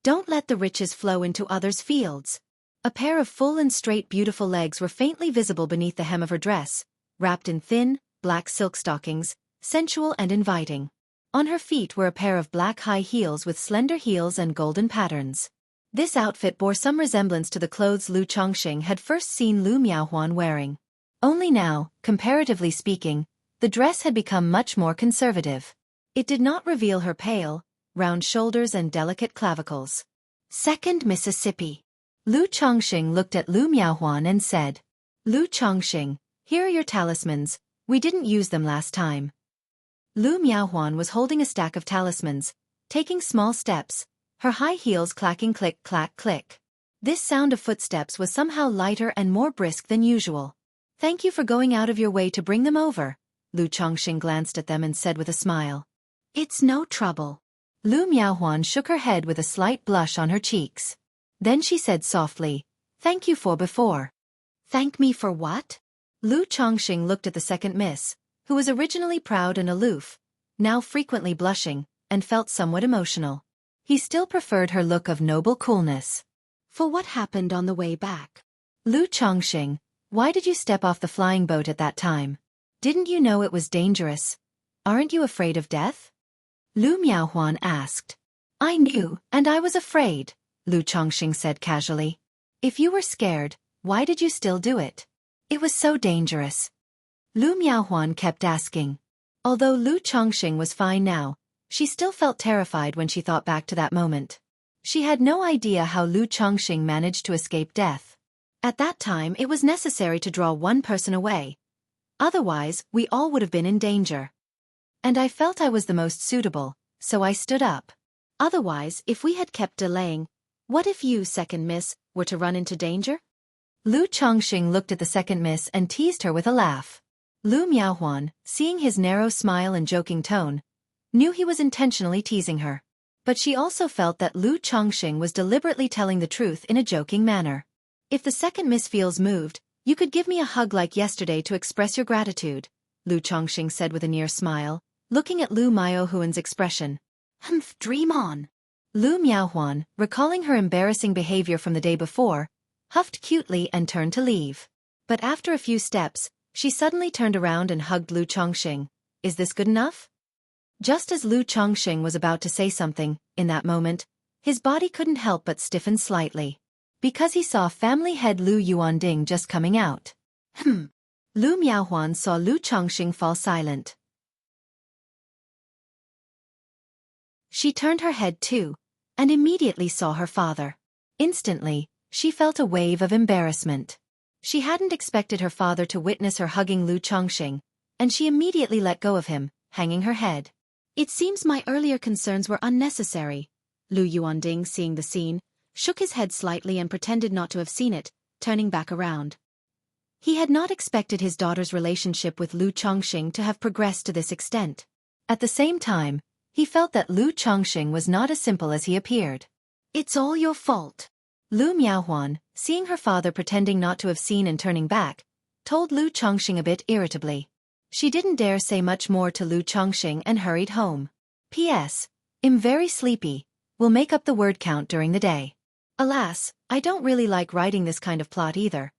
Don't let the riches flow into others' fields. A pair of full and straight beautiful legs were faintly visible beneath the hem of her dress, wrapped in thin, black silk stockings, sensual and inviting. On her feet were a pair of black high heels with slender heels and golden patterns. This outfit bore some resemblance to the clothes Lu Chongqing had first seen Lu Miaohuan wearing. Only now, comparatively speaking, the dress had become much more conservative. It did not reveal her pale, round shoulders and delicate clavicles. Second Mississippi. Lu Chongqing looked at Lu Miaohuan and said, Lu Chongqing, here are your talismans, we didn't use them last time. Lu Miaohuan was holding a stack of talismans, taking small steps, her high heels clacking click clack click. This sound of footsteps was somehow lighter and more brisk than usual. Thank you for going out of your way to bring them over. Lu Chongqing glanced at them and said with a smile. It's no trouble. Lu Miaohuan shook her head with a slight blush on her cheeks. Then she said softly, thank you for before. Thank me for what? Lu Chongqing looked at the second miss, who was originally proud and aloof, now frequently blushing, and felt somewhat emotional. He still preferred her look of noble coolness. For what happened on the way back? Lu Chongqing, why did you step off the flying boat at that time? Didn't you know it was dangerous? Aren't you afraid of death? Lu Miaohuan asked. I knew, and I was afraid, Lu Chongqing said casually. If you were scared, why did you still do it? It was so dangerous. Lu Miaohuan kept asking. Although Lu Chongqing was fine now, she still felt terrified when she thought back to that moment. She had no idea how Lu Chongqing managed to escape death. At that time it was necessary to draw one person away. Otherwise, we all would have been in danger. And I felt I was the most suitable, so I stood up. Otherwise, if we had kept delaying, what if you, second miss, were to run into danger? Lu Chongqing looked at the second miss and teased her with a laugh. Lu Miaohuan, seeing his narrow smile and joking tone, knew he was intentionally teasing her. But she also felt that Lu Chongqing was deliberately telling the truth in a joking manner. If the second miss feels moved, you could give me a hug like yesterday to express your gratitude, Lu Chongqing said with a near smile, looking at Lu Miaohuan's expression. Humph, dream on. Lu Miaohuan, recalling her embarrassing behavior from the day before, huffed cutely and turned to leave. But after a few steps, she suddenly turned around and hugged Lu Chongqing. Is this good enough? Just as Lu Chongqing was about to say something, in that moment, his body couldn't help but stiffen slightly. Because he saw family head Lu Yuanding just coming out. Lu Miaohuan saw Lu Chongqing fall silent. She turned her head too, and immediately saw her father. Instantly, she felt a wave of embarrassment. She hadn't expected her father to witness her hugging Lu Chongqing, and she immediately let go of him, hanging her head. It seems my earlier concerns were unnecessary. Lu Yuanding, seeing the scene, shook his head slightly and pretended not to have seen it, turning back around. He had not expected his daughter's relationship with Lu Chongqing to have progressed to this extent. At the same time, he felt that Lu Chongqing was not as simple as he appeared. It's all your fault. Lu Miaohuan, seeing her father pretending not to have seen and turning back, told Lu Chongqing a bit irritably. She didn't dare say much more to Lu Chongqing and hurried home. P.S. I'm very sleepy. We'll make up the word count during the day. Alas, I don't really like writing this kind of plot either.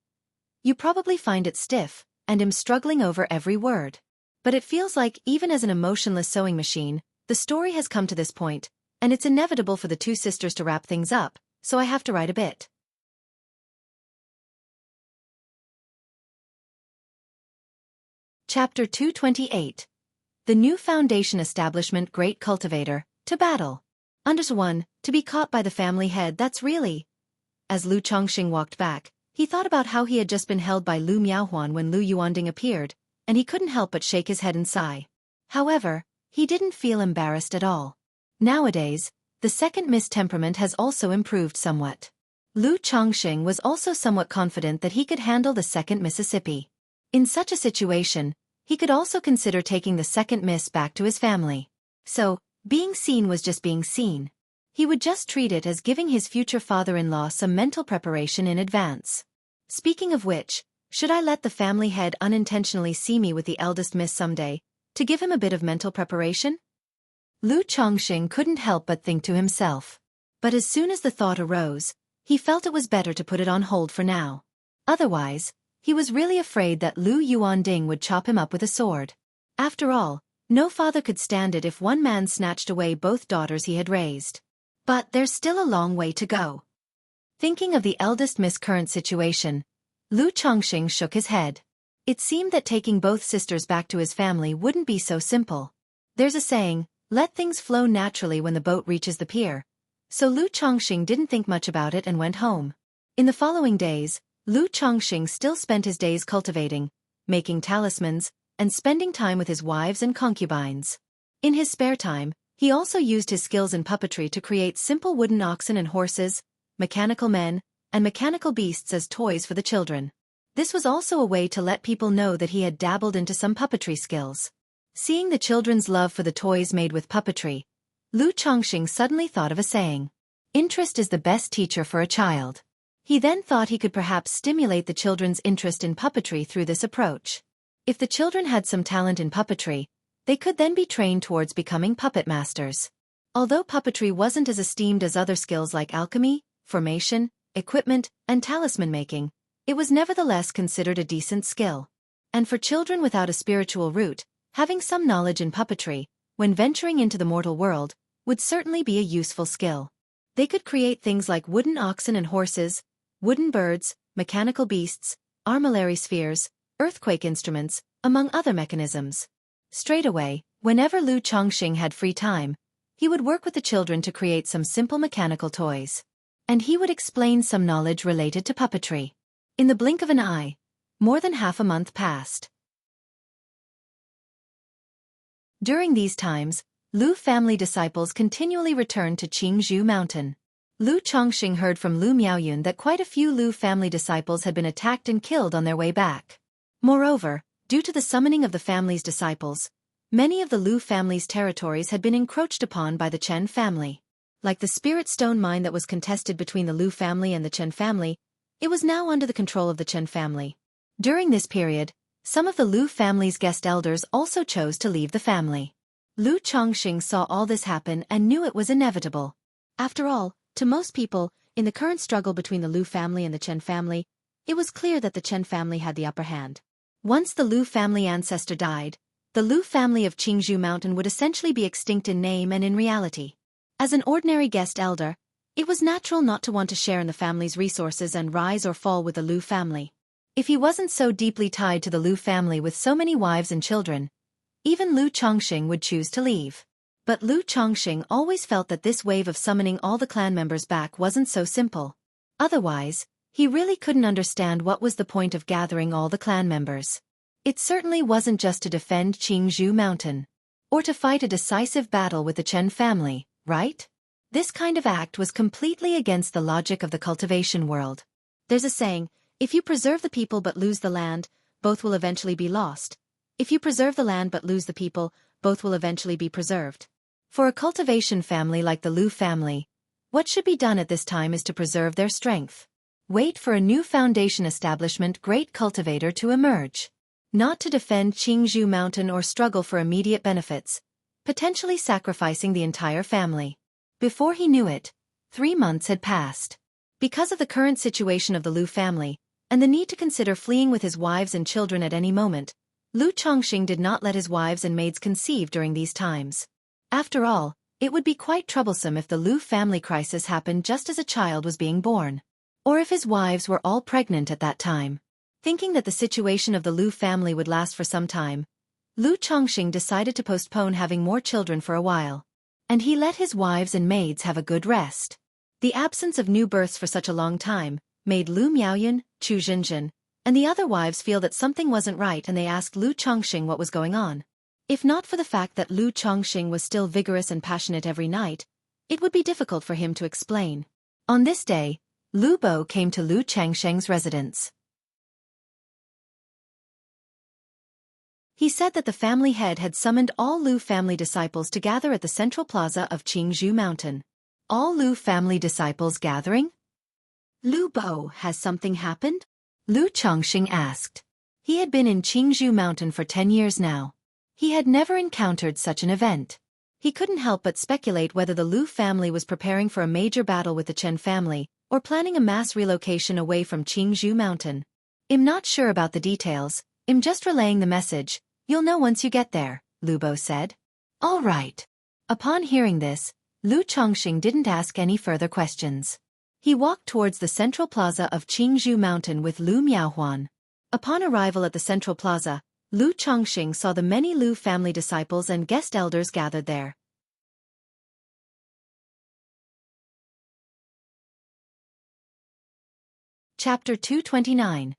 You probably find it stiff, and am struggling over every word. But it feels like even as an emotionless sewing machine, the story has come to this point, and it's inevitable for the two sisters to wrap things up, so I have to write a bit. Chapter 228. The New Foundation Establishment Great Cultivator, to Battle. Under 1, to be caught by the family head, that's really... As Lu Chongqing walked back, he thought about how he had just been held by Lu Miaohuan when Lu Yuanding appeared, and he couldn't help but shake his head and sigh. However, he didn't feel embarrassed at all. Nowadays, the second miss temperament has also improved somewhat. Lu Chongqing was also somewhat confident that he could handle the second Mississippi. In such a situation, he could also consider taking the second miss back to his family. So, being seen was just being seen. He would just treat it as giving his future father-in-law some mental preparation in advance. Speaking of which, should I let the family head unintentionally see me with the eldest miss someday, to give him a bit of mental preparation? Lu Chongqing couldn't help but think to himself. But as soon as the thought arose, he felt it was better to put it on hold for now. Otherwise, he was really afraid that Lu Yuanding would chop him up with a sword. After all, no father could stand it if one man snatched away both daughters he had raised. But there's still a long way to go. Thinking of the eldest miss' current situation, Lu Chongqing shook his head. It seemed that taking both sisters back to his family wouldn't be so simple. There's a saying, let things flow naturally when the boat reaches the pier. So Lu Chongqing didn't think much about it and went home. In the following days, Lu Chongqing still spent his days cultivating, making talismans, and spending time with his wives and concubines. In his spare time, he also used his skills in puppetry to create simple wooden oxen and horses, mechanical men, and mechanical beasts as toys for the children. This was also a way to let people know that he had dabbled into some puppetry skills. Seeing the children's love for the toys made with puppetry, Lu Chongqing suddenly thought of a saying. Interest is the best teacher for a child. He then thought he could perhaps stimulate the children's interest in puppetry through this approach. If the children had some talent in puppetry, they could then be trained towards becoming puppet masters. Although puppetry wasn't as esteemed as other skills like alchemy, formation, equipment, and talisman making, it was nevertheless considered a decent skill. And for children without a spiritual root, having some knowledge in puppetry, when venturing into the mortal world, would certainly be a useful skill. They could create things like wooden oxen and horses, wooden birds, mechanical beasts, armillary spheres, earthquake instruments, among other mechanisms. Straight away, whenever Lu Chongqing had free time, he would work with the children to create some simple mechanical toys. And he would explain some knowledge related to puppetry. In the blink of an eye, more than half a month passed. During these times, Lu family disciples continually returned to Qingzhou Mountain. Lu Chongqing heard from Lu Miaoyun that quite a few Lu family disciples had been attacked and killed on their way back. Moreover, due to the summoning of the family's disciples, many of the Lu family's territories had been encroached upon by the Chen family. Like the spirit stone mine that was contested between the Lu family and the Chen family, it was now under the control of the Chen family. During this period, some of the Lu family's guest elders also chose to leave the family. Lu Chongqing saw all this happen and knew it was inevitable. After all, to most people, in the current struggle between the Lu family and the Chen family, it was clear that the Chen family had the upper hand. Once the Lu family ancestor died, the Lu family of Qingzhou Mountain would essentially be extinct in name and in reality. As an ordinary guest elder, it was natural not to want to share in the family's resources and rise or fall with the Lu family. If he wasn't so deeply tied to the Lu family with so many wives and children, even Lu Chongqing would choose to leave. But Lu Chongqing always felt that this wave of summoning all the clan members back wasn't so simple. Otherwise, he really couldn't understand what was the point of gathering all the clan members. It certainly wasn't just to defend Qingzhou Mountain. Or to fight a decisive battle with the Chen family, right? This kind of act was completely against the logic of the cultivation world. There's a saying, if you preserve the people but lose the land, both will eventually be lost. If you preserve the land but lose the people, both will eventually be preserved. For a cultivation family like the Lu family, what should be done at this time is to preserve their strength. Wait for a new foundation establishment great cultivator to emerge. Not to defend Qingzhou Mountain or struggle for immediate benefits, potentially sacrificing the entire family. Before he knew it, 3 months had passed. Because of the current situation of the Lu family, and the need to consider fleeing with his wives and children at any moment, Lu Chongqing did not let his wives and maids conceive during these times. After all, it would be quite troublesome if the Lu family crisis happened just as a child was being born. Or if his wives were all pregnant at that time. Thinking that the situation of the Lu family would last for some time, Lu Chongqing decided to postpone having more children for a while. And he let his wives and maids have a good rest. The absence of new births for such a long time made Lu Miaoyun, Chu Zhinzhin, and the other wives feel that something wasn't right, and they asked Lu Chongqing what was going on. If not for the fact that Lu Chongqing was still vigorous and passionate every night, it would be difficult for him to explain. On this day, Lu Bo came to Lu Changsheng's residence. He said that the family head had summoned all Lu family disciples to gather at the central plaza of Qingzhou Mountain. All Lu family disciples gathering? Lu Bo, has something happened? Lu Chongqing asked. He had been in Qingzhou Mountain for 10 years now. He had never encountered such an event. He couldn't help but speculate whether the Lu family was preparing for a major battle with the Chen family, or planning a mass relocation away from Qingzhou Mountain. I'm not sure about the details, I'm just relaying the message. You'll know once you get there, Lu Bo said. All right. Upon hearing this, Lu Chongqing didn't ask any further questions. He walked towards the central plaza of Qingzhou Mountain with Lu Miaohuan. Upon arrival at the central plaza, Lu Chongqing saw the many Lu family disciples and guest elders gathered there. Chapter 229.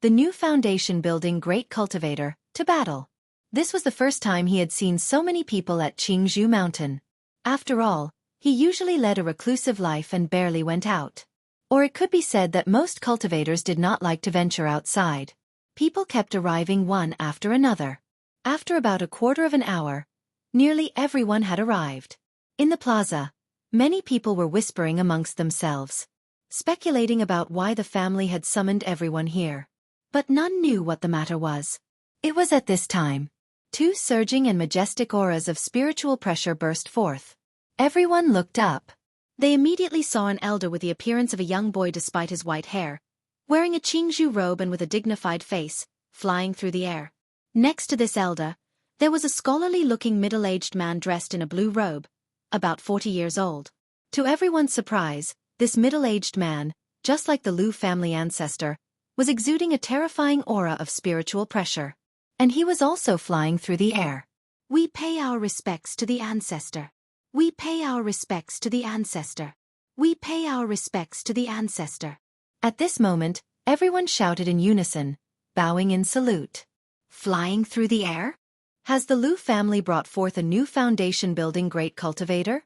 The new foundation building great cultivator, to battle. This was the first time he had seen so many people at Qingzhou Mountain. After all, he usually led a reclusive life and barely went out. Or it could be said that most cultivators did not like to venture outside. People kept arriving one after another. After about a quarter of an hour, nearly everyone had arrived. In the plaza, many people were whispering amongst themselves, speculating about why the family had summoned everyone here. But none knew what the matter was. It was at this time. 2 surging and majestic auras of spiritual pressure burst forth. Everyone looked up. They immediately saw an elder with the appearance of a young boy despite his white hair, wearing a Qingzhou robe and with a dignified face, flying through the air. Next to this elder, there was a scholarly-looking middle-aged man dressed in a blue robe, about 40 years old. To everyone's surprise, this middle-aged man, just like the Lu family ancestor, was exuding a terrifying aura of spiritual pressure. And he was also flying through the air. We pay our respects to the ancestor. We pay our respects to the ancestor. We pay our respects to the ancestor. At this moment, everyone shouted in unison, bowing in salute. Flying through the air? Has the Lu family brought forth a new foundation-building great cultivator?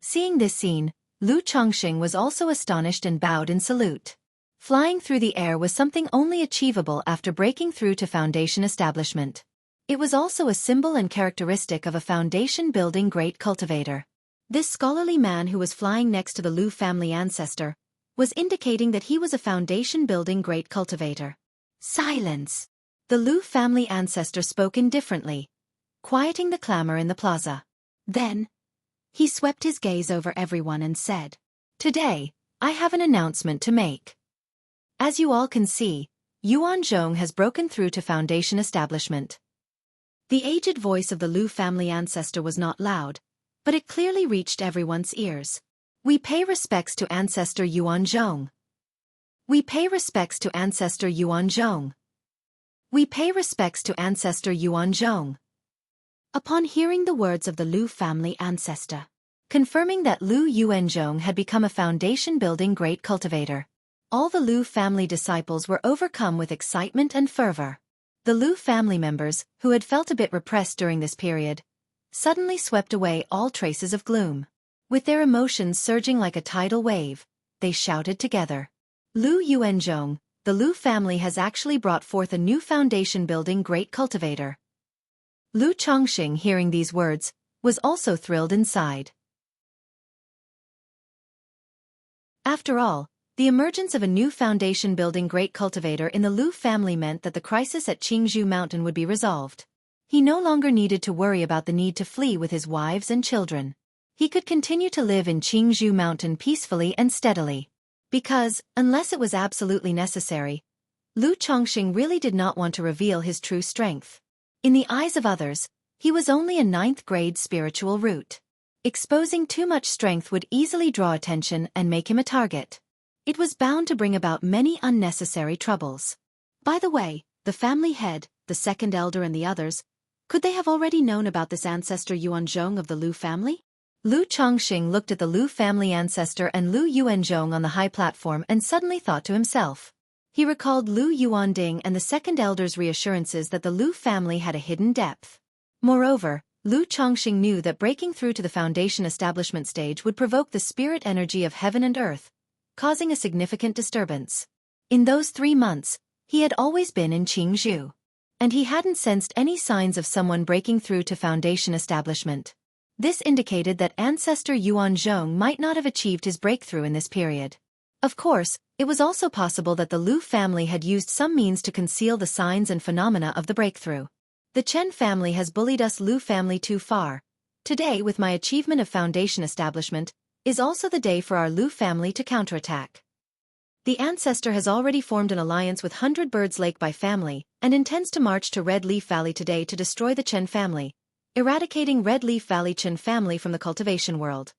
Seeing this scene, Lu Chongqing was also astonished and bowed in salute. Flying through the air was something only achievable after breaking through to foundation establishment. It was also a symbol and characteristic of a foundation-building great cultivator. This scholarly man who was flying next to the Lu family ancestor was indicating that he was a foundation-building great cultivator. Silence! The Lu family ancestor spoke indifferently, quieting the clamor in the plaza. Then, he swept his gaze over everyone and said, "Today, I have an announcement to make. As you all can see, Yuan Zhong has broken through to foundation establishment." The aged voice of the Lu family ancestor was not loud, but it clearly reached everyone's ears. We pay respects to Ancestor Yuan Zhong. We pay respects to Ancestor Yuan Zhong. We pay respects to Ancestor Yuan Zhong. Upon hearing the words of the Lu family ancestor, confirming that Lu Yuanzhong had become a foundation-building great cultivator, all the Lu family disciples were overcome with excitement and fervor. The Lu family members, who had felt a bit repressed during this period, suddenly swept away all traces of gloom. With their emotions surging like a tidal wave, they shouted together, "Lu Yuanzhong, the Lu family has actually brought forth a new foundation-building great cultivator." Lu Chongqing, hearing these words, was also thrilled inside. After all, the emergence of a new foundation-building great cultivator in the Lu family meant that the crisis at Qingzhou Mountain would be resolved. He no longer needed to worry about the need to flee with his wives and children. He could continue to live in Qingzhou Mountain peacefully and steadily. Because, unless it was absolutely necessary, Lu Chongqing really did not want to reveal his true strength. In the eyes of others, he was only a 9th-grade spiritual root. Exposing too much strength would easily draw attention and make him a target. It was bound to bring about many unnecessary troubles. By the way, the family head, the second elder and the others, could they have already known about this ancestor Yuanzhong of the Lu family? Lu Chongqing looked at the Lu family ancestor and Lu Yuanzhong on the high platform and suddenly thought to himself. He recalled Lu Yuanding and the second elder's reassurances that the Lu family had a hidden depth. Moreover, Lu Chongqing knew that breaking through to the foundation establishment stage would provoke the spirit energy of heaven and earth, causing a significant disturbance. In those 3 months, he had always been in Qingzhou, and he hadn't sensed any signs of someone breaking through to foundation establishment. This indicated that Ancestor Yuanzhong might not have achieved his breakthrough in this period. Of course, it was also possible that the Lu family had used some means to conceal the signs and phenomena of the breakthrough. The Chen family has bullied us Lu family too far. Today, with my achievement of foundation establishment, is also the day for our Lu family to counterattack. The ancestor has already formed an alliance with 100 Birds Lake by family and intends to march to Red Leaf Valley today to destroy the Chen family, eradicating Red Leaf Valley Chen family from the cultivation world.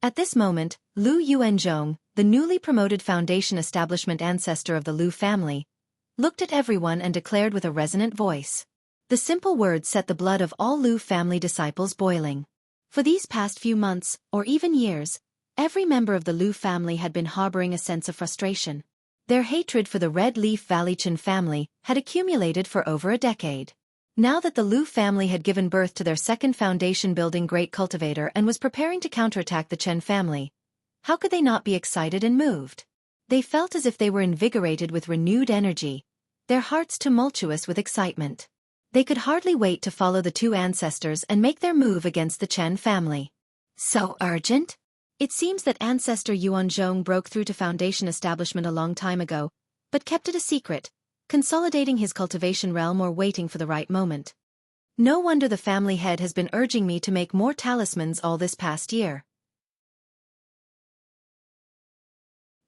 At this moment, Lu Yuanzhong, the newly promoted foundation establishment ancestor of the Lu family, looked at everyone and declared with a resonant voice. The simple words set the blood of all Lu family disciples boiling. For these past few months, or even years, every member of the Lu family had been harboring a sense of frustration. Their hatred for the Red Leaf Valley Chen family had accumulated for over a decade. Now that the Lu family had given birth to their second foundation-building great cultivator and was preparing to counterattack the Chen family, how could they not be excited and moved? They felt as if they were invigorated with renewed energy, their hearts tumultuous with excitement. They could hardly wait to follow the two ancestors and make their move against the Chen family. So urgent? It seems that Ancestor Yuanzhong broke through to foundation establishment a long time ago, but kept it a secret, consolidating his cultivation realm or waiting for the right moment. No wonder the family head has been urging me to make more talismans all this past year.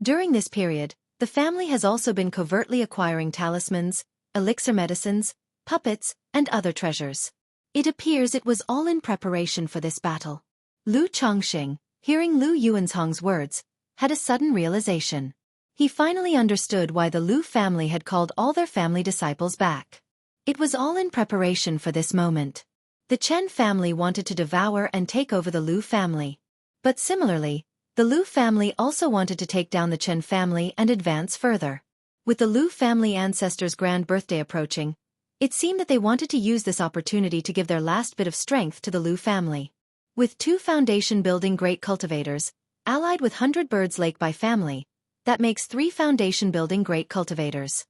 During this period, the family has also been covertly acquiring talismans, elixir medicines, puppets, and other treasures. It appears it was all in preparation for this battle. Lu Chongqing, hearing Lu Yuanzhong's words, had a sudden realization. He finally understood why the Lu family had called all their family disciples back. It was all in preparation for this moment. The Chen family wanted to devour and take over the Lu family. But similarly, the Lu family also wanted to take down the Chen family and advance further. With the Lu family ancestors' grand birthday approaching, it seemed that they wanted to use this opportunity to give their last bit of strength to the Lu family. With 2 foundation-building great cultivators, allied with 100 Birds Lake by family, that makes 3 foundation-building great cultivators.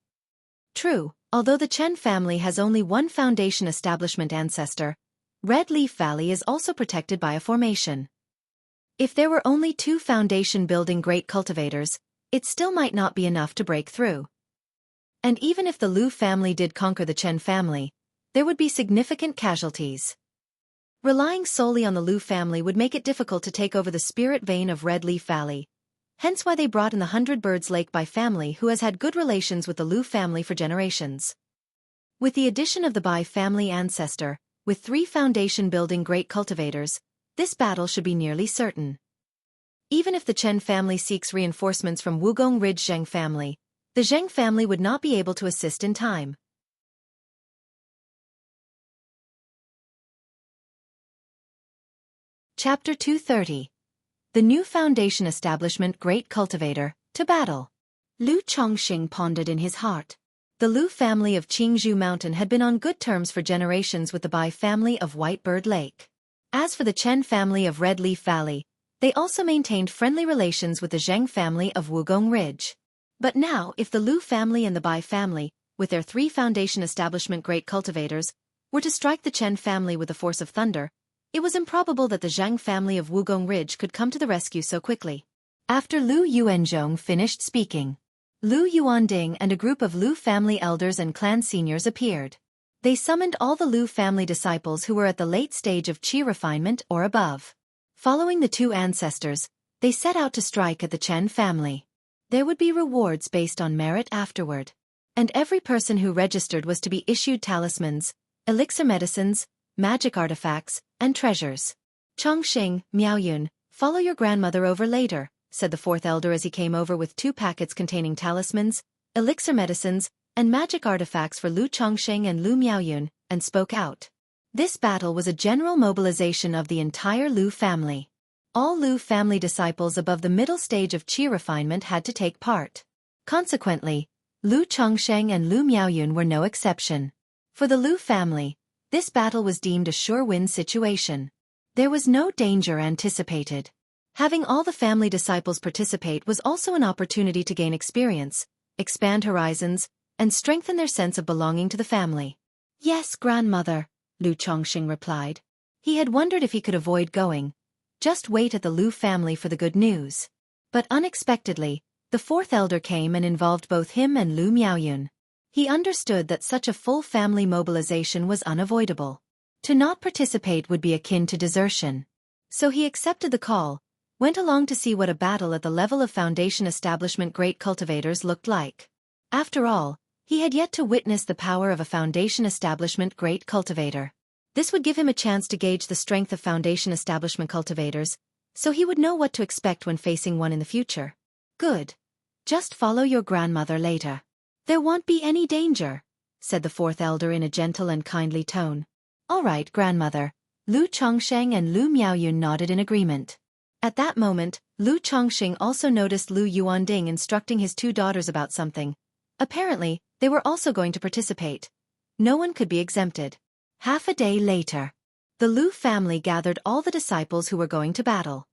True, although the Chen family has only 1 foundation establishment ancestor, Red Leaf Valley is also protected by a formation. If there were only 2 foundation-building great cultivators, it still might not be enough to break through. And even if the Lu family did conquer the Chen family, there would be significant casualties. Relying solely on the Lu family would make it difficult to take over the spirit vein of Red Leaf Valley, hence why they brought in the 100 Birds Lake by family who has had good relations with the Lu family for generations. With the addition of the Bai family ancestor, with 3 foundation-building great cultivators, this battle should be nearly certain. Even if the Chen family seeks reinforcements from Wugong Ridge Zheng family, the Zheng family would not be able to assist in time. Chapter 230. The New Foundation Establishment Great Cultivator, to battle. Lu Chongqing pondered in his heart. The Lu family of Qingzhou Mountain had been on good terms for generations with the Bai family of White Bird Lake. As for the Chen family of Red Leaf Valley, they also maintained friendly relations with the Zheng family of Wugong Ridge. But now, if the Lu family and the Bai family, with their 3 foundation establishment great cultivators, were to strike the Chen family with the force of thunder, it was improbable that the Zhang family of Wugong Ridge could come to the rescue so quickly. After Lu Yuanzhong finished speaking, Lu Yuanding and a group of Lu family elders and clan seniors appeared. They summoned all the Lu family disciples who were at the late stage of qi refinement or above. Following the 2 ancestors, they set out to strike at the Chen family. There would be rewards based on merit afterward. And every person who registered was to be issued talismans, elixir medicines, magic artifacts, and treasures. Chongqing, Miaoyun, follow your grandmother over later, said the 4th elder as he came over with 2 packets containing talismans, elixir medicines, and magic artifacts for Lu Chongqing and Lu Miaoyun, and spoke out. This battle was a general mobilization of the entire Lu family. All Lu family disciples above the middle stage of qi refinement had to take part. Consequently, Lu Chongqing and Lu Miaoyun were no exception. For the Lu family, this battle was deemed a sure-win situation. There was no danger anticipated. Having all the family disciples participate was also an opportunity to gain experience, expand horizons, and strengthen their sense of belonging to the family. Yes, grandmother, Lu Chongqing replied. He had wondered if he could avoid going. Just wait at the Lu family for the good news. But unexpectedly, the 4th elder came and involved both him and Lu Miaoyun. He understood that such a full family mobilization was unavoidable. To not participate would be akin to desertion. So he accepted the call, went along to see what a battle at the level of foundation establishment great cultivators looked like. After all, he had yet to witness the power of a foundation establishment great cultivator. This would give him a chance to gauge the strength of foundation establishment cultivators, so he would know what to expect when facing one in the future. Good. Just follow your grandmother later. There won't be any danger, said the 4th elder in a gentle and kindly tone. All right, grandmother. Lu Chongqing and Lu Miaoyun nodded in agreement. At that moment, Lu Chongqing also noticed Lu Yuanding instructing his 2 daughters about something. Apparently, they were also going to participate. No one could be exempted. Half a day later, the Lu family gathered all the disciples who were going to battle.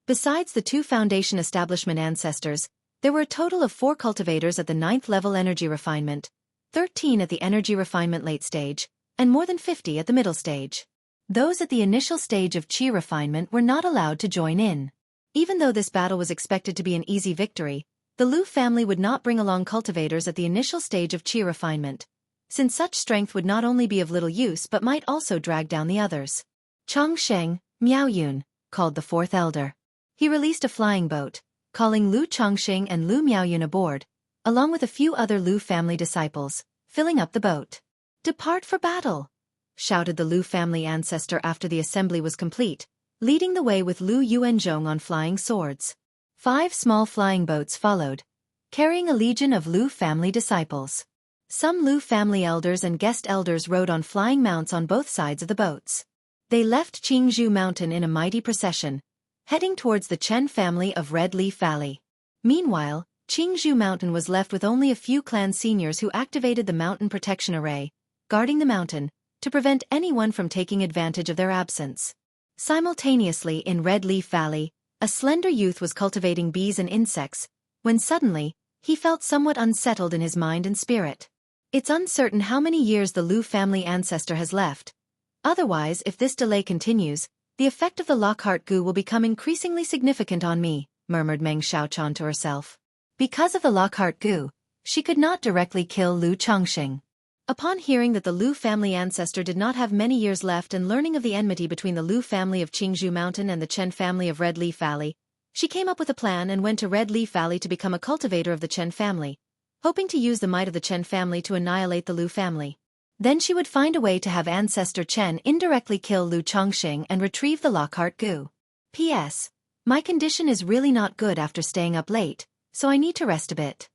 Besides the 2 foundation establishment ancestors, there were a total of 4 cultivators at the 9th level energy refinement, 13 at the energy refinement late stage, and more than 50 at the middle stage. Those at the initial stage of qi refinement were not allowed to join in. Even though this battle was expected to be an easy victory, the Lu family would not bring along cultivators at the initial stage of qi refinement, since such strength would not only be of little use but might also drag down the others. Chongqing, Miaoyun, called the 4th elder. He released a flying boat, calling Lu Chongqing and Lu Miaoyun aboard, along with a few other Lu family disciples, filling up the boat. "Depart for battle!" shouted the Lu family ancestor after the assembly was complete, leading the way with Lu Yuanzhong on flying swords. 5 small flying boats followed, carrying a legion of Lu family disciples. Some Lu family elders and guest elders rode on flying mounts on both sides of the boats. They left Qingzhou Mountain in a mighty procession, heading towards the Chen family of Red Leaf Valley. Meanwhile, Qingzhou Mountain was left with only a few clan seniors who activated the mountain protection array, guarding the mountain, to prevent anyone from taking advantage of their absence. Simultaneously in Red Leaf Valley, a slender youth was cultivating bees and insects, when suddenly, he felt somewhat unsettled in his mind and spirit. It's uncertain how many years the Lu family ancestor has left. Otherwise, if this delay continues, the effect of the Lockhart goo will become increasingly significant on me, murmured Meng Xiaochan to herself. Because of the Lockhart goo, she could not directly kill Lu Chongqing. Upon hearing that the Lu family ancestor did not have many years left and learning of the enmity between the Lu family of Qingzhou Mountain and the Chen family of Red Leaf Valley, she came up with a plan and went to Red Leaf Valley to become a cultivator of the Chen family, hoping to use the might of the Chen family to annihilate the Lu family. Then she would find a way to have ancestor Chen indirectly kill Lu Chongqing and retrieve the Lockhart goo. P.S. My condition is really not good after staying up late, so I need to rest a bit.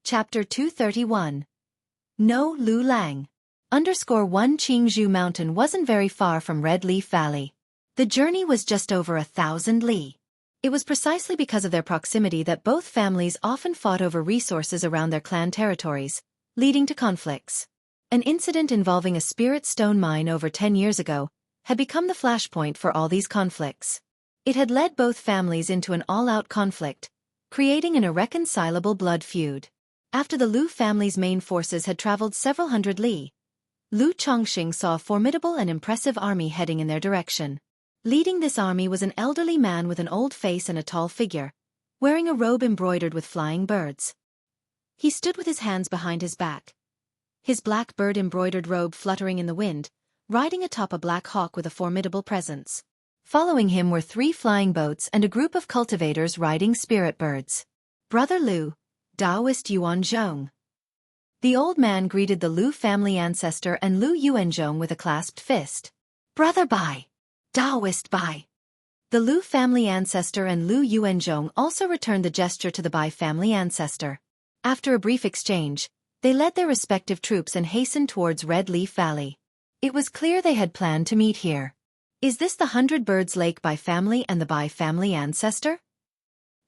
Chapter 231. No Lu Lang. _1 Qingzhou Mountain wasn't very far from Red Leaf Valley. The journey was just over 1,000 li. It was precisely because of their proximity that both families often fought over resources around their clan territories, leading to conflicts. An incident involving a spirit stone mine over 10 years ago had become the flashpoint for all these conflicts. It had led both families into an all-out conflict, creating an irreconcilable blood feud. After the Lu family's main forces had traveled several hundred li, Lu Chongqing saw a formidable and impressive army heading in their direction. Leading this army was an elderly man with an old face and a tall figure, wearing a robe embroidered with flying birds. He stood with his hands behind his back, his black bird-embroidered robe fluttering in the wind, riding atop a black hawk with a formidable presence. Following him were 3 flying boats and a group of cultivators riding spirit birds. "Brother Lu, Taoist Yuanzhong." The old man greeted the Lu family ancestor and Lu Yuanzhong with a clasped fist. "Brother Bai, Taoist Bai." The Lu family ancestor and Lu Yuanzhong also returned the gesture to the Bai family ancestor. After a brief exchange, they led their respective troops and hastened towards Red Leaf Valley. It was clear they had planned to meet here. Is this the 100 Birds Lake Bai family and the Bai family ancestor?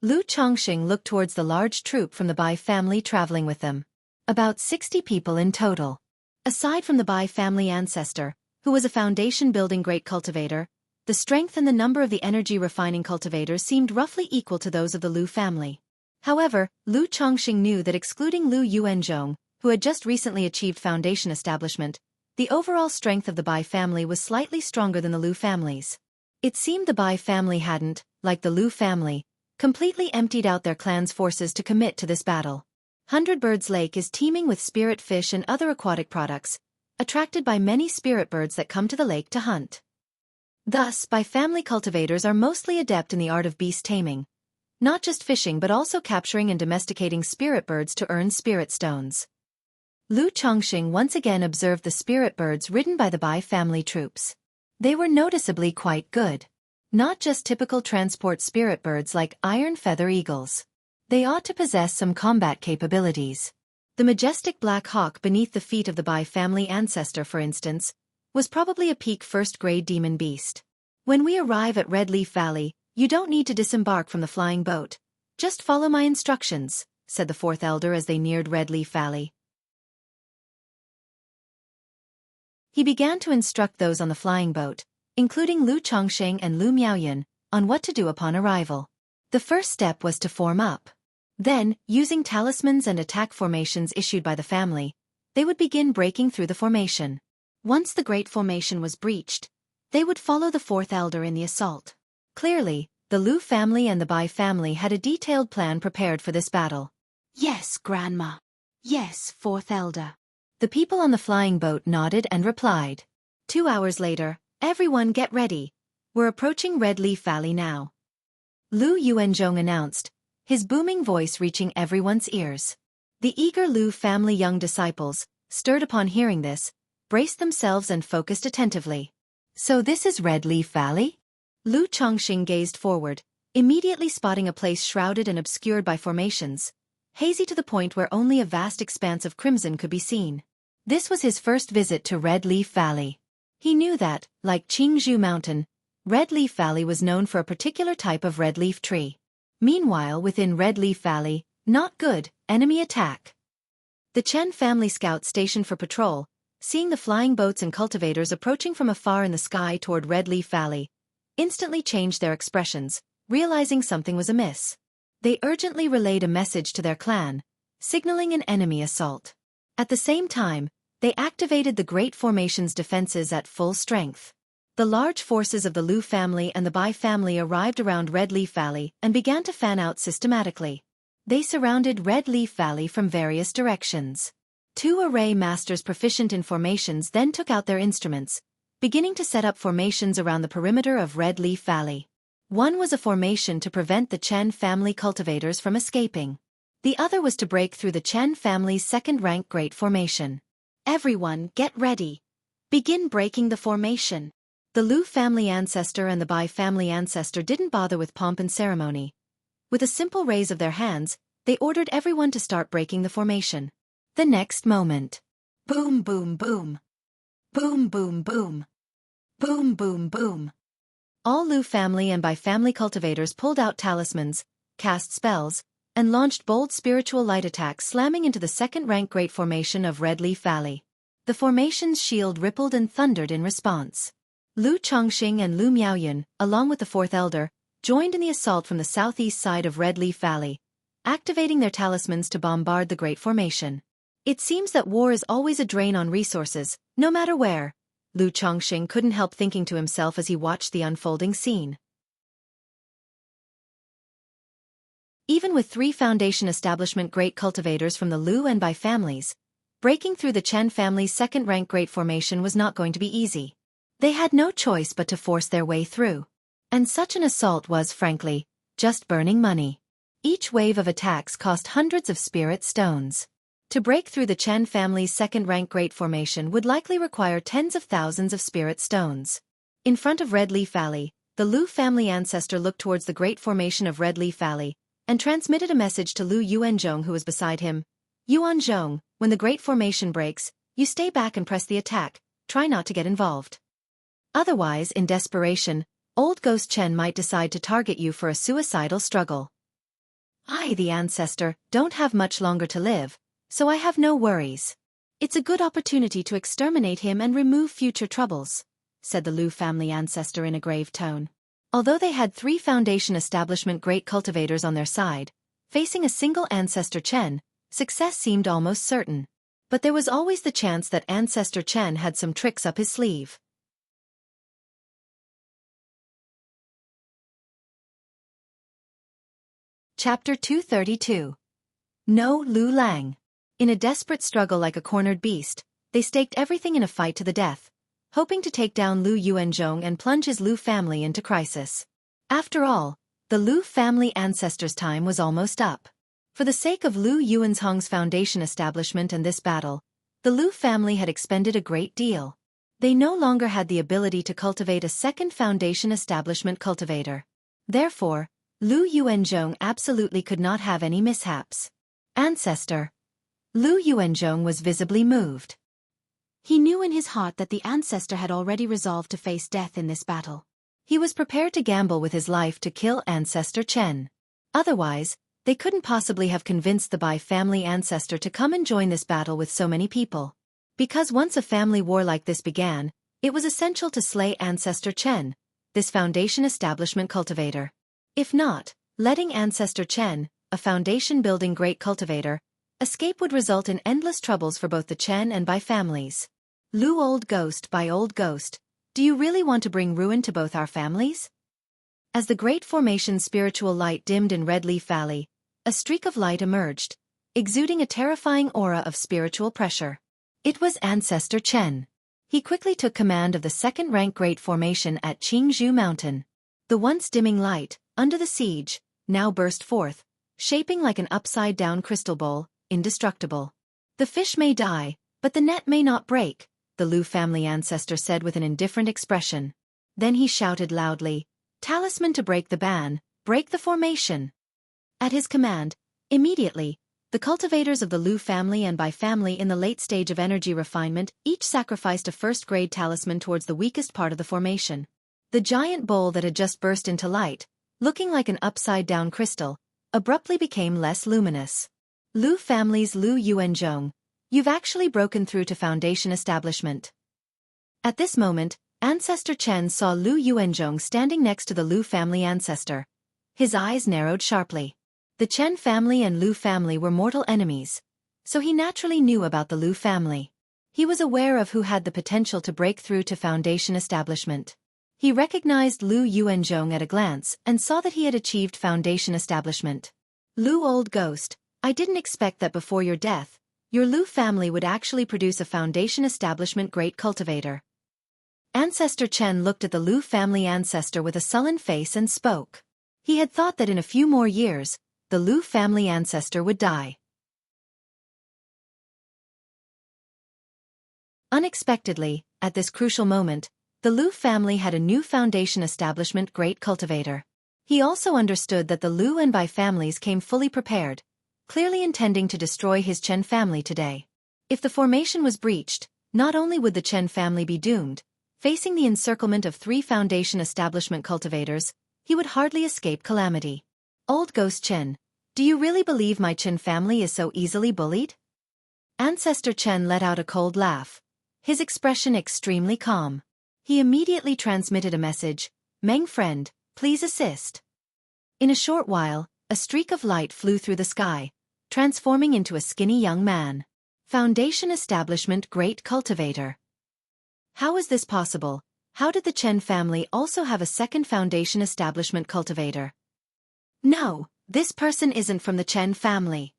Lu Chongqing looked towards the large troop from the Bai family traveling with them. About 60 people in total. Aside from the Bai family ancestor, who was a foundation-building great cultivator, the strength and the number of the energy-refining cultivators seemed roughly equal to those of the Lu family. However, Lu Chongqing knew that excluding Lu Yuanzhong, who had just recently achieved foundation establishment, the overall strength of the Bai family was slightly stronger than the Lu family's. It seemed the Bai family hadn't, like the Lu family, completely emptied out their clan's forces to commit to this battle. 100 Birds Lake is teeming with spirit fish and other aquatic products, attracted by many spirit birds that come to the lake to hunt. Thus, Bai family cultivators are mostly adept in the art of beast taming, not just fishing but also capturing and domesticating spirit birds to earn spirit stones. Lu Chongqing once again observed the spirit birds ridden by the Bai family troops. They were noticeably quite good. Not just typical transport spirit birds like iron feather eagles. They ought to possess some combat capabilities. The majestic black hawk beneath the feet of the Bai family ancestor, for instance, was probably a peak first-grade demon beast. "When we arrive at Red Leaf Valley, you don't need to disembark from the flying boat. Just follow my instructions," said the 4th elder as they neared Red Leaf Valley. He began to instruct those on the flying boat, including Lu Chongqing and Lu Miaoyun, on what to do upon arrival. The first step was to form up. Then, using talismans and attack formations issued by the family, they would begin breaking through the formation. Once the great formation was breached, they would follow the 4th elder in the assault. Clearly, the Lu family and the Bai family had a detailed plan prepared for this battle. "Yes, Grandma. Yes, 4th elder." The people on the flying boat nodded and replied. 2 hours later, everyone get ready. We're approaching Red Leaf Valley now. Lu Yuanzhong announced, his booming voice reaching everyone's ears. The eager Lu family young disciples, stirred upon hearing this, braced themselves and focused attentively. So this is Red Leaf Valley? Lu Chongqing gazed forward, immediately spotting a place shrouded and obscured by formations, hazy to the point where only a vast expanse of crimson could be seen. This was his first visit to Red Leaf Valley. He knew that, like Qingzhou Mountain, Red Leaf Valley was known for a particular type of red leaf tree. Meanwhile, within Red Leaf Valley, not good, enemy attack. The Chen family scouts stationed for patrol, seeing the flying boats and cultivators approaching from afar in the sky toward Red Leaf Valley, instantly changed their expressions, realizing something was amiss. They urgently relayed a message to their clan, signaling an enemy assault. At the same time, they activated the Great Formation's defenses at full strength. The large forces of the Lu family and the Bai family arrived around Red Leaf Valley and began to fan out systematically. They surrounded Red Leaf Valley from various directions. 2 array masters proficient in formations then took out their instruments, beginning to set up formations around the perimeter of Red Leaf Valley. One was a formation to prevent the Chen family cultivators from escaping. The other was to break through the Chen family's second-rank Great Formation. Everyone, get ready. Begin breaking the formation. The Lu family ancestor and the Bai family ancestor didn't bother with pomp and ceremony. With a simple raise of their hands, they ordered everyone to start breaking the formation. The next moment. Boom boom boom. Boom boom boom. Boom boom boom. All Lu family and Bai family cultivators pulled out talismans, cast spells, and launched bold spiritual light attacks slamming into the second-rank Great Formation of Red Leaf Valley. The formation's shield rippled and thundered in response. Lu Chongqing and Lu Miaoyan, along with the fourth elder, joined in the assault from the southeast side of Red Leaf Valley, activating their talismans to bombard the Great Formation. It seems that war is always a drain on resources, no matter where. Lu Chongqing couldn't help thinking to himself as he watched the unfolding scene. Even with 3 Foundation Establishment great cultivators from the Lu and Bai families, breaking through the Chen family's second-rank Great Formation was not going to be easy. They had no choice but to force their way through. And such an assault was, frankly, just burning money. Each wave of attacks cost hundreds of spirit stones. To break through the Chen family's second-rank Great Formation would likely require tens of thousands of spirit stones. In front of Red Leaf Valley, the Lu family ancestor looked towards the Great Formation of Red Leaf Valley, and transmitted a message to Lu Yuanzhong who was beside him. Yuanzhong, when the Great Formation breaks, you stay back and press the attack, try not to get involved. Otherwise, in desperation, Old Ghost Chen might decide to target you for a suicidal struggle. I, the ancestor, don't have much longer to live, so I have no worries. It's a good opportunity to exterminate him and remove future troubles, said the Lu family ancestor in a grave tone. Although they had 3 Foundation Establishment great cultivators on their side, facing a single ancestor Chen, success seemed almost certain. But there was always the chance that ancestor Chen had some tricks up his sleeve. Chapter 232. No Lu Lang. In a desperate struggle like a cornered beast, they staked everything in a fight to the death, hoping to take down Lu Yuanzhong and plunge his Lu family into crisis. After all, the Lu family ancestors' time was almost up. For the sake of Lu Yuanzhong's Foundation establishment and this battle, the Lu family had expended a great deal. They no longer had the ability to cultivate a second Foundation establishment cultivator. Therefore, Lu Yuanzhong absolutely could not have any mishaps. Ancestor. Lu Yuanzhong was visibly moved. He knew in his heart that the ancestor had already resolved to face death in this battle. He was prepared to gamble with his life to kill ancestor Chen. Otherwise, they couldn't possibly have convinced the Bai family ancestor to come and join this battle with so many people. Because once a family war like this began, it was essential to slay ancestor Chen, this Foundation establishment cultivator. If not, letting ancestor Chen, a foundation-building great cultivator, escape would result in endless troubles for both the Chen and Bai families. Lu Old Ghost, Bai Old Ghost, do you really want to bring ruin to both our families? As the Great Formation's spiritual light dimmed in Red Leaf Valley, a streak of light emerged, exuding a terrifying aura of spiritual pressure. It was ancestor Chen. He quickly took command of the second-rank Great Formation at Qingzhou Mountain. The once dimming light, under the siege, now burst forth, shaping like an upside-down crystal bowl, indestructible. "The fish may die, but the net may not break," the Lu family ancestor said with an indifferent expression. Then he shouted loudly, "Talisman to break the ban, break the formation!" At his command, immediately, the cultivators of the Lu family and Bai family in the late stage of energy refinement each sacrificed a first-grade talisman towards the weakest part of the formation. The giant bowl that had just burst into light, looking like an upside-down crystal, abruptly became less luminous. "Lu family's Lu Yuanzhong, you've actually broken through to foundation establishment." At this moment, Ancestor Chen saw Lu Yuanzhong standing next to the Lu family ancestor. His eyes narrowed sharply. The Chen family and Lu family were mortal enemies, so he naturally knew about the Lu family. He was aware of who had the potential to break through to foundation establishment. He recognized Lu Yuanzhong at a glance and saw that he had achieved foundation establishment. "Lu old ghost, I didn't expect that before your death, your Lu family would actually produce a foundation establishment great cultivator." Ancestor Chen looked at the Lu family ancestor with a sullen face and spoke. He had thought that in a few more years, the Lu family ancestor would die. Unexpectedly, at this crucial moment, the Lu family had a new foundation establishment great cultivator. He also understood that the Lu and Bai families came fully prepared, clearly intending to destroy his Chen family today. If the formation was breached, not only would the Chen family be doomed, facing the encirclement of 3 foundation establishment cultivators, he would hardly escape calamity. "Old Ghost Chen, do you really believe my Chen family is so easily bullied?" Ancestor Chen let out a cold laugh, his expression extremely calm. He immediately transmitted a message, "Meng friend, please assist." In a short while, a streak of light flew through the sky, transforming into a skinny young man. Foundation Establishment Great Cultivator. How is this possible? How did the Chen family also have a second foundation establishment cultivator? No, this person isn't from the Chen family.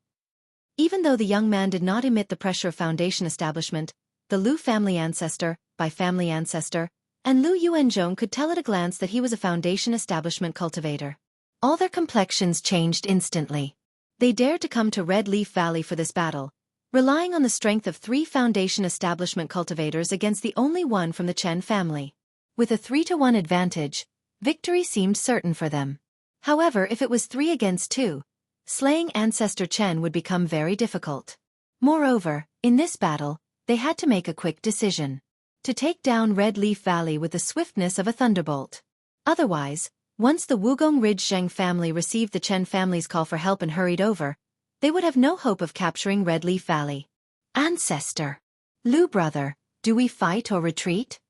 Even though the young man did not emit the pressure of foundation establishment, the Lu family ancestor, Bai family ancestor, and Lu Yuanzhong could tell at a glance that he was a foundation establishment cultivator. All their complexions changed instantly. They dared to come to Red Leaf Valley for this battle, relying on the strength of 3 foundation establishment cultivators against the only one from the Chen family. With a 3-to-1 advantage, victory seemed certain for them. However, if it was 3 against 2, slaying Ancestor Chen would become very difficult. Moreover, in this battle, they had to make a quick decision. To take down Red Leaf Valley with the swiftness of a thunderbolt. Otherwise, once the Wugong Ridge Zheng family received the Chen family's call for help and hurried over, they would have no hope of capturing Red Leaf Valley. "Ancestor. Lu brother, do we fight or retreat?"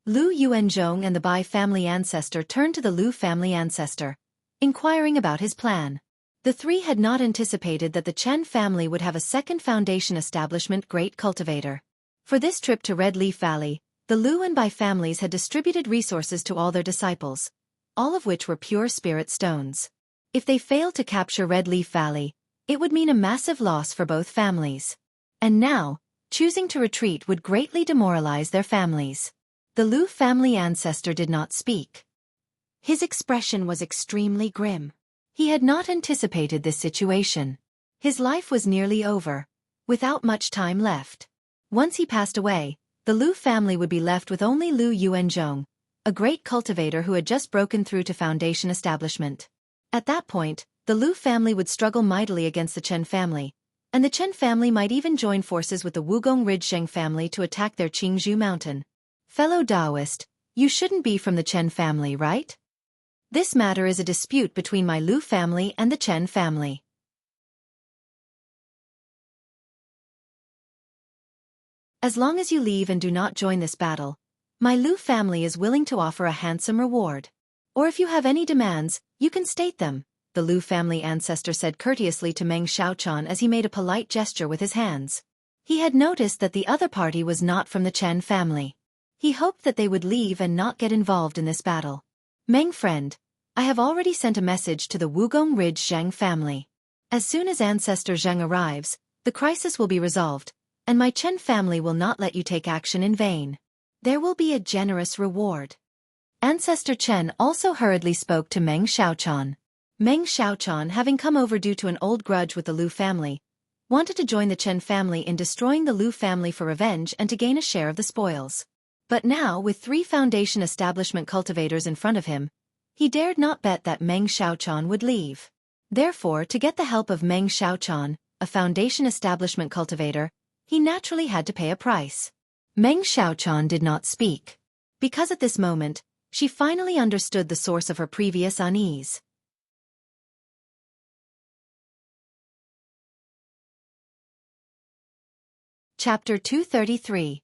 Lu Yuanzhong and the Bai family ancestor turned to the Lu family ancestor, inquiring about his plan. The 3 had not anticipated that the Chen family would have a second foundation establishment great cultivator. For this trip to Red Leaf Valley, the Lu and Bai families had distributed resources to all their disciples, all of which were pure spirit stones. If they failed to capture Red Leaf Valley, it would mean a massive loss for both families. And now, choosing to retreat would greatly demoralize their families. The Lu family ancestor did not speak. His expression was extremely grim. He had not anticipated this situation. His life was nearly over, without much time left. Once he passed away, the Lu family would be left with only Lu Yuanzhong, a great cultivator who had just broken through to foundation establishment. At that point, the Lu family would struggle mightily against the Chen family, and the Chen family might even join forces with the Wugong Ridge Zheng family to attack their Qingzhou Mountain. "Fellow Taoist, you shouldn't be from the Chen family, right? This matter is a dispute between my Lu family and the Chen family. As long as you leave and do not join this battle, my Lu family is willing to offer a handsome reward. Or if you have any demands, you can state them," the Lu family ancestor said courteously to Meng Xiaochan as he made a polite gesture with his hands. He had noticed that the other party was not from the Chen family. He hoped that they would leave and not get involved in this battle. "Meng friend, I have already sent a message to the Wugong Ridge Zheng family. As soon as Ancestor Zheng arrives, the crisis will be resolved, and my Chen family will not let you take action in vain." There will be a generous reward. Ancestor Chen also hurriedly spoke to Meng Xiaochan. Meng Xiaochan, having come over due to an old grudge with the Lu family, wanted to join the Chen family in destroying the Lu family for revenge and to gain a share of the spoils. But now, with 3 foundation establishment cultivators in front of him, he dared not bet that Meng Xiaochan would leave. Therefore, to get the help of Meng Xiaochan, a foundation establishment cultivator, he naturally had to pay a price. Meng Xiaochan did not speak, because at this moment, she finally understood the source of her previous unease. Chapter 233.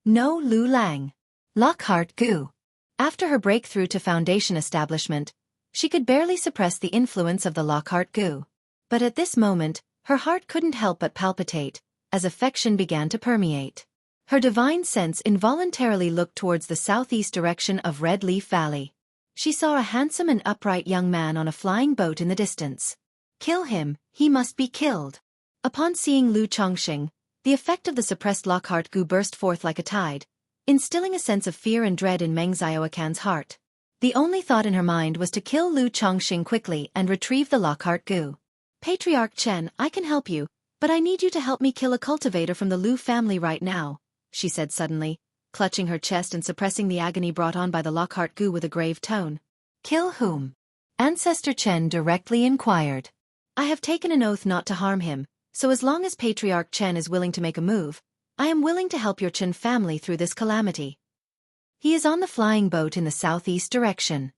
No Lu Lang. Lockhart Gu. After her breakthrough to foundation establishment, she could barely suppress the influence of the Lockhart Gu. But at this moment, her heart couldn't help but palpitate, as affection began to permeate. Her divine sense involuntarily looked towards the southeast direction of Red Leaf Valley. She saw a handsome and upright young man on a flying boat in the distance. Kill him, he must be killed. Upon seeing Lu Chongqing, the effect of the suppressed Lockhart Gu burst forth like a tide, instilling a sense of fear and dread in Meng Xiaocan's heart. The only thought in her mind was to kill Lu Chongqing quickly and retrieve the Lockhart Gu. Patriarch Chen, I can help you, but I need you to help me kill a cultivator from the Lu family right now, she said suddenly, clutching her chest and suppressing the agony brought on by the Lockhart Gu with a grave tone. Kill whom? Ancestor Chen directly inquired. I have taken an oath not to harm him, so as long as Patriarch Chen is willing to make a move, I am willing to help your Chen family through this calamity. He is on the flying boat in the southeast direction.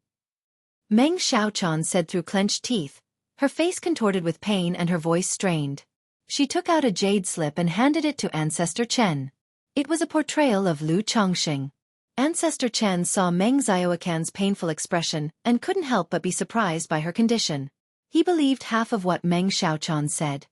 Meng Xiaochan said through clenched teeth, her face contorted with pain and her voice strained. She took out a jade slip and handed it to Ancestor Chen. It was a portrayal of Lu Chongqing. Ancestor Chen saw Meng Xiaocan's painful expression and couldn't help but be surprised by her condition. He believed half of what Meng Xiaochan said.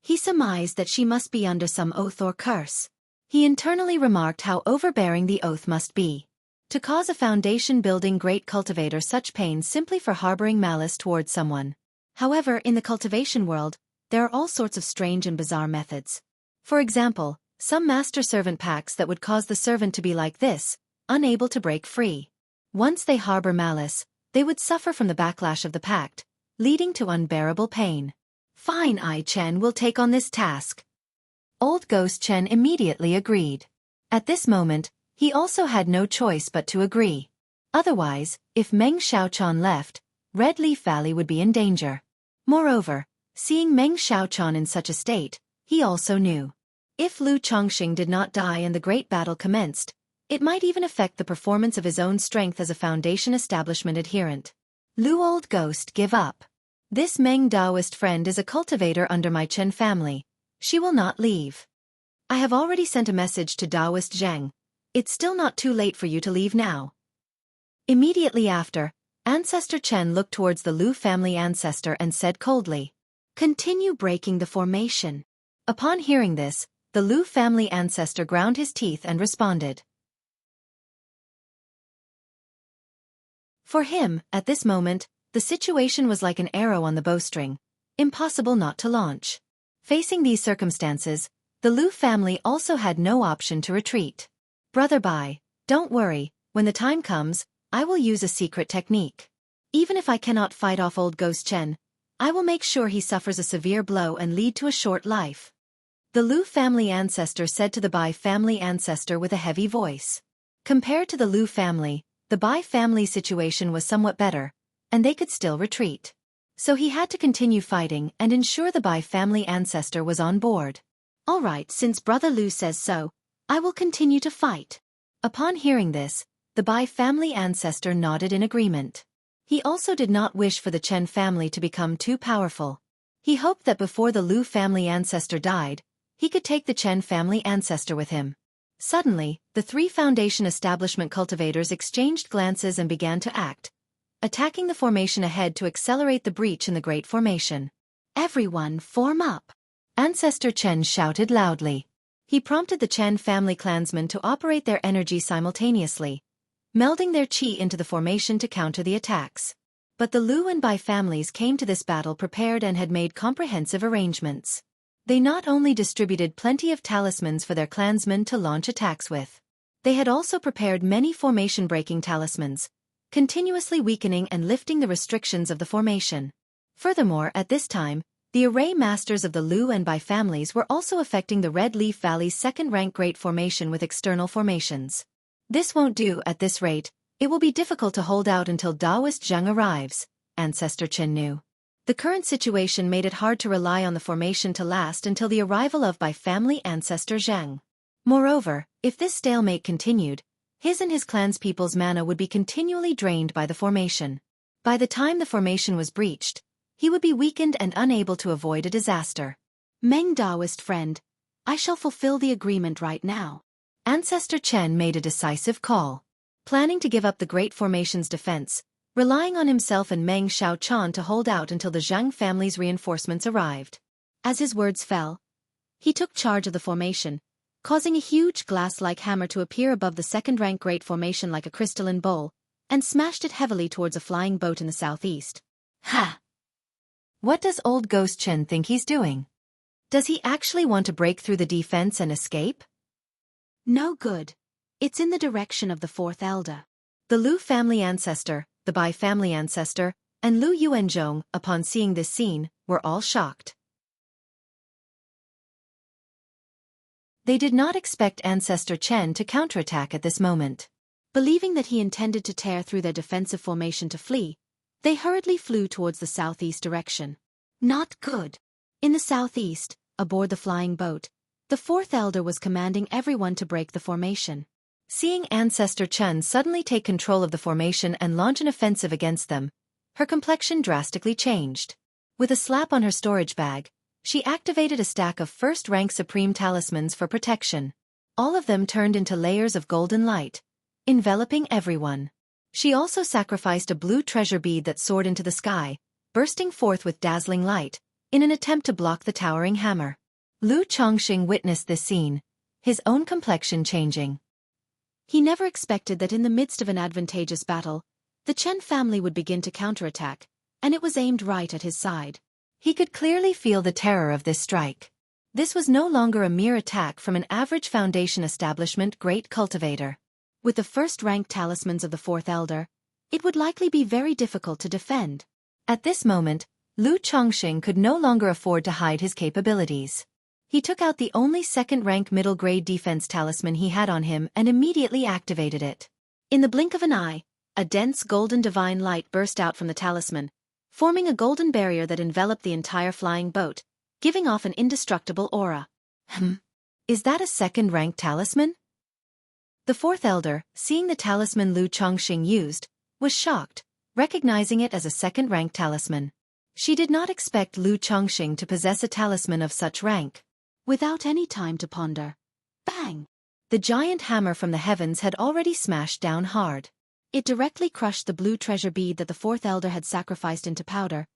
He surmised that she must be under some oath or curse. He internally remarked how overbearing the oath must be. To cause a foundation-building great cultivator such pain simply for harboring malice towards someone. However, in the cultivation world, there are all sorts of strange and bizarre methods. For example, some master-servant pacts that would cause the servant to be like this, unable to break free. Once they harbor malice, they would suffer from the backlash of the pact, leading to unbearable pain. Fine, I Chen will take on this task. Old Ghost Chen immediately agreed. At this moment, he also had no choice but to agree. Otherwise, if Meng Xiaochan left, Red Leaf Valley would be in danger. Moreover, seeing Meng Xiaochan in such a state, he also knew. If Lu Chongqing did not die and the great battle commenced, it might even affect the performance of his own strength as a foundation establishment adherent. Lu Old Ghost, give up. This Meng Daoist friend is a cultivator under my Chen family. She will not leave. I have already sent a message to Daoist Zheng. It's still not too late for you to leave now. Immediately after, Ancestor Chen looked towards the Lu family ancestor and said coldly, "Continue breaking the formation." Upon hearing this, the Lu family ancestor ground his teeth and responded. For him, at this moment, the situation was like an arrow on the bowstring, impossible not to launch. Facing these circumstances, the Lu family also had no option to retreat. Brother Bai, don't worry, when the time comes, I will use a secret technique. Even if I cannot fight off Old Ghost Chen, I will make sure he suffers a severe blow and lead to a short life. The Lu family ancestor said to the Bai family ancestor with a heavy voice. Compared to the Lu family, the Bai family's situation was somewhat better, and they could still retreat. So he had to continue fighting and ensure the Bai family ancestor was on board. All right, since Brother Lu says so, I will continue to fight. Upon hearing this, the Bai family ancestor nodded in agreement. He also did not wish for the Chen family to become too powerful. He hoped that before the Lu family ancestor died, he could take the Chen family ancestor with him. Suddenly, the 3 foundation establishment cultivators exchanged glances and began to act, attacking the formation ahead to accelerate the breach in the Great Formation. Everyone form up! Ancestor Chen shouted loudly. He prompted the Chen family clansmen to operate their energy simultaneously, melding their qi into the formation to counter the attacks. But the Lu and Bai families came to this battle prepared and had made comprehensive arrangements. They not only distributed plenty of talismans for their clansmen to launch attacks with. They had also prepared many formation-breaking talismans, continuously weakening and lifting the restrictions of the formation. Furthermore, at this time, the array masters of the Lu and Bai families were also affecting the Red Leaf Valley's second-rank Great Formation with external formations. This won't do at this rate. It will be difficult to hold out until Taoist Zheng arrives, Ancestor Chen knew. The current situation made it hard to rely on the formation to last until the arrival of Bai family Ancestor Zheng. Moreover, if this stalemate continued, his and his clan's people's mana would be continually drained by the formation. By the time the formation was breached, he would be weakened and unable to avoid a disaster. Meng Daoist friend, I shall fulfill the agreement right now. Ancestor Chen made a decisive call. Planning to give up the Great Formation's defense, relying on himself and Meng Xiaochan to hold out until the Zhang family's reinforcements arrived. As his words fell, he took charge of the formation, causing a huge glass-like hammer to appear above the second-rank Great Formation like a crystalline bowl, and smashed it heavily towards a flying boat in the southeast. Ha! What does old Ghost Chen think he's doing? Does he actually want to break through the defense and escape? No good. It's in the direction of the fourth elder. The Lu family ancestor, the Bai family ancestor, and Lu Yuanzhong, upon seeing this scene, were all shocked. They did not expect Ancestor Chen to counterattack at this moment. Believing that he intended to tear through their defensive formation to flee, they hurriedly flew towards the southeast direction. Not good. In the southeast, aboard the flying boat, the fourth elder was commanding everyone to break the formation. Seeing Ancestor Chen suddenly take control of the formation and launch an offensive against them, her complexion drastically changed. With a slap on her storage bag, she activated a stack of first-rank supreme talismans for protection. All of them turned into layers of golden light, enveloping everyone. She also sacrificed a blue treasure bead that soared into the sky, bursting forth with dazzling light, in an attempt to block the towering hammer. Lu Chongqing witnessed this scene, his own complexion changing. He never expected that in the midst of an advantageous battle, the Chen family would begin to counterattack, and it was aimed right at his side. He could clearly feel the terror of this strike. This was no longer a mere attack from an average Foundation establishment great cultivator. With the first-rank talismans of the fourth elder, it would likely be very difficult to defend. At this moment, Lu Chongqing could no longer afford to hide his capabilities. He took out the only second-rank middle-grade defense talisman he had on him and immediately activated it. In the blink of an eye, a dense golden divine light burst out from the talisman, forming a golden barrier that enveloped the entire flying boat, giving off an indestructible aura. Is that a second-rank talisman? The fourth elder, seeing the talisman Lu Chongqing used, was shocked, recognizing it as a second-rank talisman. She did not expect Lu Chongqing to possess a talisman of such rank. Without any time to ponder, bang! The giant hammer from the heavens had already smashed down hard. It directly crushed the blue treasure bead that the fourth elder had sacrificed into powder,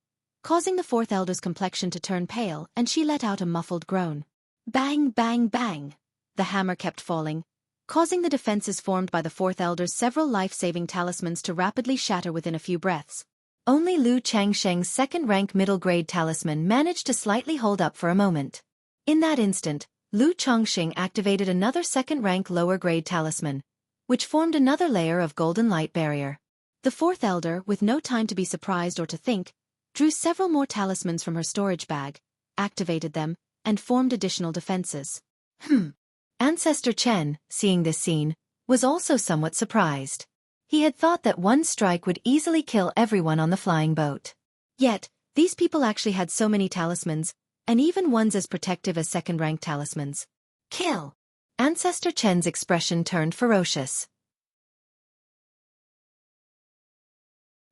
causing the fourth elder's complexion to turn pale, and she let out a muffled groan. Bang, bang, bang! The hammer kept falling, causing the defenses formed by the fourth elder's several life-saving talismans to rapidly shatter within a few breaths. Only Lu Changsheng's second-rank middle-grade talisman managed to slightly hold up for a moment. In that instant, Lu Chongqing activated another second-rank lower-grade talisman, which formed another layer of golden light barrier. The fourth elder, with no time to be surprised or to think, drew several more talismans from her storage bag, activated them, and formed additional defenses. Ancestor Chen, seeing this scene, was also somewhat surprised. He had thought that one strike would easily kill everyone on the flying boat. Yet, these people actually had so many talismans, and even ones as protective as second-rank talismans. Kill! Ancestor Chen's expression turned ferocious.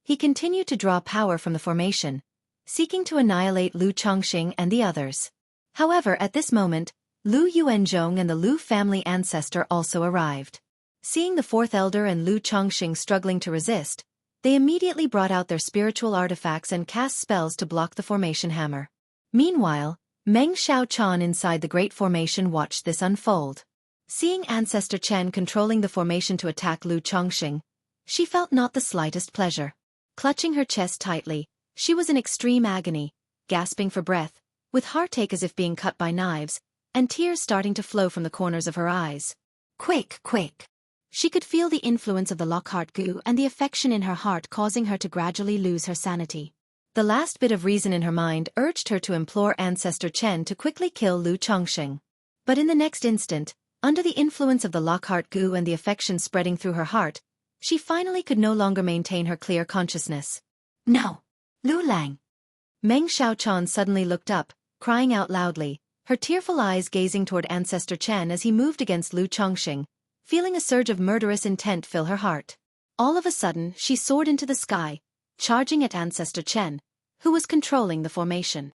He continued to draw power from the formation, seeking to annihilate Lu Chongqing and the others. However, at this moment, Lu Yuanzhong and the Lu family ancestor also arrived. Seeing the fourth elder and Lu Chongqing struggling to resist, they immediately brought out their spiritual artifacts and cast spells to block the formation hammer. Meanwhile, Meng Xiaochan inside the Great Formation watched this unfold. Seeing Ancestor Chen controlling the formation to attack Lu Chongqing, she felt not the slightest pleasure. Clutching her chest tightly, she was in extreme agony, gasping for breath, with heartache as if being cut by knives, and tears starting to flow from the corners of her eyes. Quick, quick! She could feel the influence of the Lockhart goo and the affection in her heart causing her to gradually lose her sanity. The last bit of reason in her mind urged her to implore Ancestor Chen to quickly kill Lu Chongqing. But in the next instant, under the influence of the Lockhart goo and the affection spreading through her heart, she finally could no longer maintain her clear consciousness. No! Lu Lang! Meng Xiaochan suddenly looked up, crying out loudly, her tearful eyes gazing toward Ancestor Chen as he moved against Lu Chongqing, feeling a surge of murderous intent fill her heart. All of a sudden, she soared into the sky, charging at Ancestor Chen, who was controlling the formation.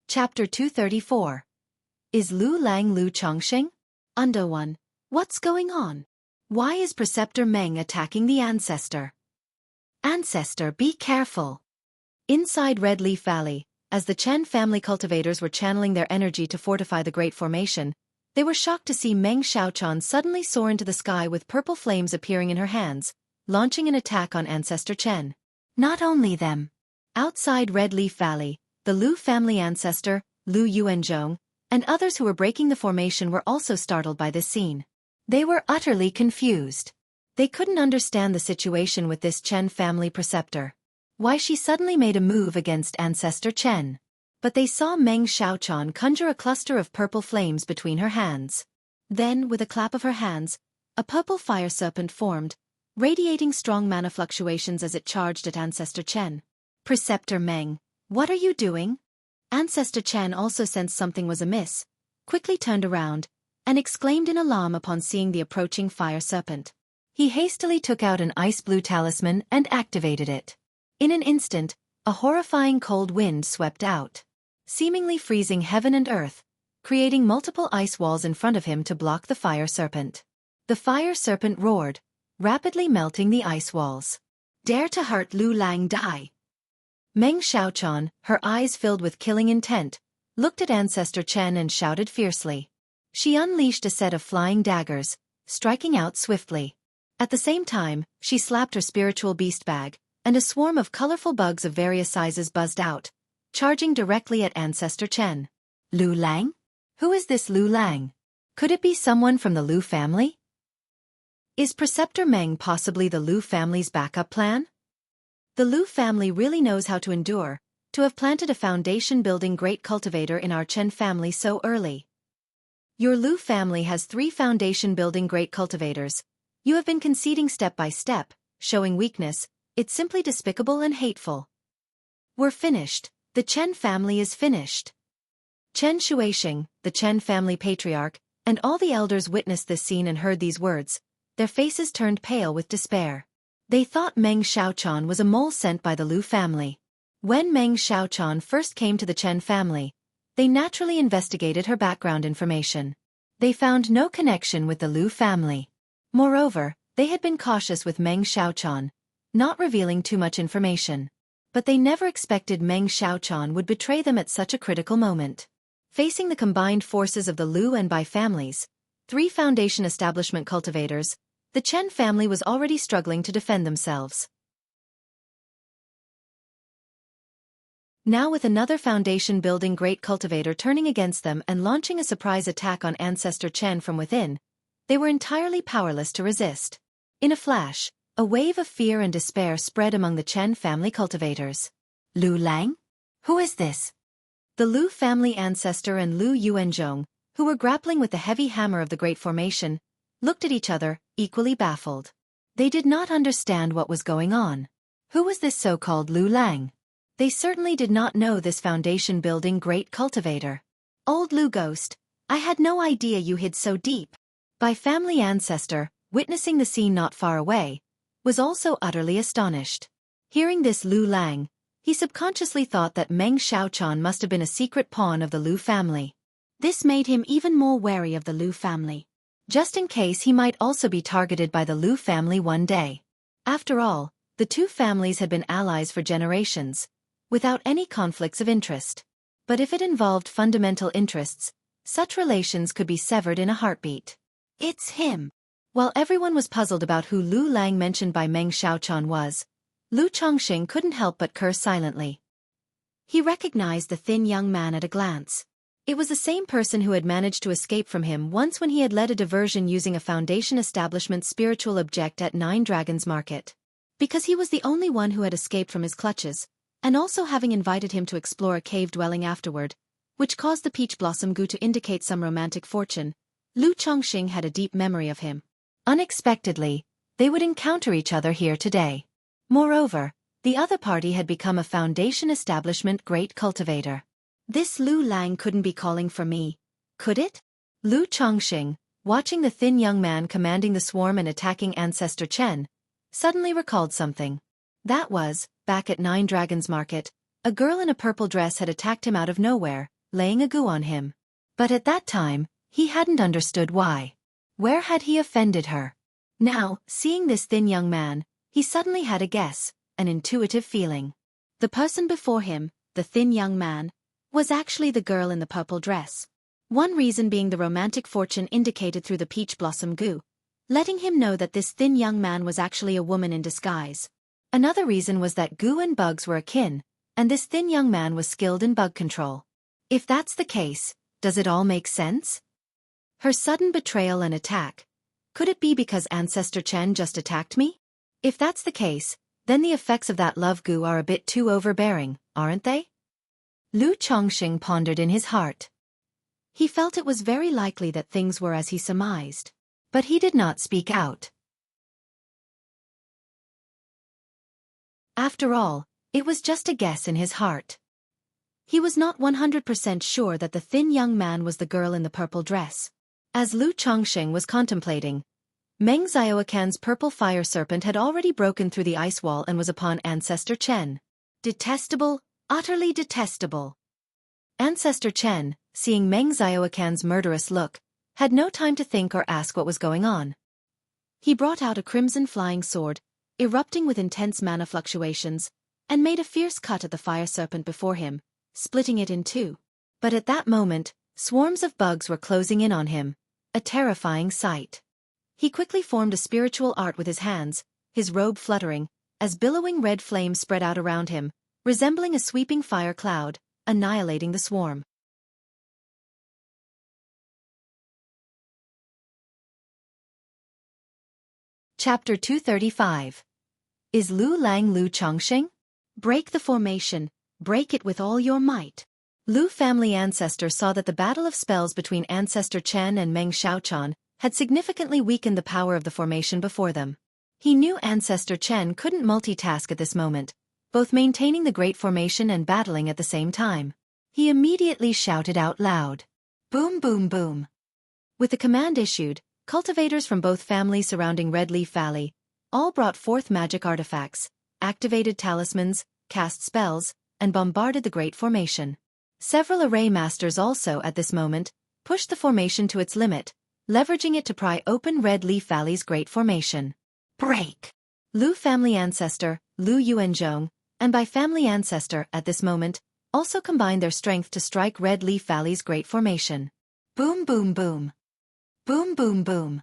Chapter 234. Is Lu Lang Lu Chongqing? Under 1. What's going on? Why is Preceptor Meng attacking the Ancestor? Ancestor, be careful. Inside Red Leaf Valley, as the Chen family cultivators were channeling their energy to fortify the Great Formation, they were shocked to see Meng Xiaochan suddenly soar into the sky with purple flames appearing in her hands, launching an attack on Ancestor Chen. Not only them. Outside Red Leaf Valley, the Lu family ancestor, Lu Yuanzhong, and others who were breaking the formation were also startled by this scene. They were utterly confused. They couldn't understand the situation with this Chen family preceptor. Why she suddenly made a move against Ancestor Chen. But they saw Meng Xiaochan conjure a cluster of purple flames between her hands. Then, with a clap of her hands, a purple fire serpent formed, radiating strong mana fluctuations as it charged at Ancestor Chen. Preceptor Meng, what are you doing? Ancestor Chen also sensed something was amiss, quickly turned around, and exclaimed in alarm upon seeing the approaching fire serpent. He hastily took out an ice-blue talisman and activated it. In an instant, a horrifying cold wind swept out, seemingly freezing heaven and earth, creating multiple ice walls in front of him to block the fire serpent. The fire serpent roared, rapidly melting the ice walls. Dare to hurt Lu Lang, die! Meng Xiaochan, her eyes filled with killing intent, looked at Ancestor Chen and shouted fiercely. She unleashed a set of flying daggers, striking out swiftly. At the same time, she slapped her spiritual beast bag, and a swarm of colorful bugs of various sizes buzzed out, charging directly at Ancestor Chen. Lu Lang? Who is this Lu Lang? Could it be someone from the Lu family? Is Preceptor Meng possibly the Lu family's backup plan? The Lu family really knows how to endure, to have planted a foundation-building great cultivator in our Chen family so early. Your Lu family has 3 foundation-building great cultivators. You have been conceding step by step, showing weakness. It's simply despicable and hateful. We're finished. The Chen family is finished. Chen Shuixing, the Chen family patriarch, and all the elders witnessed this scene and heard these words. Their faces turned pale with despair. They thought Meng Xiaochan was a mole sent by the Lu family. When Meng Xiaochan first came to the Chen family, they naturally investigated her background information. They found no connection with the Lu family. Moreover, they had been cautious with Meng Xiaochan, not revealing too much information. But they never expected Meng Xiaochan would betray them at such a critical moment. Facing the combined forces of the Lu and Bai families, 3 foundation establishment cultivators, the Chen family was already struggling to defend themselves. Now with another foundation-building great cultivator turning against them and launching a surprise attack on Ancestor Chen from within, they were entirely powerless to resist. In a flash, a wave of fear and despair spread among the Chen family cultivators. Lu Lang? Who is this? The Lu family ancestor and Lu Yuanzhong, who were grappling with the heavy hammer of the Great Formation, looked at each other, equally baffled. They did not understand what was going on. Who was this so-called Lu Lang? They certainly did not know this foundation-building great cultivator. Old Lu Ghost, I had no idea you hid so deep. Bai family ancestor, witnessing the scene not far away, was also utterly astonished. Hearing this Lu Lang, he subconsciously thought that Meng Xiaochan must have been a secret pawn of the Lu family. This made him even more wary of the Lu family, just in case he might also be targeted by the Lu family one day. After all, the 2 families had been allies for generations, without any conflicts of interest. But if it involved fundamental interests, such relations could be severed in a heartbeat. It's him. While everyone was puzzled about who Lu Lang mentioned by Meng Xiaochan was, Lu Chongqing couldn't help but curse silently. He recognized the thin young man at a glance. It was the same person who had managed to escape from him once when he had led a diversion using a Foundation establishment's spiritual object at Nine Dragons Market. Because he was the only one who had escaped from his clutches, and also having invited him to explore a cave dwelling afterward, which caused the peach blossom goo to indicate some romantic fortune, Lu Chongqing had a deep memory of him. Unexpectedly, they would encounter each other here today. Moreover, the other party had become a Foundation establishment great cultivator. This Lu Lang couldn't be calling for me, could it? Lu Chongqing, watching the thin young man commanding the swarm and attacking Ancestor Chen, suddenly recalled something. That was, back at Nine Dragons Market, a girl in a purple dress had attacked him out of nowhere, laying a goo on him. But at that time, he hadn't understood why. Where had he offended her? Now, seeing this thin young man, he suddenly had a guess, an intuitive feeling. The person before him, the thin young man, was actually the girl in the purple dress. One reason being the romantic fortune indicated through the peach blossom goo, letting him know that this thin young man was actually a woman in disguise. Another reason was that goo and bugs were akin, and this thin young man was skilled in bug control. If that's the case, does it all make sense? Her sudden betrayal and attack. Could it be because Ancestor Chen just attacked me? If that's the case, then the effects of that love goo are a bit too overbearing, aren't they? Lu Chongqing pondered in his heart. He felt it was very likely that things were as he surmised. But he did not speak out. After all, it was just a guess in his heart. He was not 100% sure that the thin young man was the girl in the purple dress. As Lu Chongqing was contemplating, Meng Xiaofan's purple fire serpent had already broken through the ice wall and was upon Ancestor Chen. Detestable, utterly detestable. Ancestor Chen, seeing Meng Xiaofan's murderous look, had no time to think or ask what was going on. He brought out a crimson flying sword, erupting with intense mana fluctuations, and made a fierce cut at the fire serpent before him, splitting it in two. But at that moment, swarms of bugs were closing in on him, a terrifying sight. He quickly formed a spiritual art with his hands, his robe fluttering, as billowing red flames spread out around him, resembling a sweeping fire cloud, annihilating the swarm. Chapter 235. Is Lu Lang Lu Chongqing? Break the formation, break it with all your might. Lu family ancestor saw that the battle of spells between Ancestor Chen and Meng Xiaochan had significantly weakened the power of the formation before them. He knew Ancestor Chen couldn't multitask at this moment, both maintaining the Great Formation and battling at the same time. He immediately shouted out loud. Boom boom boom. With the command issued, cultivators from both families surrounding Red Leaf Valley all brought forth magic artifacts, activated talismans, cast spells, and bombarded the Great Formation. Several array masters also, at this moment, pushed the formation to its limit, leveraging it to pry open Red Leaf Valley's Great Formation. Break! Lu family ancestor, Lu Yuanzhong, and by family ancestor, at this moment, also combined their strength to strike Red Leaf Valley's Great Formation. Boom boom boom. Boom boom boom.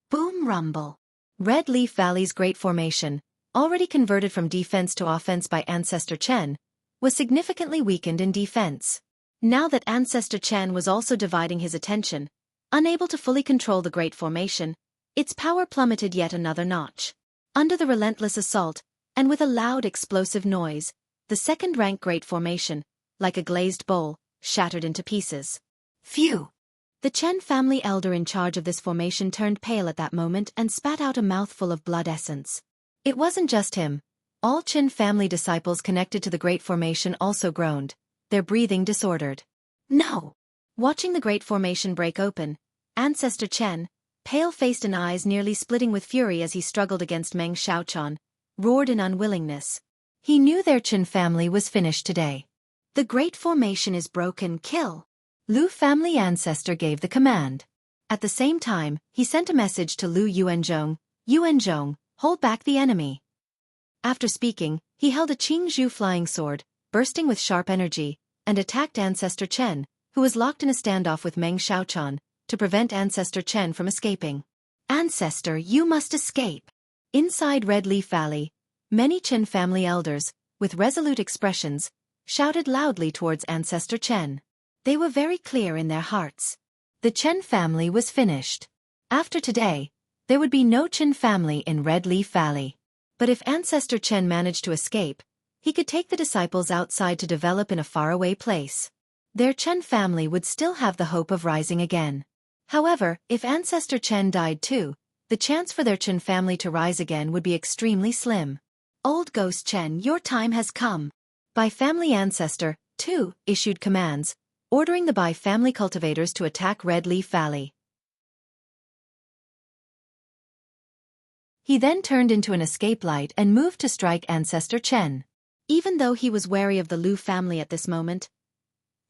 Boom rumble. Red Leaf Valley's Great Formation, already converted from defense to offense by Ancestor Chen, was significantly weakened in defense. Now that Ancestor Chen was also dividing his attention, unable to fully control the Great Formation, its power plummeted yet another notch. Under the relentless assault, and with a loud explosive noise, the second-rank Great Formation, like a glazed bowl, shattered into pieces. Phew! The Chen family elder in charge of this formation turned pale at that moment and spat out a mouthful of blood essence. It wasn't just him. All Chen family disciples connected to the Great Formation also groaned, their breathing disordered. No! Watching the Great Formation break open, Ancestor Chen, pale-faced and eyes nearly splitting with fury as he struggled against Meng Xiaochan, roared in unwillingness. He knew their Chen family was finished today. The Great Formation is broken, kill! Lu family ancestor gave the command. At the same time, he sent a message to Lu Yuanzhong, Yuanzhong, hold back the enemy. After speaking, he held a Qingzhu flying sword, bursting with sharp energy, and attacked Ancestor Chen, who was locked in a standoff with Meng Xiaochan, to prevent Ancestor Chen from escaping. Ancestor, you must escape! Inside Red Leaf Valley, many Chen family elders, with resolute expressions, shouted loudly towards Ancestor Chen. They were very clear in their hearts. The Chen family was finished. After today, there would be no Chen family in Red Leaf Valley. But if Ancestor Chen managed to escape, he could take the disciples outside to develop in a faraway place. Their Chen family would still have the hope of rising again. However, if Ancestor Chen died too, the chance for their Chen family to rise again would be extremely slim. Old Ghost Chen, your time has come. Bai Family Ancestor, too, issued commands, ordering the Bai family cultivators to attack Red Leaf Valley. He then turned into an escape light and moved to strike Ancestor Chen. Even though he was wary of the Lu family at this moment,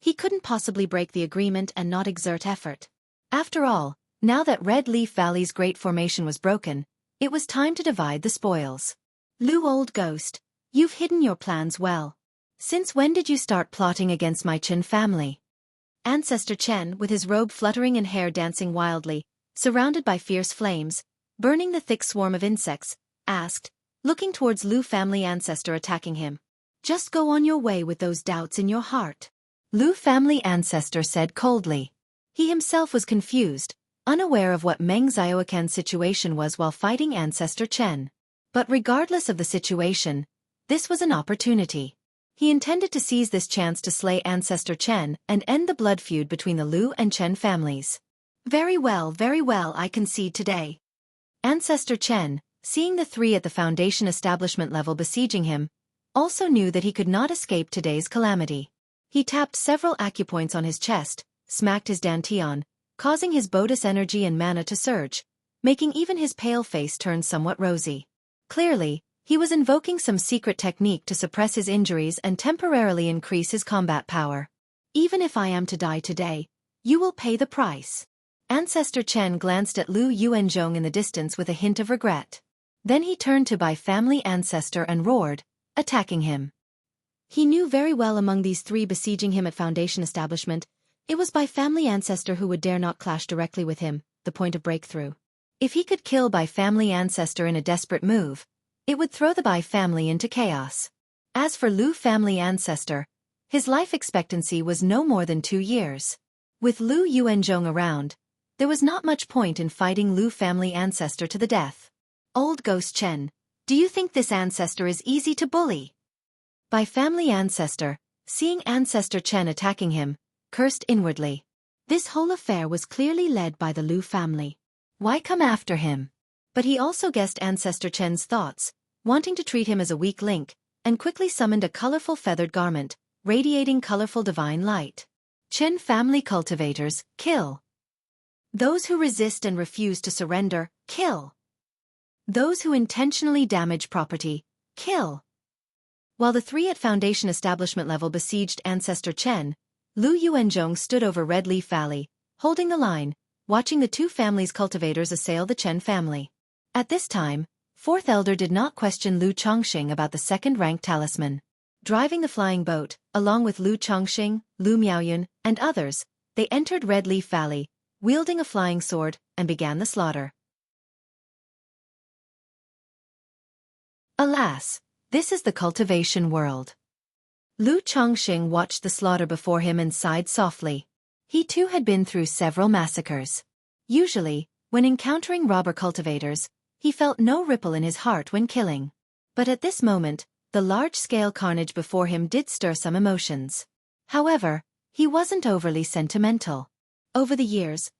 he couldn't possibly break the agreement and not exert effort. After all, now that Red Leaf Valley's great formation was broken, it was time to divide the spoils. Lu, old ghost, you've hidden your plans well. Since when did you start plotting against my Chen family? Ancestor Chen, with his robe fluttering and hair dancing wildly, surrounded by fierce flames, burning the thick swarm of insects, asked, looking towards Lu family ancestor attacking him. Just go on your way with those doubts in your heart. Lu family ancestor said coldly. He himself was confused, unaware of what Meng Xiaofan's situation was while fighting Ancestor Chen. But regardless of the situation, this was an opportunity. He intended to seize this chance to slay Ancestor Chen and end the blood feud between the Lu and Chen families. Very well, I concede today. Ancestor Chen, seeing the three at the Foundation establishment level besieging him, also knew that he could not escape today's calamity. He tapped several acupoints on his chest, smacked his dantian, causing his Bodhis energy and mana to surge, making even his pale face turn somewhat rosy. Clearly, he was invoking some secret technique to suppress his injuries and temporarily increase his combat power. Even if I am to die today, you will pay the price. Ancestor Chen glanced at Lu Yuanzhong in the distance with a hint of regret. Then he turned to Bai family ancestor and roared, attacking him. He knew very well among these three besieging him at Foundation establishment, it was Bai family ancestor who would dare not clash directly with him, the point of breakthrough. If he could kill Bai family ancestor in a desperate move, it would throw the Bai family into chaos. As for Lu family ancestor, his life expectancy was no more than 2 years. With Lu Yuanzhong around, there was not much point in fighting Lu family ancestor to the death. Old Ghost Chen, do you think this ancestor is easy to bully? Bai family ancestor, seeing Ancestor Chen attacking him, cursed inwardly. This whole affair was clearly led by the Lu family. Why come after him? But he also guessed Ancestor Chen's thoughts, wanting to treat him as a weak link, and quickly summoned a colorful feathered garment, radiating colorful divine light. Chen family cultivators, kill. Those who resist and refuse to surrender, kill. Those who intentionally damage property, kill. While the three at Foundation establishment level besieged Ancestor Chen, Lu Yuanzhong stood over Red Leaf Valley, holding the line, watching the two families' cultivators assail the Chen family. At this time, Fourth Elder did not question Lu Chongqing about the second-rank talisman. Driving the flying boat, along with Lu Chongqing, Lu Miaoyun, and others, they entered Red Leaf Valley, wielding a flying sword, and began the slaughter. Alas, this is the cultivation world. Lu Chongqing watched the slaughter before him and sighed softly. He too had been through several massacres. Usually, when encountering robber cultivators, he felt no ripple in his heart when killing. But at this moment, the large-scale carnage before him did stir some emotions. However, he wasn't overly sentimental. Over the years,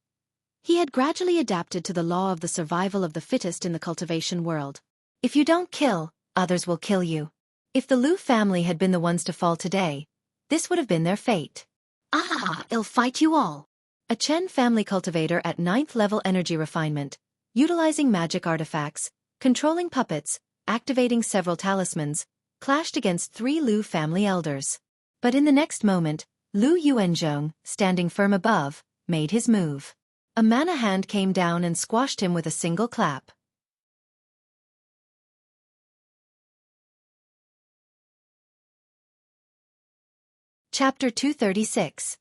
he had gradually adapted to the law of the survival of the fittest in the cultivation world. If you don't kill, others will kill you. If the Lu family had been the ones to fall today, this would have been their fate. I'll fight you all. A Chen family cultivator at 9th level energy refinement, utilizing magic artifacts, controlling puppets, activating several talismans, clashed against 3 Lu family elders. But in the next moment, Lu Yuanzhong, standing firm above, made his move. A mana hand came down and squashed him with a single clap. Chapter 236.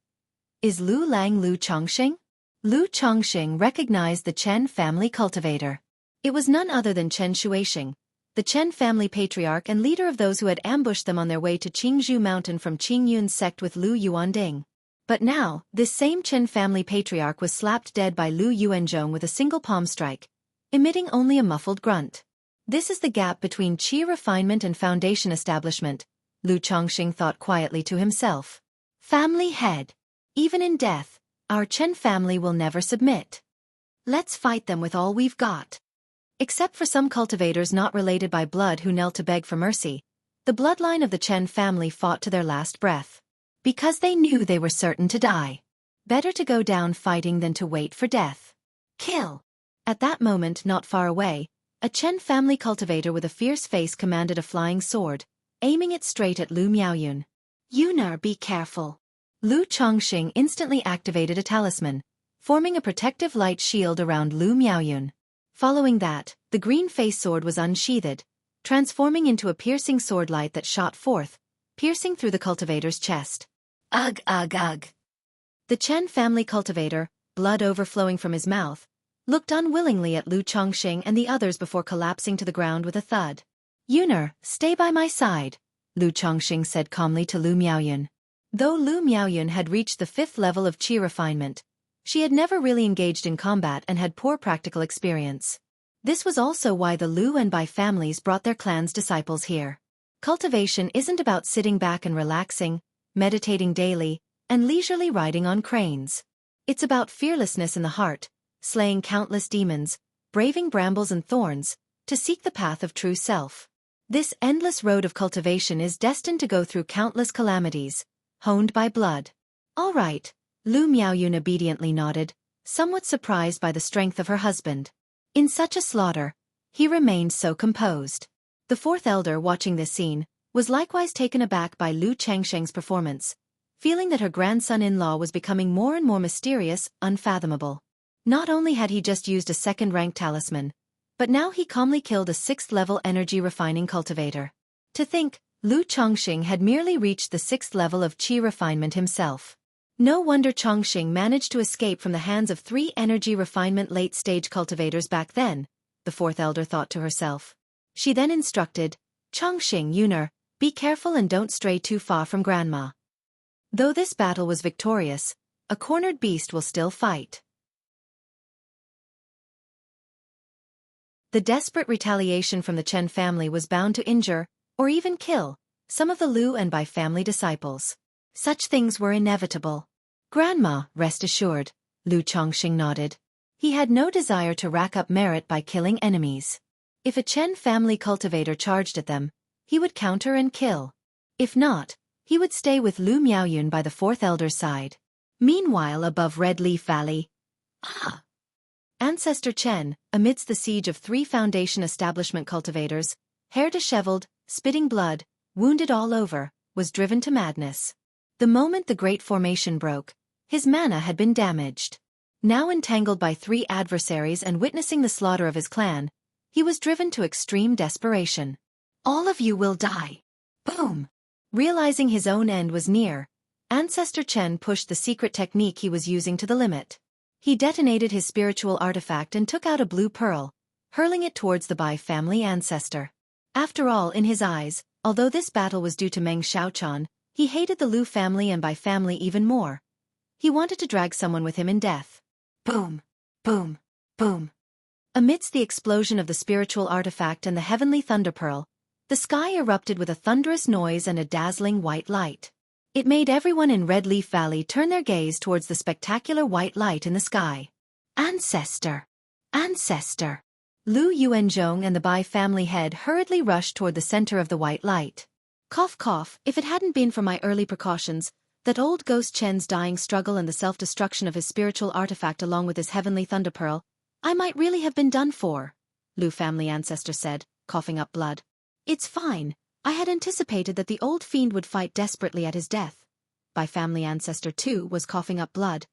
Is Lu Lang Lu Chongqing? Lu Chongqing recognized the Chen family cultivator. It was none other than Chen Shuixing, the Chen family patriarch and leader of those who had ambushed them on their way to Qingzhou Mountain from Qingyun's sect with Lu Yuanding. But now, this same Chen family patriarch was slapped dead by Lu Yuanzhong with a single palm strike, emitting only a muffled grunt. This is the gap between qi refinement and foundation establishment, Lu Chongqing thought quietly to himself. Family head. Even in death, our Chen family will never submit. Let's fight them with all we've got. Except for some cultivators not related by blood who knelt to beg for mercy, the bloodline of the Chen family fought to their last breath. Because they knew they were certain to die. Better to go down fighting than to wait for death. Kill. At that moment not far away, a Chen family cultivator with a fierce face commanded a flying sword, aiming it straight at Lu Miaoyun. Yunar, be careful. Lu Chongqing instantly activated a talisman, forming a protective light shield around Lu Miaoyun. Following that, the green face sword was unsheathed, transforming into a piercing sword light that shot forth, piercing through the cultivator's chest. Ugh, ugh, ugh. The Chen family cultivator, blood overflowing from his mouth, looked unwillingly at Lu Chongqing and the others before collapsing to the ground with a thud. Yunar, stay by my side, Lu Chongqing said calmly to Lu Miaoyun. Though Lu Miaoyun had reached the 5th level of qi refinement, she had never really engaged in combat and had poor practical experience. This was also why the Lu and Bai families brought their clan's disciples here. Cultivation isn't about sitting back and relaxing, meditating daily, and leisurely riding on cranes. It's about fearlessness in the heart, slaying countless demons, braving brambles and thorns, to seek the path of true self. This endless road of cultivation is destined to go through countless calamities, honed by blood. All right, Lu Miaoyun obediently nodded, somewhat surprised by the strength of her husband. In such a slaughter, he remained so composed. The 4th elder, watching this scene, was likewise taken aback by Lu Chengsheng's performance, feeling that her grandson-in-law was becoming more and more mysterious, unfathomable. Not only had he just used a 2nd-rank talisman, but now he calmly killed a 6th-level energy-refining cultivator. To think, Lu Chongqing had merely reached the 6th level of qi refinement himself. No wonder Chongqing managed to escape from the hands of 3 energy refinement late-stage cultivators back then, the 4th elder thought to herself. She then instructed, Chongqing, Yunar, be careful and don't stray too far from Grandma. Though this battle was victorious, a cornered beast will still fight. The desperate retaliation from the Chen family was bound to injure, or even kill, some of the Lu and Bai family disciples. Such things were inevitable. Grandma, rest assured, Lu Chongqing nodded. He had no desire to rack up merit by killing enemies. If a Chen family cultivator charged at them, he would counter and kill. If not, he would stay with Lu Miaoyun by the 4th elder's side. Meanwhile, above Red Leaf Valley. Ancestor Chen, amidst the siege of 3 foundation establishment cultivators, hair disheveled, spitting blood, wounded all over, was driven to madness. The moment the great formation broke, his mana had been damaged. Now entangled by 3 adversaries and witnessing the slaughter of his clan, he was driven to extreme desperation. All of you will die. Boom! Realizing his own end was near, Ancestor Chen pushed the secret technique he was using to the limit. He detonated his spiritual artifact and took out a blue pearl, hurling it towards the Bai family ancestor. After all, in his eyes, although this battle was due to Meng Xiaochan, he hated the Lu family and Bai family even more. He wanted to drag someone with him in death. Boom! Boom! Boom! Amidst the explosion of the spiritual artifact and the heavenly thunder pearl, the sky erupted with a thunderous noise and a dazzling white light. It made everyone in Red Leaf Valley turn their gaze towards the spectacular white light in the sky. Ancestor! Ancestor! Lu Yuanzhong and the Bai family head hurriedly rushed toward the center of the white light. Cough cough, if it hadn't been for my early precautions, that old ghost Chen's dying struggle and the self-destruction of his spiritual artifact along with his heavenly thunder pearl, I might really have been done for, Lu family ancestor said, coughing up blood. It's fine, I had anticipated that the old fiend would fight desperately at his death. Bai family ancestor too was coughing up blood,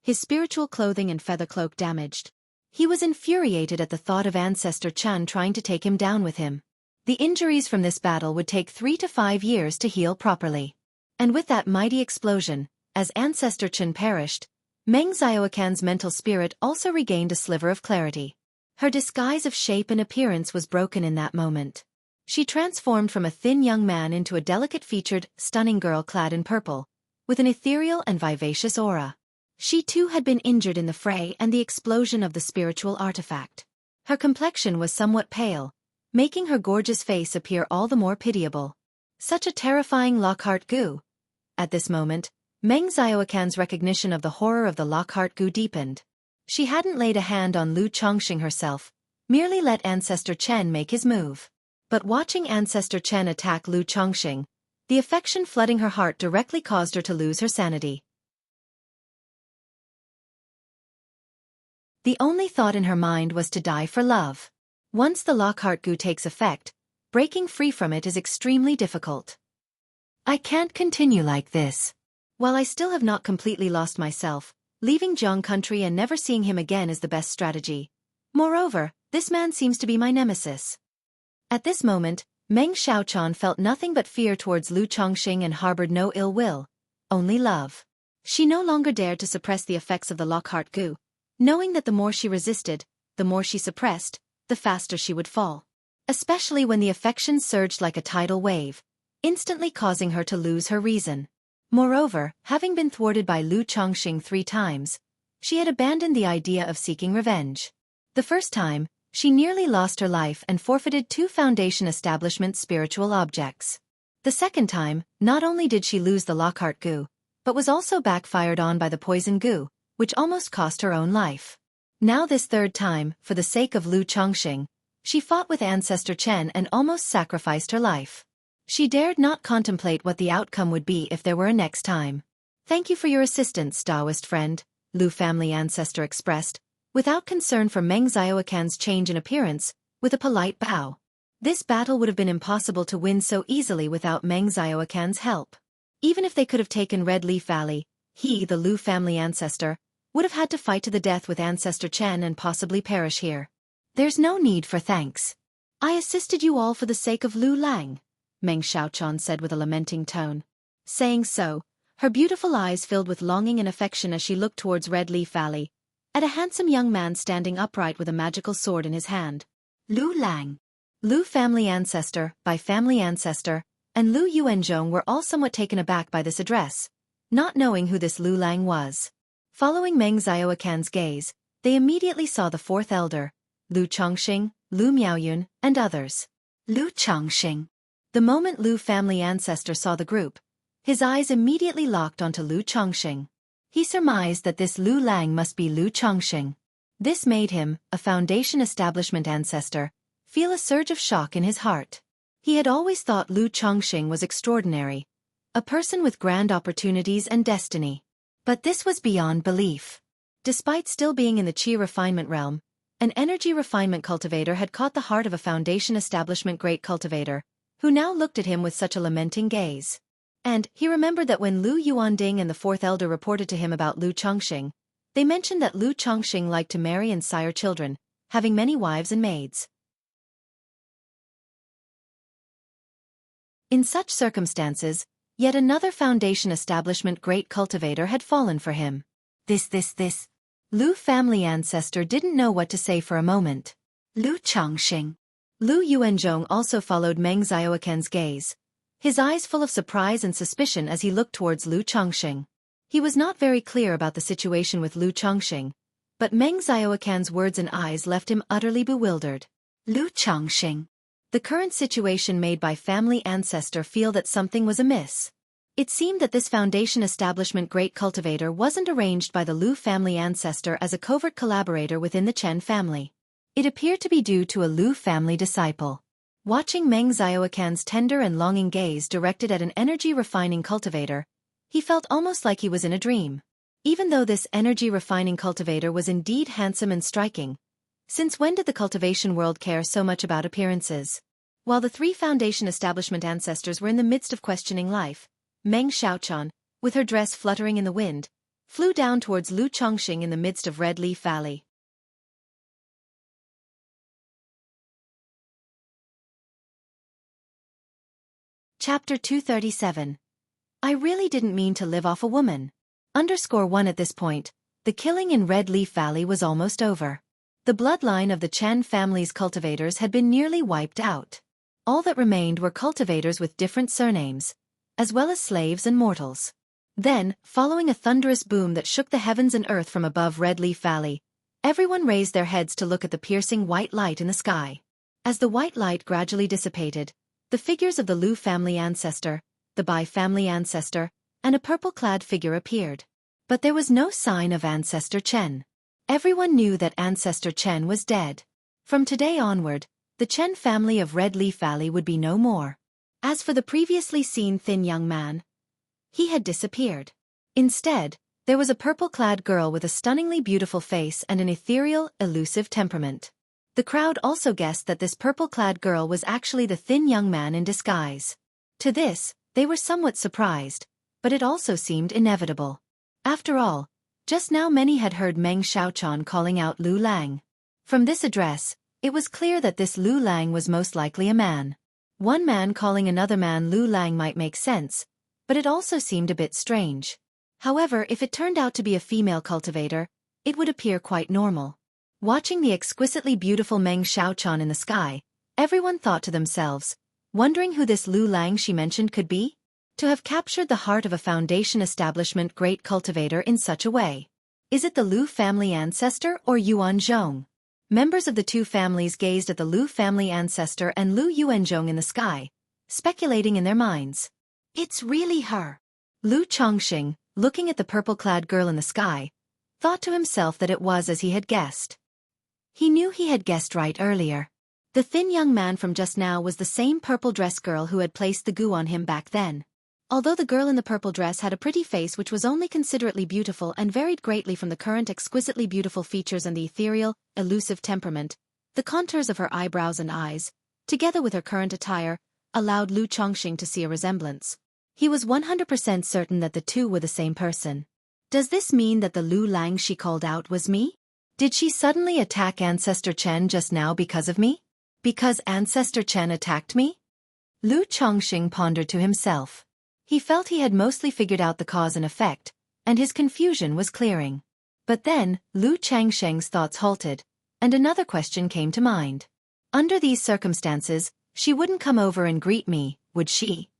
his spiritual clothing and feather cloak damaged. He was infuriated at the thought of Ancestor Chen trying to take him down with him. The injuries from this battle would take 3 to 5 years to heal properly. And with that mighty explosion, as Ancestor Chen perished, Meng Xiaofan's mental spirit also regained a sliver of clarity. Her disguise of shape and appearance was broken in that moment. She transformed from a thin young man into a delicate-featured, stunning girl clad in purple, with an ethereal and vivacious aura. She too had been injured in the fray and the explosion of the spiritual artifact. Her complexion was somewhat pale, making her gorgeous face appear all the more pitiable. Such a terrifying Lockhart Gu. At this moment, Meng Xiaokan's recognition of the horror of the Lockhart Gu deepened. She hadn't laid a hand on Lu Chongqing herself, merely let Ancestor Chen make his move. But watching Ancestor Chen attack Lu Chongqing, the affection flooding her heart directly caused her to lose her sanity. The only thought in her mind was to die for love. Once the Lockhart Gu takes effect, breaking free from it is extremely difficult. I can't continue like this. While I still have not completely lost myself, leaving Jiang country and never seeing him again is the best strategy. Moreover, this man seems to be my nemesis. At this moment, Meng Xiaochuan felt nothing but fear towards Lu Chongqing and harbored no ill will, only love. She no longer dared to suppress the effects of the Lockhart Gu, knowing that the more she resisted, the more she suppressed, the faster she would fall. Especially when the affection surged like a tidal wave, instantly causing her to lose her reason. Moreover, having been thwarted by Lu Chongqing 3 times, she had abandoned the idea of seeking revenge. The first time, she nearly lost her life and forfeited 2 Foundation establishment spiritual objects. The second time, not only did she lose the Lockhart Gu, but was also backfired on by the poison Gu, which almost cost her own life. Now this third time, for the sake of Lu Chongqing, she fought with Ancestor Chen and almost sacrificed her life. She dared not contemplate what the outcome would be if there were a next time. Thank you for your assistance, Taoist friend, Lu family ancestor expressed, without concern for Meng Xiaokan's change in appearance, with a polite bow. This battle would have been impossible to win so easily without Meng Xiaokan's help. Even if they could have taken Red Leaf Valley, he, the Lu family ancestor, would have had to fight to the death with Ancestor Chen and possibly perish here. There's no need for thanks. I assisted you all for the sake of Lu Lang, Meng Xiaochuan said with a lamenting tone. Saying so, her beautiful eyes filled with longing and affection as she looked towards Red Leaf Valley, at a handsome young man standing upright with a magical sword in his hand. Lu Lang. Lu family ancestor, by family ancestor, and Lu Yuanzhong were all somewhat taken aback by this address, not knowing who this Lu Lang was. Following Meng Xiaokan's gaze, they immediately saw the 4th elder, Lu Chongqing, Lu Miaoyun, and others. Lu Chongqing. The moment Lu family ancestor saw the group, his eyes immediately locked onto Lu Chongqing. He surmised that this Lu Lang must be Lu Chongqing. This made him, a Foundation establishment ancestor, feel a surge of shock in his heart. He had always thought Lu Chongqing was extraordinary, a person with grand opportunities and destiny. But this was beyond belief. Despite still being in the Qi refinement realm, an energy refinement cultivator had caught the heart of a Foundation establishment great cultivator, who now looked at him with such a lamenting gaze. And he remembered that when Lu Yuanding and the 4th elder reported to him about Lu Chongqing, they mentioned that Lu Chongqing liked to marry and sire children, having many wives and maids. In such circumstances, yet another Foundation establishment great cultivator had fallen for him. This. Lu family ancestor didn't know what to say for a moment. Lu Chongqing. Lu Yuanzhong also followed Meng Xiaokan's gaze, his eyes full of surprise and suspicion as he looked towards Lu Chongqing. He was not very clear about the situation with Lu Chongqing, but Meng Xiaokan's words and eyes left him utterly bewildered. Lu Chongqing. The current situation made by family ancestor feel that something was amiss. It seemed that this Foundation establishment great cultivator wasn't arranged by the Lu family ancestor as a covert collaborator within the Chen family. It appeared to be due to a Lu family disciple. Watching Meng Xiaokan's tender and longing gaze directed at an energy-refining cultivator, he felt almost like he was in a dream. Even though this energy-refining cultivator was indeed handsome and striking, since when did the cultivation world care so much about appearances? While the 3 Foundation establishment ancestors were in the midst of questioning life, Meng Xiaochuan, with her dress fluttering in the wind, flew down towards Lu Chongqing in the midst of Red Leaf Valley. Chapter 237. I really didn't mean to live off a woman. _1 At this point, the killing in Red Leaf Valley was almost over. The bloodline of the Chen family's cultivators had been nearly wiped out. All that remained were cultivators with different surnames, as well as slaves and mortals. Then, following a thunderous boom that shook the heavens and earth from above Red Leaf Valley, everyone raised their heads to look at the piercing white light in the sky. As the white light gradually dissipated, the figures of the Lu family ancestor, the Bai family ancestor, and a purple-clad figure appeared. But there was no sign of Ancestor Chen. Everyone knew that Ancestor Chen was dead. From today onward, the Chen family of Red Leaf Valley would be no more. As for the previously seen thin young man, he had disappeared. Instead, there was a purple-clad girl with a stunningly beautiful face and an ethereal, elusive temperament. The crowd also guessed that this purple-clad girl was actually the thin young man in disguise. To this, they were somewhat surprised, but it also seemed inevitable. After all, just now many had heard Meng Xiaochan calling out Lu Lang. From this address, it was clear that this Lu Lang was most likely a man. One man calling another man Lu Lang might make sense, but it also seemed a bit strange. However, if it turned out to be a female cultivator, it would appear quite normal. Watching the exquisitely beautiful Meng Xiaochan in the sky, everyone thought to themselves, wondering who this Lu Lang she mentioned could be? To have captured the heart of a foundation establishment great cultivator in such a way. Is it the Lu family ancestor or Yuan Zhong? Members of the two families gazed at the Lu family ancestor and Lu Yuanzhong in the sky, speculating in their minds. It's really her. Lu Chongqing, looking at the purple-clad girl in the sky, thought to himself that it was as he had guessed. He knew he had guessed right earlier. The thin young man from just now was the same purple dress girl who had placed the goo on him back then. Although the girl in the purple dress had a pretty face which was only considerately beautiful and varied greatly from the current exquisitely beautiful features and the ethereal, elusive temperament, the contours of her eyebrows and eyes, together with her current attire, allowed Lu Chongqing to see a resemblance. He was 100% certain that the two were the same person. Does this mean that the Lu Lang she called out was me? Did she suddenly attack Ancestor Chen just now because of me? Because Ancestor Chen attacked me? Lu Chongqing pondered to himself. He felt he had mostly figured out the cause and effect, and his confusion was clearing. But then, Lu Changsheng's thoughts halted, and another question came to mind. Under these circumstances, she wouldn't come over and greet me, would she?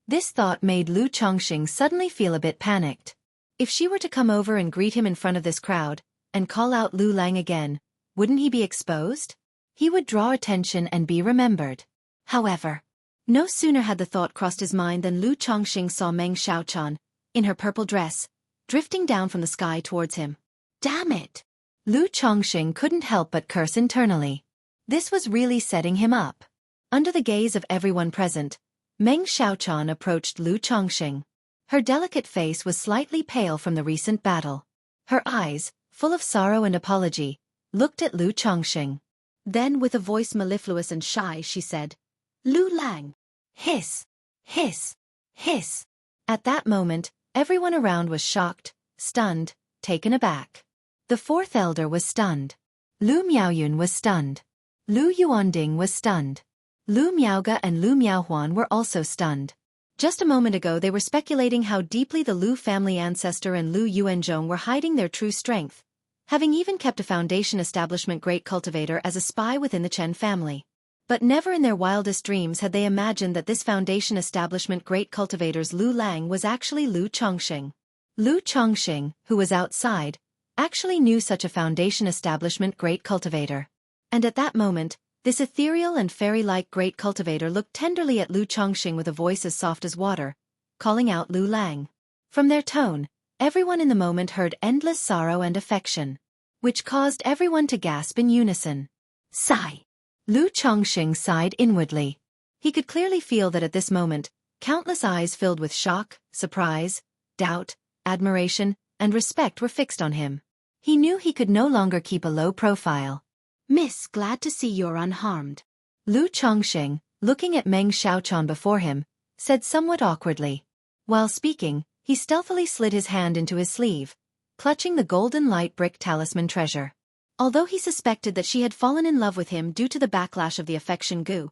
This thought made Lu Chongqing suddenly feel a bit panicked. If she were to come over and greet him in front of this crowd, and call out Lu Lang again, wouldn't he be exposed? He would draw attention and be remembered. However, no sooner had the thought crossed his mind than Lu Chongqing saw Meng Xiaochan, in her purple dress, drifting down from the sky towards him. Damn it! Lu Chongqing couldn't help but curse internally. This was really setting him up. Under the gaze of everyone present, Meng Xiaochan approached Lu Chongqing. Her delicate face was slightly pale from the recent battle. Her eyes, full of sorrow and apology, looked at Lu Chongqing. Then with a voice mellifluous and shy she said, Lu Lang. Hiss, hiss, hiss. At that moment, everyone around was shocked, stunned, taken aback. The fourth elder was stunned. Lu Miaoyun was stunned. Lu Yuanding was stunned. Lu Miaoge and Lu Miaohuan were also stunned. Just a moment ago they were speculating how deeply the Lu family ancestor and Lu Yuanzhong were hiding their true strength, having even kept a foundation establishment great cultivator as a spy within the Chen family. But never in their wildest dreams had they imagined that this foundation establishment great cultivator's Lu Lang was actually Lu Chongqing. Lu Chongqing, who was outside, actually knew such a foundation establishment great cultivator. And at that moment, this ethereal and fairy-like great cultivator looked tenderly at Lu Chongqing with a voice as soft as water, calling out Lu Lang. From their tone, everyone in the moment heard endless sorrow and affection, which caused everyone to gasp in unison. Sigh. Lu Chongqing sighed inwardly. He could clearly feel that at this moment, countless eyes filled with shock, surprise, doubt, admiration, and respect were fixed on him. He knew he could no longer keep a low profile. Miss, glad to see you're unharmed. Lu Chongqing, looking at Meng Xiaochan before him, said somewhat awkwardly. While speaking, he stealthily slid his hand into his sleeve, clutching the golden light brick talisman treasure. Although he suspected that she had fallen in love with him due to the backlash of the affection goo,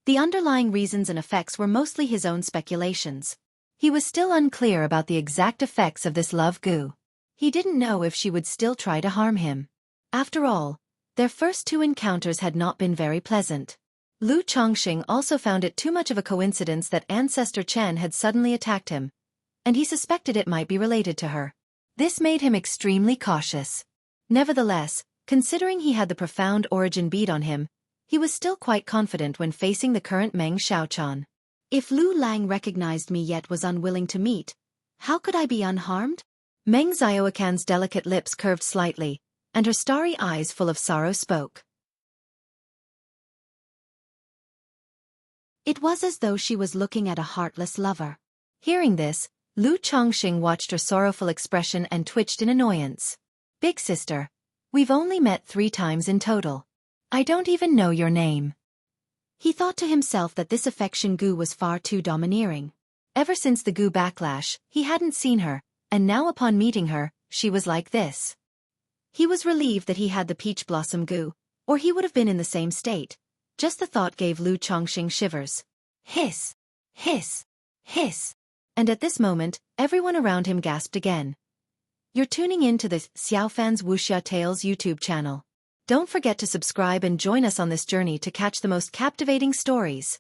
the underlying reasons and effects were mostly his own speculations. He was still unclear about the exact effects of this love goo. He didn't know if she would still try to harm him. After all, their first two encounters had not been very pleasant. Lu Chongqing also found it too much of a coincidence that Ancestor Chen had suddenly attacked him, and he suspected it might be related to her. This made him extremely cautious. Nevertheless, considering he had the profound origin bead on him, he was still quite confident when facing the current Meng Xiaochan. If Lu Lang recognized me yet was unwilling to meet, how could I be unharmed? Meng Xiaocan's delicate lips curved slightly, and her starry eyes full of sorrow spoke. It was as though she was looking at a heartless lover. Hearing this, Lu Chongqing watched her sorrowful expression and twitched in annoyance. Big sister, we've only met 3 times in total. I don't even know your name. He thought to himself that this affection Gu was far too domineering. Ever since the Gu backlash, he hadn't seen her, and now upon meeting her, she was like this. He was relieved that he had the peach blossom Gu, or he would have been in the same state. Just the thought gave Lu Chongqing shivers. Hiss! Hiss! Hiss! And at this moment, everyone around him gasped again. You're tuning in to the Xiaofan's Wuxia Tales YouTube channel. Don't forget to subscribe and join us on this journey to catch the most captivating stories.